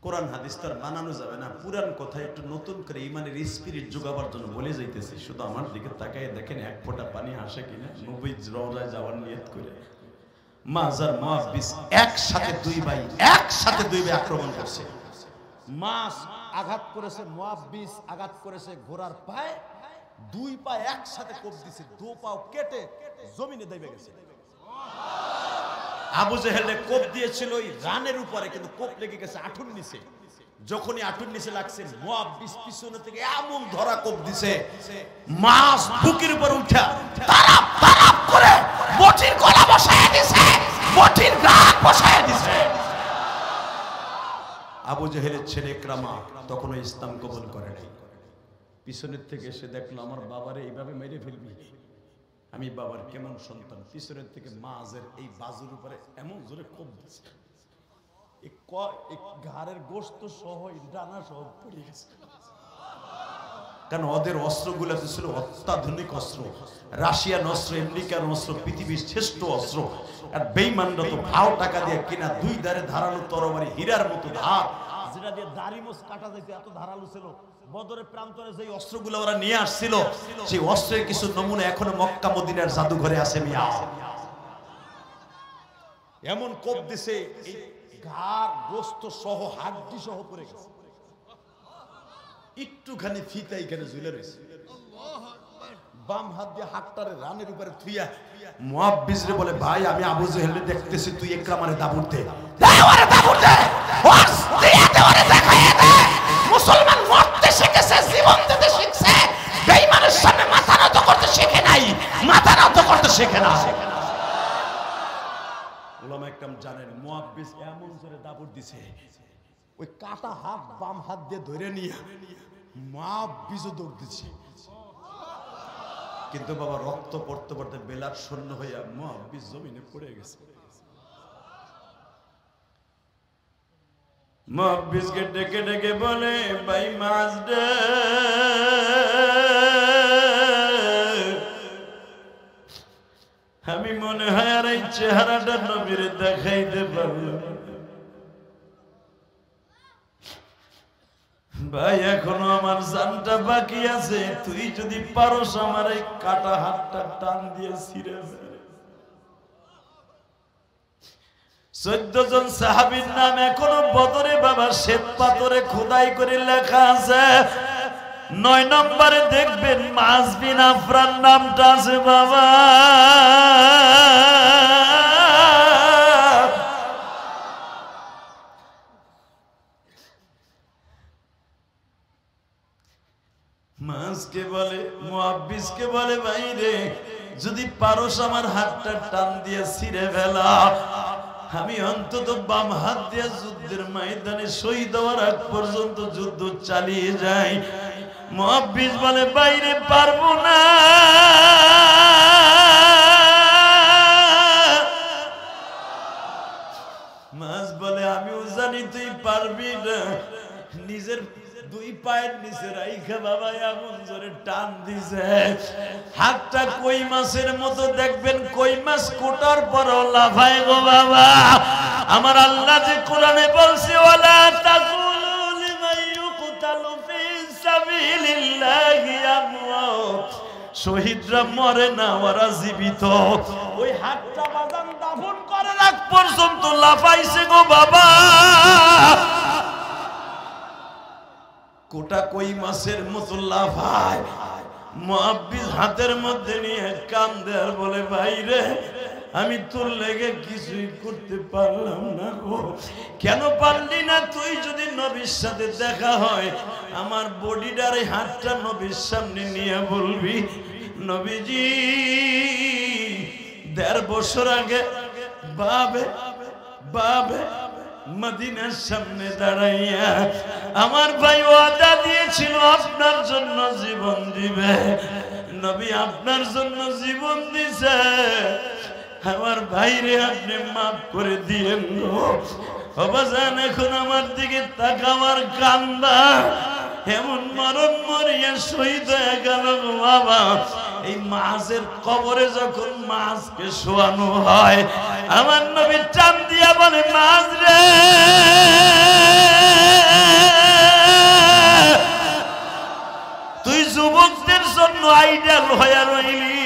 কোরআন হাদিস তো আর বানানো যাবে না। পুরান কথা একটু নতুন করে ইমানের স্পিরিট যোগাবার জন্য বলে যাইতেছি। শুধু আমার দিকে তাকায় দেখেন এক ফোঁটা পানি আসে কিনা। নবী রওজায় যাওয়ার নিয়ত করে মাজ আর মুআব্বিজ একসাথে দুই ভাই আক্রমণ করছে। মাজ আঘাত করেছে, মুআব্বিজ আঘাত করেছে ঘোড়ার পায়ে। দুই পা একসাথে কোপ দিছে, দু পাও কেটে জমিনে দেবে গেছে। আবু জেহেলে কোপ দিয়েছিল ওই রানের উপরে, কিন্তু কোপ লেগে গেছে আঁঠুর নিচে। যখনই আঁঠুর নিচে লাগছে, মুআব্বিজ পিছনে থেকে এমন ধরা কোপ দিছে, মাছ বুকের উপর উঠা তারাপ তারাপ করে বটির গলা বসায় দিছে, বটির নাক বসায় দিছে। আবু জেহেলের ছেলে ইকরামা তখনও ইসলাম কবুল করে নাই। পিছনের থেকে এসে দেখলো আমার বাবারে এইভাবে মেরে ফেলবি। আমি বাবার কেমন সন্তান। পিছনের থেকে মাঝের এই বাজুর উপরে এমন জোরে কোপ দিচ্ছে, ঘাড়ের গোশত সহ ডানা সহ পড়ে গেছে। কারণ ওদের অস্ত্রগুলো ছিল অত্যাধুনিক অস্ত্র, রাশিয়ান অস্ত্র, আমেরিকান অস্ত্র, পৃথিবীর শ্রেষ্ঠ অস্ত্র। আর বেঈমানরা তো ভাও টাকা দিয়ে কিনা দুই ধারে ধারালো তরবারি, হীরার মতো ধার, যেটা দিয়ে দাড়ি মোছ কাটা যেত, এত ধারালো ছিল। বদরের প্রান্তরে যে অস্ত্রগুলো ওরা নিয়ে আসছিল, সেই অস্ত্রের কিছু নমুনা এখনো মক্কা মদিনার জাদুঘরে আছে। মিয়া এমন কোপ দিছে, এই ঘাড় গোশত সহ হাড্ডি সহ পড়ে গেছে। একটুখানি ফিতা এখানে ঝুলে রয়েছে। বাম হাত দিয়ে হাতটারে রানের উপরে থুইয়া মুআব্বিজ রে বলে, ভাই আমি আবু জেহেল দেখতেছি, তুই ইকরামারে দাবুর দে, ওরে দাবুর দে, ওরে দেখায় দে। মুসলমান মরতে শিখেছে, জীবন দিতে শিখছে, বেঈমানের সামনে মাথা নত করতে শিখে নাই, মাথা নত করতে শিখে না। উলামা ইকরাম জানেন, মুআব্বিজ এমন জোরে দাবুর দিছে, ওই কাটা হাত বাম হাত দিয়ে ধরে নিয়ে মুআব্বিজও দৌড় দিচ্ছে। কিন্তু বাবা রক্ত পড়তে পড়তে বেলার শূন্য হইয়া মুআব্বিজ জমিনে পড়ে গেছে। মুহাব্বিসকে ডেকে ডেকে বলে, ভাই মাছ দে, আমি মনে হয় আর এই চেহারাটা নবীর দেখাইতে পারলাম। ভাই এখনো আমার জানটা বাকি আছে, তুই যদি পারস আমার এই কাটা হাতটা টান দিয়ে ছিঁড়ে ফেল। 14 জন সাহাবীর নাম এখনো বদরে বাবা শ্বেত পাথরে খোদাই করে লেখা আছে। 9 নম্বরে দেখবেন মাস বিন আফরান নামটা আছে বাবা। মাসকে বলে, মুহাব্বিসকে বলে, ভাই রে যদি পারস আমার হাতটা টান দিয়ে ছিঁড়ে ফেলা, আমি অন্তত বাম হাত দিয়ে যুদ্ধের ময়দানে শহীদ হওয়ার আগ পর্যন্ত যুদ্ধ চালিয়ে যাই। মুহাব্বিস বলে, বাইরে পারবো না। মাস বলে, আমিও জানি তুই পারবি না। নিজের 2 পায়ের নিচে রাইখা বাবা এমন জোরে টান দিছে, হাতটা কই মাছের মতো দেখবেন, কই মাছ কোটার পরও লাফায় গো বাবা। আমার আল্লাহ যে কোরআনে বলছে, ওয়ালা তাকুলু লিমান ইউকতালু ফি সাবিলিল্লাহি আমওয়াত, শহীদরা মরে না, ওরা জীবিত। ওই হাতটা বাজান দাফন করার আগ পর্যন্ত লাফাইছে গো বাবা। কোটা কই মাছের মতো লাফায়। মুহাব্বিস হাতের মধ্যে নিয়ে কান্দে আর বলে, ভাই রে আমি তোর লেগে কিছুই করতে পারলাম না গো। কেন পারলি না? তুই যদি নবীর সাথে দেখা হয়, আমার বডিটার এই হাতটা নবীর সামনে নিয়ে বলবি, নবীজি 1.5 বছর আগে বাবে বাবে মদিনার সামনে দাঁড়াইয়া আমার ভাই ওয়াদা দিয়েছিল আপনার জন্য জীবন দিবে। নবী আপনার জন্য জীবন দিছে, আমার ভাইরে আপনি মাফ করে দিয়েন গো। বাবাজান এখন আমার দিকে তাকাবার কান্দা, এমন মরণ মরিয়া শহীদ হয়ে গেল গো বাবা। এই মাছের কবরে যখন মাছকে শোয়ানো হয়, আমার নবী টান দিয়া বলে, মাছ রে তুই যুবকদের জন্য আইডাল হয়ে রইলি।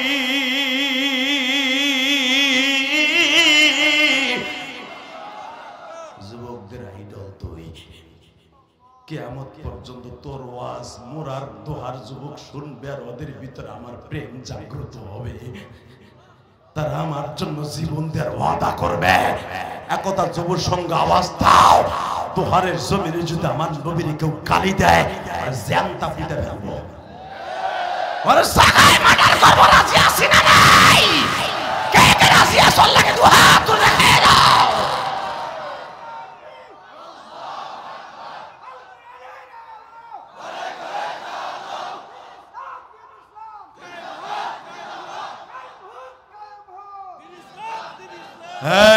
যুবকদের আইডল তুই, কিয়ামত পর্যন্ত তোর ওয়াজ মোরার দোহার যুবক শুনবে, আর ওদের ভিতরে আমার প্রেম জাগ্রত হবে, তারা আমার জন্য জীবন দেওয়ার ওয়াদা করবে। একতা যুবর সঙ্গে আওয়াজ দাও, দোহারের জমিনে যদি আমার নবীর কেউ গালি দেয় আর জ্যান্তা পিটে ফেলবো। ওরে সাগায় মার্ডার করব, রাজি আছি না নাই? কে কে রাজি আছো? আল্লাহকে দু হাত তুলে দাও।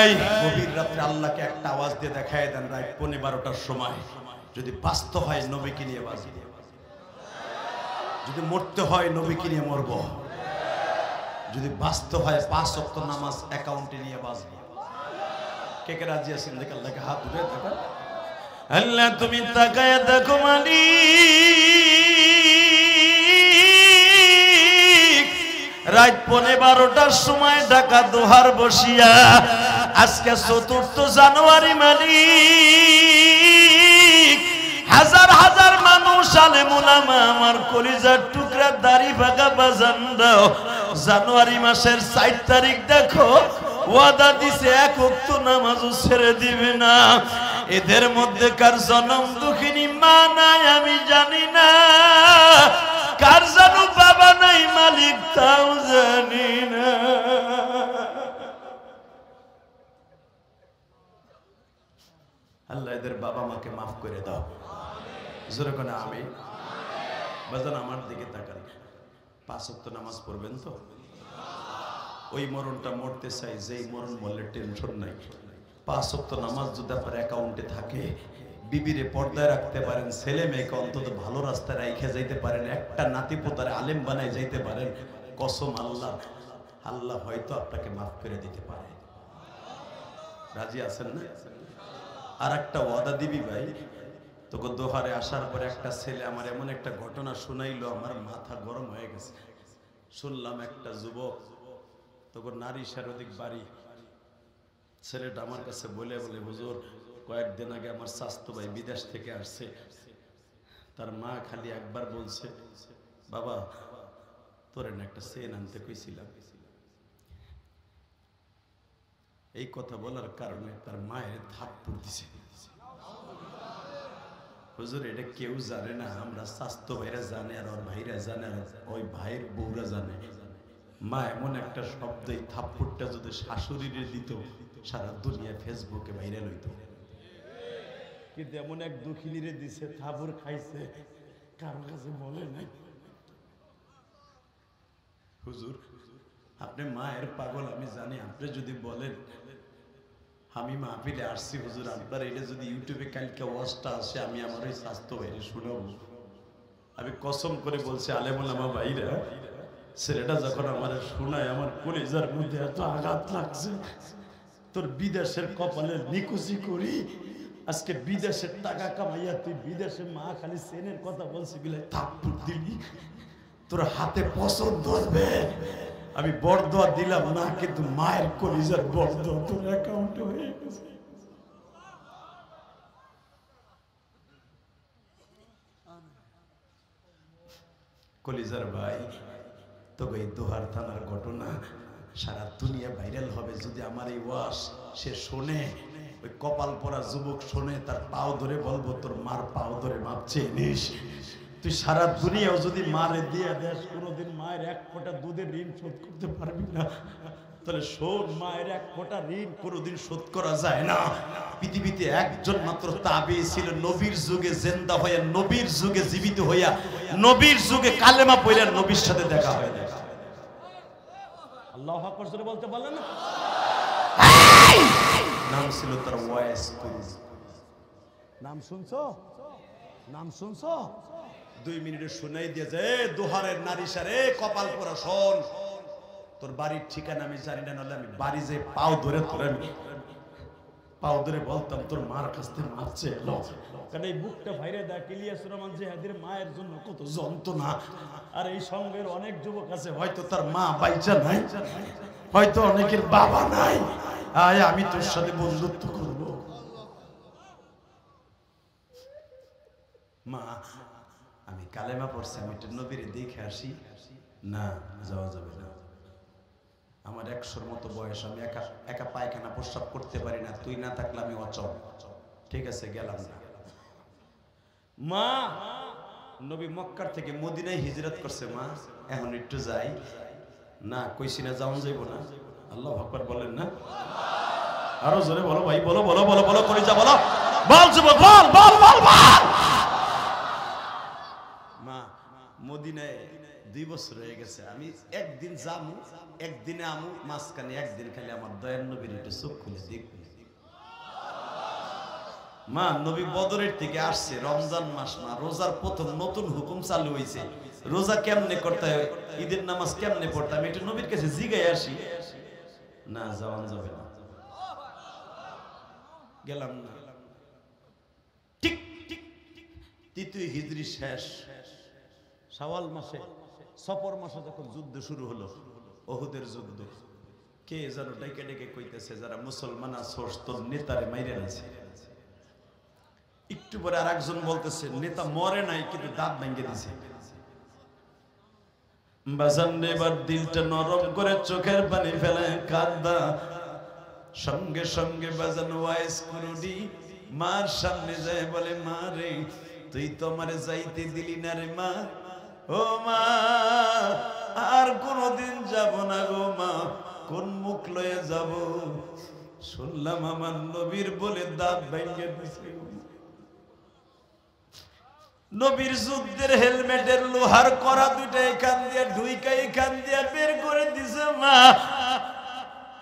এই গভীর রাত্রে আল্লাহকে একটা আওয়াজ দিয়ে দেখায় দেন, রাত 12:15টার সময় যদি বাঁচতে হয় নবীকে নিয়ে বাঁচি, যদি মরতে হয় নবীকে নিয়ে মরব, যদি বাঁচতে হয় 5 ওয়াক্ত নামাজ অ্যাকাউন্টে নিয়ে বাঁচব। কে কে রাজি আছেন? দেখে আল্লাহকে হাত উঠে দেখেন। আল্লাহ তুমি তাকায় দেখো মালিক, রাত 12:15টার সময় ঢাকা দোহার বসিয়া আজকে 4 জানুয়ারি মালিক, হাজার হাজার মানুষ আলেম উলামা আমার কলিজার টুকরা দাড়ি ভাগা বাজান দাও। জানুয়ারি মাসের 4 তারিখ দেখো ওয়াদা দিছে 1 ওয়াক্ত নামাজও ছেড়ে দিবে না। এদের মধ্যে কার জনম দুঃখিনী মা নাই আমি জানি না, কার জানো বাবা নাই মালিক তাও জানি না। আল্লাহ এদের বাবা মাকে মাফ করে দাও। জোরে করে আমি বাজান আমার দিকে তাকান। 5 ওয়াক্ত নামাজ পড়বেন তো? ওই মরণটা মরতে চাই যেই মরণ মরলে টেনশন নাই। 5 ওয়াক্ত নামাজ যদি আপনার অ্যাকাউন্টে থাকে, বিবিরে পর্দায় রাখতে পারেন, ছেলে মেয়েকে অন্তত ভালো রাস্তায় রাইখে যাইতে পারেন, একটা নাতি পোতারে আলেম বানায় যাইতে পারেন, কসম আল্লাহ, আল্লাহ হয়তো আপনাকে মাফ করে দিতে পারে। রাজি আছেন না? আর একটা ওয়াদা দিবি ভাই, তোকে দোহারে আসার পরে একটা ছেলে আমার এমন একটা ঘটনা শুনাইলো, আমার মাথা গরম হয়ে গেছে। শুনলাম একটা যুবক, তোকে নারী শারীরিক বাড়ি, ছেলেটা আমার কাছে বলে বলে, হুজুর কয়েকদিন আগে আমার স্বাস্থ্য ভাই বিদেশ থেকে আসছে, তার মা খালি একবার বলছে, বাবা তোরে না একটা চেন আনতে কইছিলাম। এই কথা বলার কারণে তার মায়ের থাপ্পড় দিছে। হুজুর এটা কেউ জানে না, আমরা স্বাস্থ্য ভাইরা জানে, আর ওর ভাইরা জানে, আর ওই ভাইয়ের বউরা জানে। মা এমন একটা শব্দ, এই থাপ্পড়টা যদি শাশুড়িরে দিত, সারা দুনিয়া ফেসবুকে ভাইরাল হইতো। কিন্তু এমন এক দুঃখিনীরে দিছে, থাপ্পড় খাইছে, কারো কাছে বলে নাই। হুজুর আপনি মায়ের পাগল আমি জানি, আপনি যদি বলেন আমি মাহফিলে আসছি হুজুর, আপনার এটা যদি ইউটিউবে কালকে ওয়াজটা আসে, আমি আমার ওই স্বাস্থ্য ভাইরে শুনাবো। আমি কসম করে বলছি আলেমুল আমা ভাইরা, ছেলেটা যখন আমার শোনায়, আমার কলিজার মধ্যে এত আঘাত লাগছে। তোর বিদেশের কপালে নিকুচি করি, আজকে বিদেশের টাকা কামাইয়া তুই বিদেশে মা খালি সেনের কথা বলছি বিলে থাপ্পড় দিলি, তোর হাতে পছন্দ ধরবে। আমি বরদোয়া দিলাম না, কিন্তু মায়ের কলিজার বরদোয়া তোর অ্যাকাউন্টে হয়ে গেছে। কলিজার ভাই, তবে এই দোহার থানার ঘটনা সারা দুনিয়া ভাইরাল হবে যদি আমার এই ওয়াজ সে শোনে, ওই কপাল পরা যুবক শোনে, তার পাও ধরে বলবো তোর মার পাও ধরে মাপ চেয়ে নিস। তুই সারা দুনিয়াও যদি মারে দিয়ে দেশ, কোনোদিন মায়ের এক ফোঁটা দুধের ঋণ শোধ করতে পারবি না। তাহলে শোন, মায়ের এক ফোঁটা ঋণ কোনোদিন শোধ করা যায় না। পৃথিবীতে একজন মাত্র তাবী ছিল, নবীর যুগে জিন্দা হইয়া, নবীর যুগে জীবিত হইয়া, নবীর যুগে কালেমা পড়ে নবীর সাথে দেখা হয়। আল্লাহু আকবার জোরে বলতে বলেন না? নাম ছিল তার ওয়াইস কুরুজ। নাম শুনছো? নাম শুনছো? 2 মিনিটে শুনাই দিয়ে যে দোহারের নারী সারে কপাল পরা শোন, তোর বাড়ির ঠিকানা আমি জানি না, নাহলে আমি বাড়ি যে পাও ধরে তোর আমি পাও ধরে বলতাম তোর মার কাছ থেকে মাপ চেয়ে এলো। কারণ এই বুকটা ভাইরে দেখ, ইলিয়াসুর রহমান জিহাদের মায়ের জন্য কত যন্ত্রণা। আর এই সঙ্গের অনেক যুবক আছে, হয়তো তার মা বাইচা নাই, হয়তো অনেকের বাবা নাই। আয় আমি তোর সাথে বন্ধুত্ব করব। মা আমি কালেমা পড়ছি, আমি একটা নবীরে দেখে আসি। না যাওয়া যাবে না, আমার 100-র মতো বয়স, আমি একা একা পায়খানা প্রস্রাব করতে পারি না, তুই না থাকলে আমি অচল। ঠিক আছে গেলাম না। মা নবী মক্কার থেকে মদিনায় হিজরত করছে, মা এখন একটু যাই না, কইছি না যাওয়া যাইব না। আল্লাহু আকবার বলেন না? আরো জোরে বলো ভাই, বলো বলো বলো বলো করে যা, বলো বল যুবক, বল বল বল বল। মা মদিনায় 2 বছর হয়ে গেছে, আমি একদিন যামু, একদিনে আমু, মাঝখানে একদিন খালি আমার দয়ার নবীর একটু চোখ খুলে দেখব। মা নবী বদরের থেকে আসছে, রমজান মাস, মা রোজার প্রথম নতুন হুকুম চালু হয়েছে, রোজা কেমনে করতে হয়, ঈদের নামাজ কেমনে পড়তে, আমি একটু নবীর কাছে জিগাই আসি। না যাওয়ান যাবে না, গেলাম না। ঠিক ঠিক 3য় হিজরি শেষ, শাওয়াল মাসে সফর মাসে যখন যুদ্ধ শুরু হলো, ওহুদের যুদ্ধ, কে যেন ডেকে ডেকে কইতেছে যারা মুসলমান আছোস তোর নেতারে মাইরে নিছে। একটু পরে আর একজন বলতেছে নেতা মরে নাই কিন্তু দাঁত ভেঙে দিছে। বাজান এবার দিলটা নরম করে চোখের পানি ফেলে কাঁদা, সঙ্গে সঙ্গে বাজান ওয়াইস কুরুডি মার সামনে যায় বলে, মা রে তুই তো আমারে যাইতে দিলি না রে মা, ও মা আর কোনদিন যাব না গো মা, কোন মুখ লয়ে যাব, শুনলাম আমার নবীর বলে দাঁত ভেঙে দিছে। নবীর যুদ্ধের হেলমেটের লোহার করা দুইটা এখান দিয়ে ঢুইকা এখান দিয়ে বের করে দিছে। মা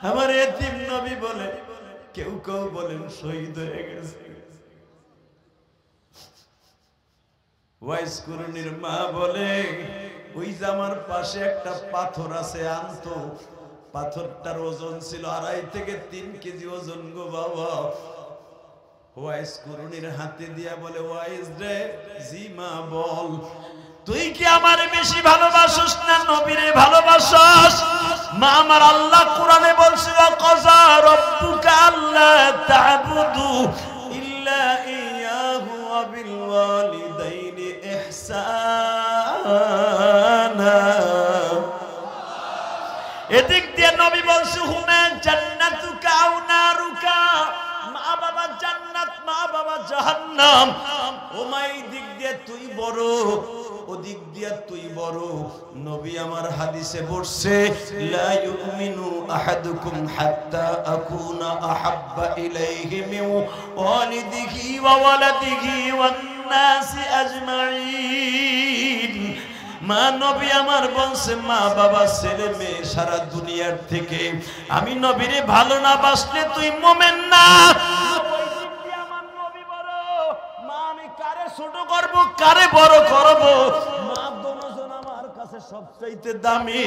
আমার এতিম নবী বলে, কেউ কেউ বলেন শহীদ হয়ে গেছে, ওয়াইস কুরুনির মা বলে, ওই যে আমার পাশে একটা পাথর আছে, আনতো। পাথরটার ওজন ছিল 2.5 থেকে 3 কেজি ওজন গো বাবা। ওয়াইস কুরুনির হাতে দিয়া বলে, ওয়াইস রে, জি মা বল, তুই কি আমার বেশি ভালোবাসিস না নবীরে ভালোবাসিস? মা আমার, আল্লাহ কোরআনে বলছে, ওয়াকাযা রাব্বুকা আল্লা তা'বুদু ইল্লা ইয়াহু ওয়া বিল ওয়ালিদাইনি ইহসানা। এদিক দিয়ে নবী বলছে, হুমা জান্নাতুকা আও নারুকা, মা বাবা জান্নাত, মা বাবা জাহান্নাম। ওমাই দিক দিয়ে তুই বড়, ওদিক দিয়া তুই বড়। নবী আমার হাদিসে বলছে, লা ইউমিনু আহাদুকুম হাত্তা আকুনা আহাব্বা ইলাইহি মিন ওয়ালিদিহি ওয়া ওয়ালাদিহি ওয়ান নাসি আজমাইন। মা নবী আমার বলছে, মা বাবা ছেলে মেয়ে সারা দুনিয়ার থেকে আমি নবীরে ভালো না বাসলে তুই মোমেন না। আমার নবী বড়, মা আমি কারে ছোট করব, কারে বড় করব? মা দুজন আমার কাছে সবচাইতে দামি।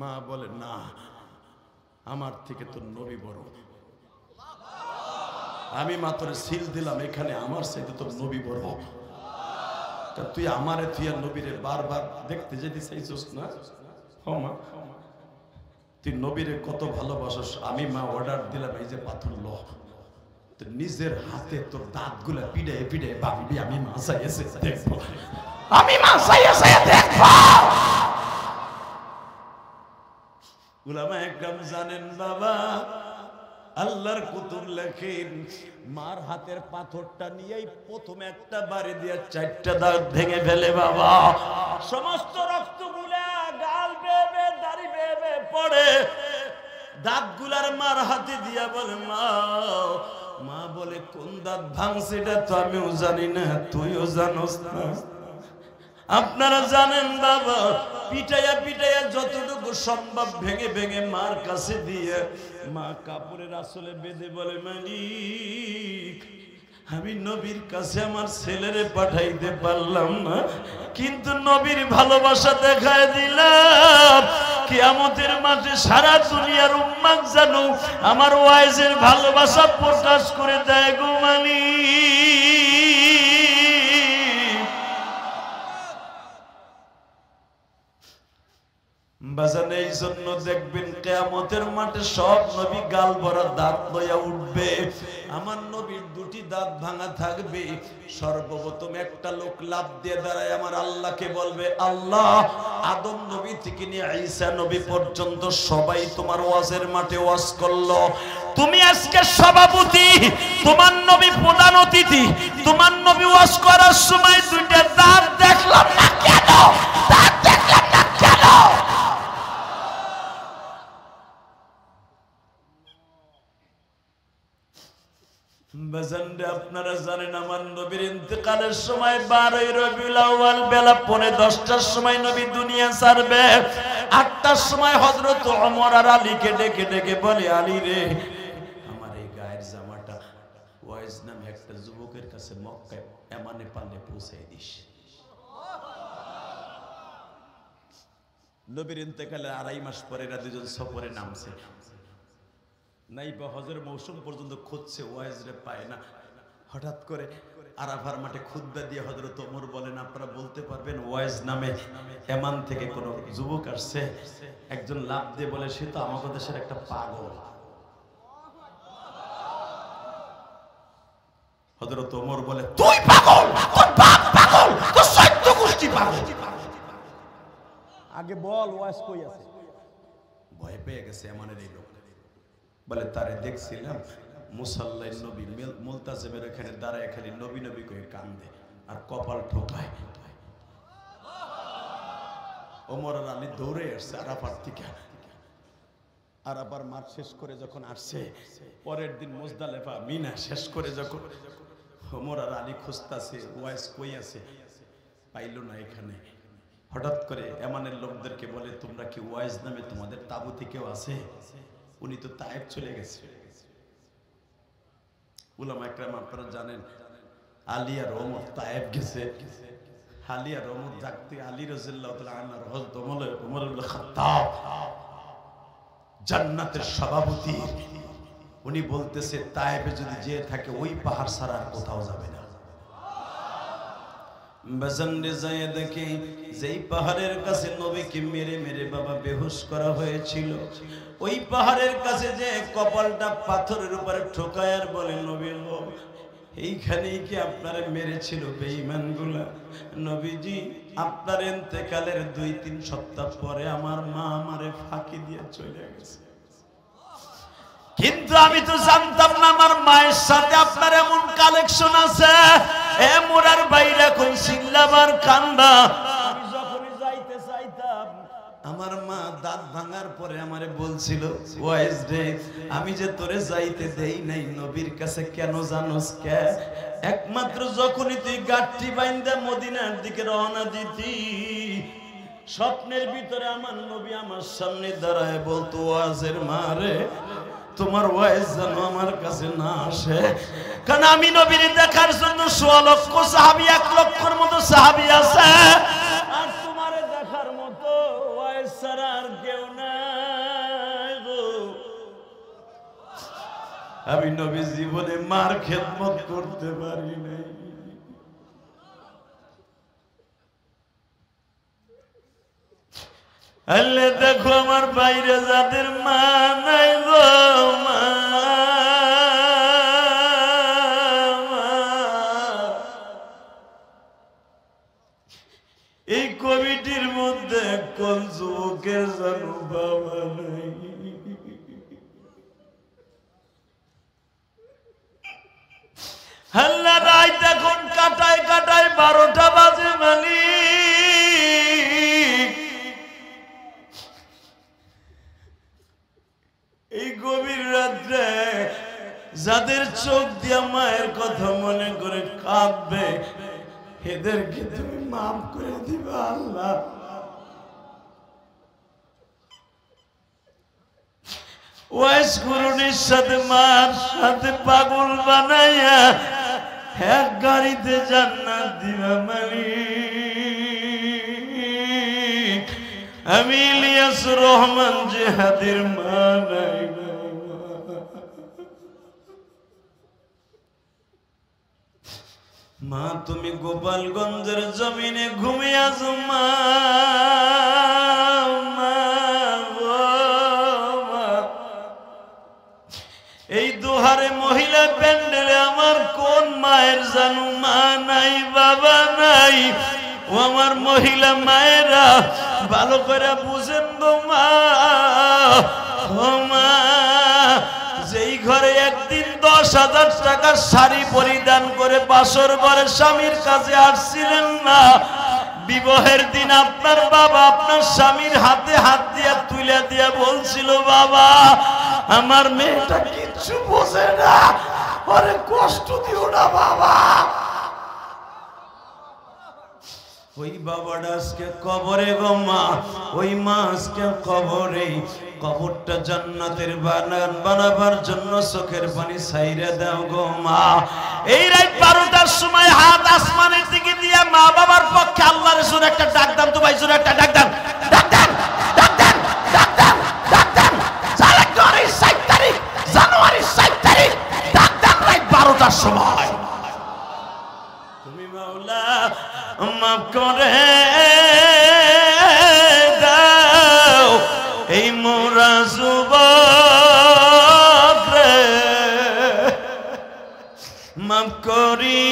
মা বলে, না, আমার থেকে তো নবী বড়। আমি মাত্র সিল দিলাম, এখানে আমার চাইতে তো নবী বড়। তুই আমারে তুই নবীরে বারবার দেখতে যেতে চাইছিস না? মা, তুই নবীরে কত ভালোবাসিস। আমি মা অর্ডার দিলাম, এই যে পাথর ল, তুই নিজের হাতে তোর দাঁতগুলা পিড়ে পিড়ে ভাববি আমি মা চাইছে দেখবো, আমি মা চাইছে দেখবো। উলামায়ে কেরাম জানেন বাবা, আল্লাহর কুতুব লেখেন, মার হাতের পাথরটা নিয়েই প্রথমে একটা বাড়ি দিয়ে 4টা দাঁত ভেঙে ফেলে বাবা। সমস্ত রক্তগুলা গাল বেয়ে বেয়ে দাড়ি বেয়ে বেয়ে পড়ে। দাঁতগুলার মার হাতে দিয়া বলে, মা। মা বলে, কোন দাঁত ভাঙছে এটা তো আমিও জানি না, তুইও জানোস না। আপনারা জানেন বাবা, পিটাইয়া পিটাইয়া যতটুকু সম্ভব ভেঙে ভেঙে মার কাছে দিয়ে মা কাপড়ের আসলে বেঁধে বলে, মালিক, আমি নবীর কাছে আমার ছেলেরে পাঠাইতে পারলাম না, কিন্তু নবীর ভালোবাসা দেখায় দিলাম। কিয়ামতের মাঠে সারা দুনিয়ার উম্মাত জানো আমার ওয়াইজের ভালোবাসা প্রকাশ করে দেয় গো মালিক। বাজানে এই জন্য দেখবেন কিয়ামতের মাঠে সব নবী গাল ভরা দাঁত লইয়া উঠবে, আমার নবীর 2টি দাঁত ভাঙা থাকবে। সর্বপ্রথম একটা লোক লাফ দিয়ে দাঁড়ায় আমার আল্লাহকে বলবে, আল্লাহ, আদম নবী থেকে নিয়ে ঈসা নবী পর্যন্ত সবাই তোমার ওয়াজের মাঠে ওয়াজ করলো, তুমি আজকে সভাপতি, তোমার নবী প্রধান অতিথি, তোমার নবী ওয়াজ করার সময় 2টা দাঁত দেখলাম না কেন? দাঁত দেখলাম না কেন? আপনারা জানেন আমার নবীর ইন্তেকালের সময় 12 রবিউল আউয়াল বেলা 10:45টার সময় নবী দুনিয়া ছাড়বে। 8টার সময় হযরত ওমর আর আলীকে ডেকে ডেকে বলে, আলী রে, আমার এই গায়ের জামাটা ওয়াইজ নামে একটা যুবকের কাছে মক্কায় এমানে পালে পৌঁছাই দিস। নবীর ইন্তেকালের 2.5 মাস পরে এরা দুজন সফরে নামছে। নাইবা হজের মৌসুম পর্যন্ত খুঁজছে, ওয়াইজরে পায় না। হঠাৎ করে আরাফার মাঠে খুতবা দিয়ে হযরত ওমর বলেন, আপনারা বলতে পারবেন ওয়াইজ নামে এমান থেকে কোন যুবক আসছে? একজন লাফ দিয়ে বলে, সে তো আমাদের দেশের একটা পাগল। হযরত ওমর বলে, তুই পাগল, তোর বাপ পাগল, তোর 14 গোষ্ঠী পাগল। আগে বল ওয়াইজ কই আছে? ভয় পেয়ে গেছে এমানের এই লোক। বলে, তারে দেখছিলাম মুসাল্লায় নবী মুলতাজিমের এখানে দাঁড়ায় খালি নবী নবী করে কান্দে আর কপাল ঠোকায়। ওমর আর আলী দৌড়ে আসছে আরাফার থেকে। আরাফার মাঠ শেষ করে যখন আসছে, পরের দিন মুজদালিফা মিনা শেষ করে যখন ওমর আর আলী খুঁজতাছে ওয়াইজ কই আছে, পাইল না এখানে। হঠাৎ করে এমানের লোকদেরকে বলে, তোমরা কি ওয়াইজ নামে তোমাদের তাবুতে কেউ আছে? উনি তো তায়েব চলে গেছে। উলামা একরাম আপনারা জানেন আলী আর ওমর তায়েফ গেছে, আলী আর ওমর ডাকতে আলী রাদিয়াল্লাহু তাআলা আনহু হযরত ওমর ইবনে খাত্তাব জান্নাতের সভাপতি, উনি বলতেছে তায়েফে যদি যে থাকে ওই পাহাড় ছাড়া আর কোথাও যাবে না। বাজানরে যায় দেখে যেই পাহাড়ের কাছে নবীকে মেরে মেরে বাবা বেহুশ করা হয়েছিল, ওই পাহাড়ের কাছে যে কপালটা পাথরের উপরে ঠোকায় আর বলে নবী গো এইখানেই কি আপনারে মেরেছিল বেঈমানগুলা? নবীজি আপনার ইন্তেকালের 2-3 সপ্তাহ পরে আমার মা আমারে ফাঁকি দিয়ে চলে গেছে, কিন্তু আমি তো জানতাম না আমার মায়ের সাথে আপনার এমন কালেকশন আছে। এ মোরার বাইরে কোন সিল্লাবার কান্দা, আমি যখনই যাইতে চাইতাম আমার মা দাঁত ভাঙার পরে আমারে বলছিল ওয়াইজ রে আমি যে তোরে যাইতে দেই নাই নবীর কাছে কেন জানোস কে? একমাত্র যখনই তুই গাঠটি বাইন্দা মদিনার দিকে রওনা দিতি স্বপ্নের ভিতরে আমার নবী আমার সামনে দাঁড়ায় বলতো ওয়াজের মারে তোমার ওয়াইজ যেন আমার কাছে না আসে, কারণ আমি নবীর দেখার জন্য 100 লক্ষ সাহাবী 1 লক্ষর মতো সাহাবী আছে, আর তোমারে দেখার মতো ওয়াইজ ছাড়া আর কেউ নাই গো। আমি নবী জীবনে মার খেদমত করতে পারি নাই। আল্লাহ দেখো আমার বাইরে যাদের মা নাই গো মা, এই কমিটির মধ্যে কোন যুবকের জানো বাবা নাই? আল্লাহ রাত এখন কাটায় কাটায় 12টা বাজে মালিক, এই গভীর রাত্রে যাদের চোখ দিয়া মায়ের কথা মনে করে কাঁদবে এদেরকে তুমি মাফ করে দিবা আল্লাহ। ওয়াইস করুণের সাথে মার সাথে পাগল বানাইয়া এক গাড়িতে জান্নাত দিবা মালিক। আমি ইলিয়াস রহমান জিহাদের মা নাই, মা তুমি গোপালগঞ্জের জমিনে ঘুমিয়ে আছো মা, এই দুহারে মহিলা প্যান্ডেলে আমার কোন মায়ের জানু মা নাই বাবা নাই? ও আমার মহিলা মায়েরা ভালো করে বুঝেন গো মা, ও মা যেই ঘরে একদিন 10,000 টাকার শাড়ি পরিধান করে বাসর ঘরে স্বামীর কাছে আসছিলেন না, বিবাহের দিন আপনার বাবা আপনার স্বামীর হাতে হাত দিয়ে তুলে দিয়ে বলছিল বাবা আমার মেয়েটা কিচ্ছু বোঝে না, আরে কষ্ট দিও না বাবা। ওই বাবাটা আজকে কবরে গো মা, ওই মা আজকে কবরে, কবরটা জান্নাতের বাগান বানাবার জন্য চোখের পানি ছাইরে দাও গো মা। এই রাত 12টার সময় হাত আসমানের দিকে দিয়ে মা বাবার পক্ষে আল্লাহর জোরে একটা ডাক দান তো ভাই, জোরে একটা ডাক দান, ডাক দান, ডাক দান, ডাক দান, ডাক দান। জানুয়ারি 7 তারিখ, জানুয়ারি 7 তারিখ ডাক দান রাত 12টার সময়। তুমি মাওলা মাফ করে দাও এই মোরা যুবক রে, মাফ করি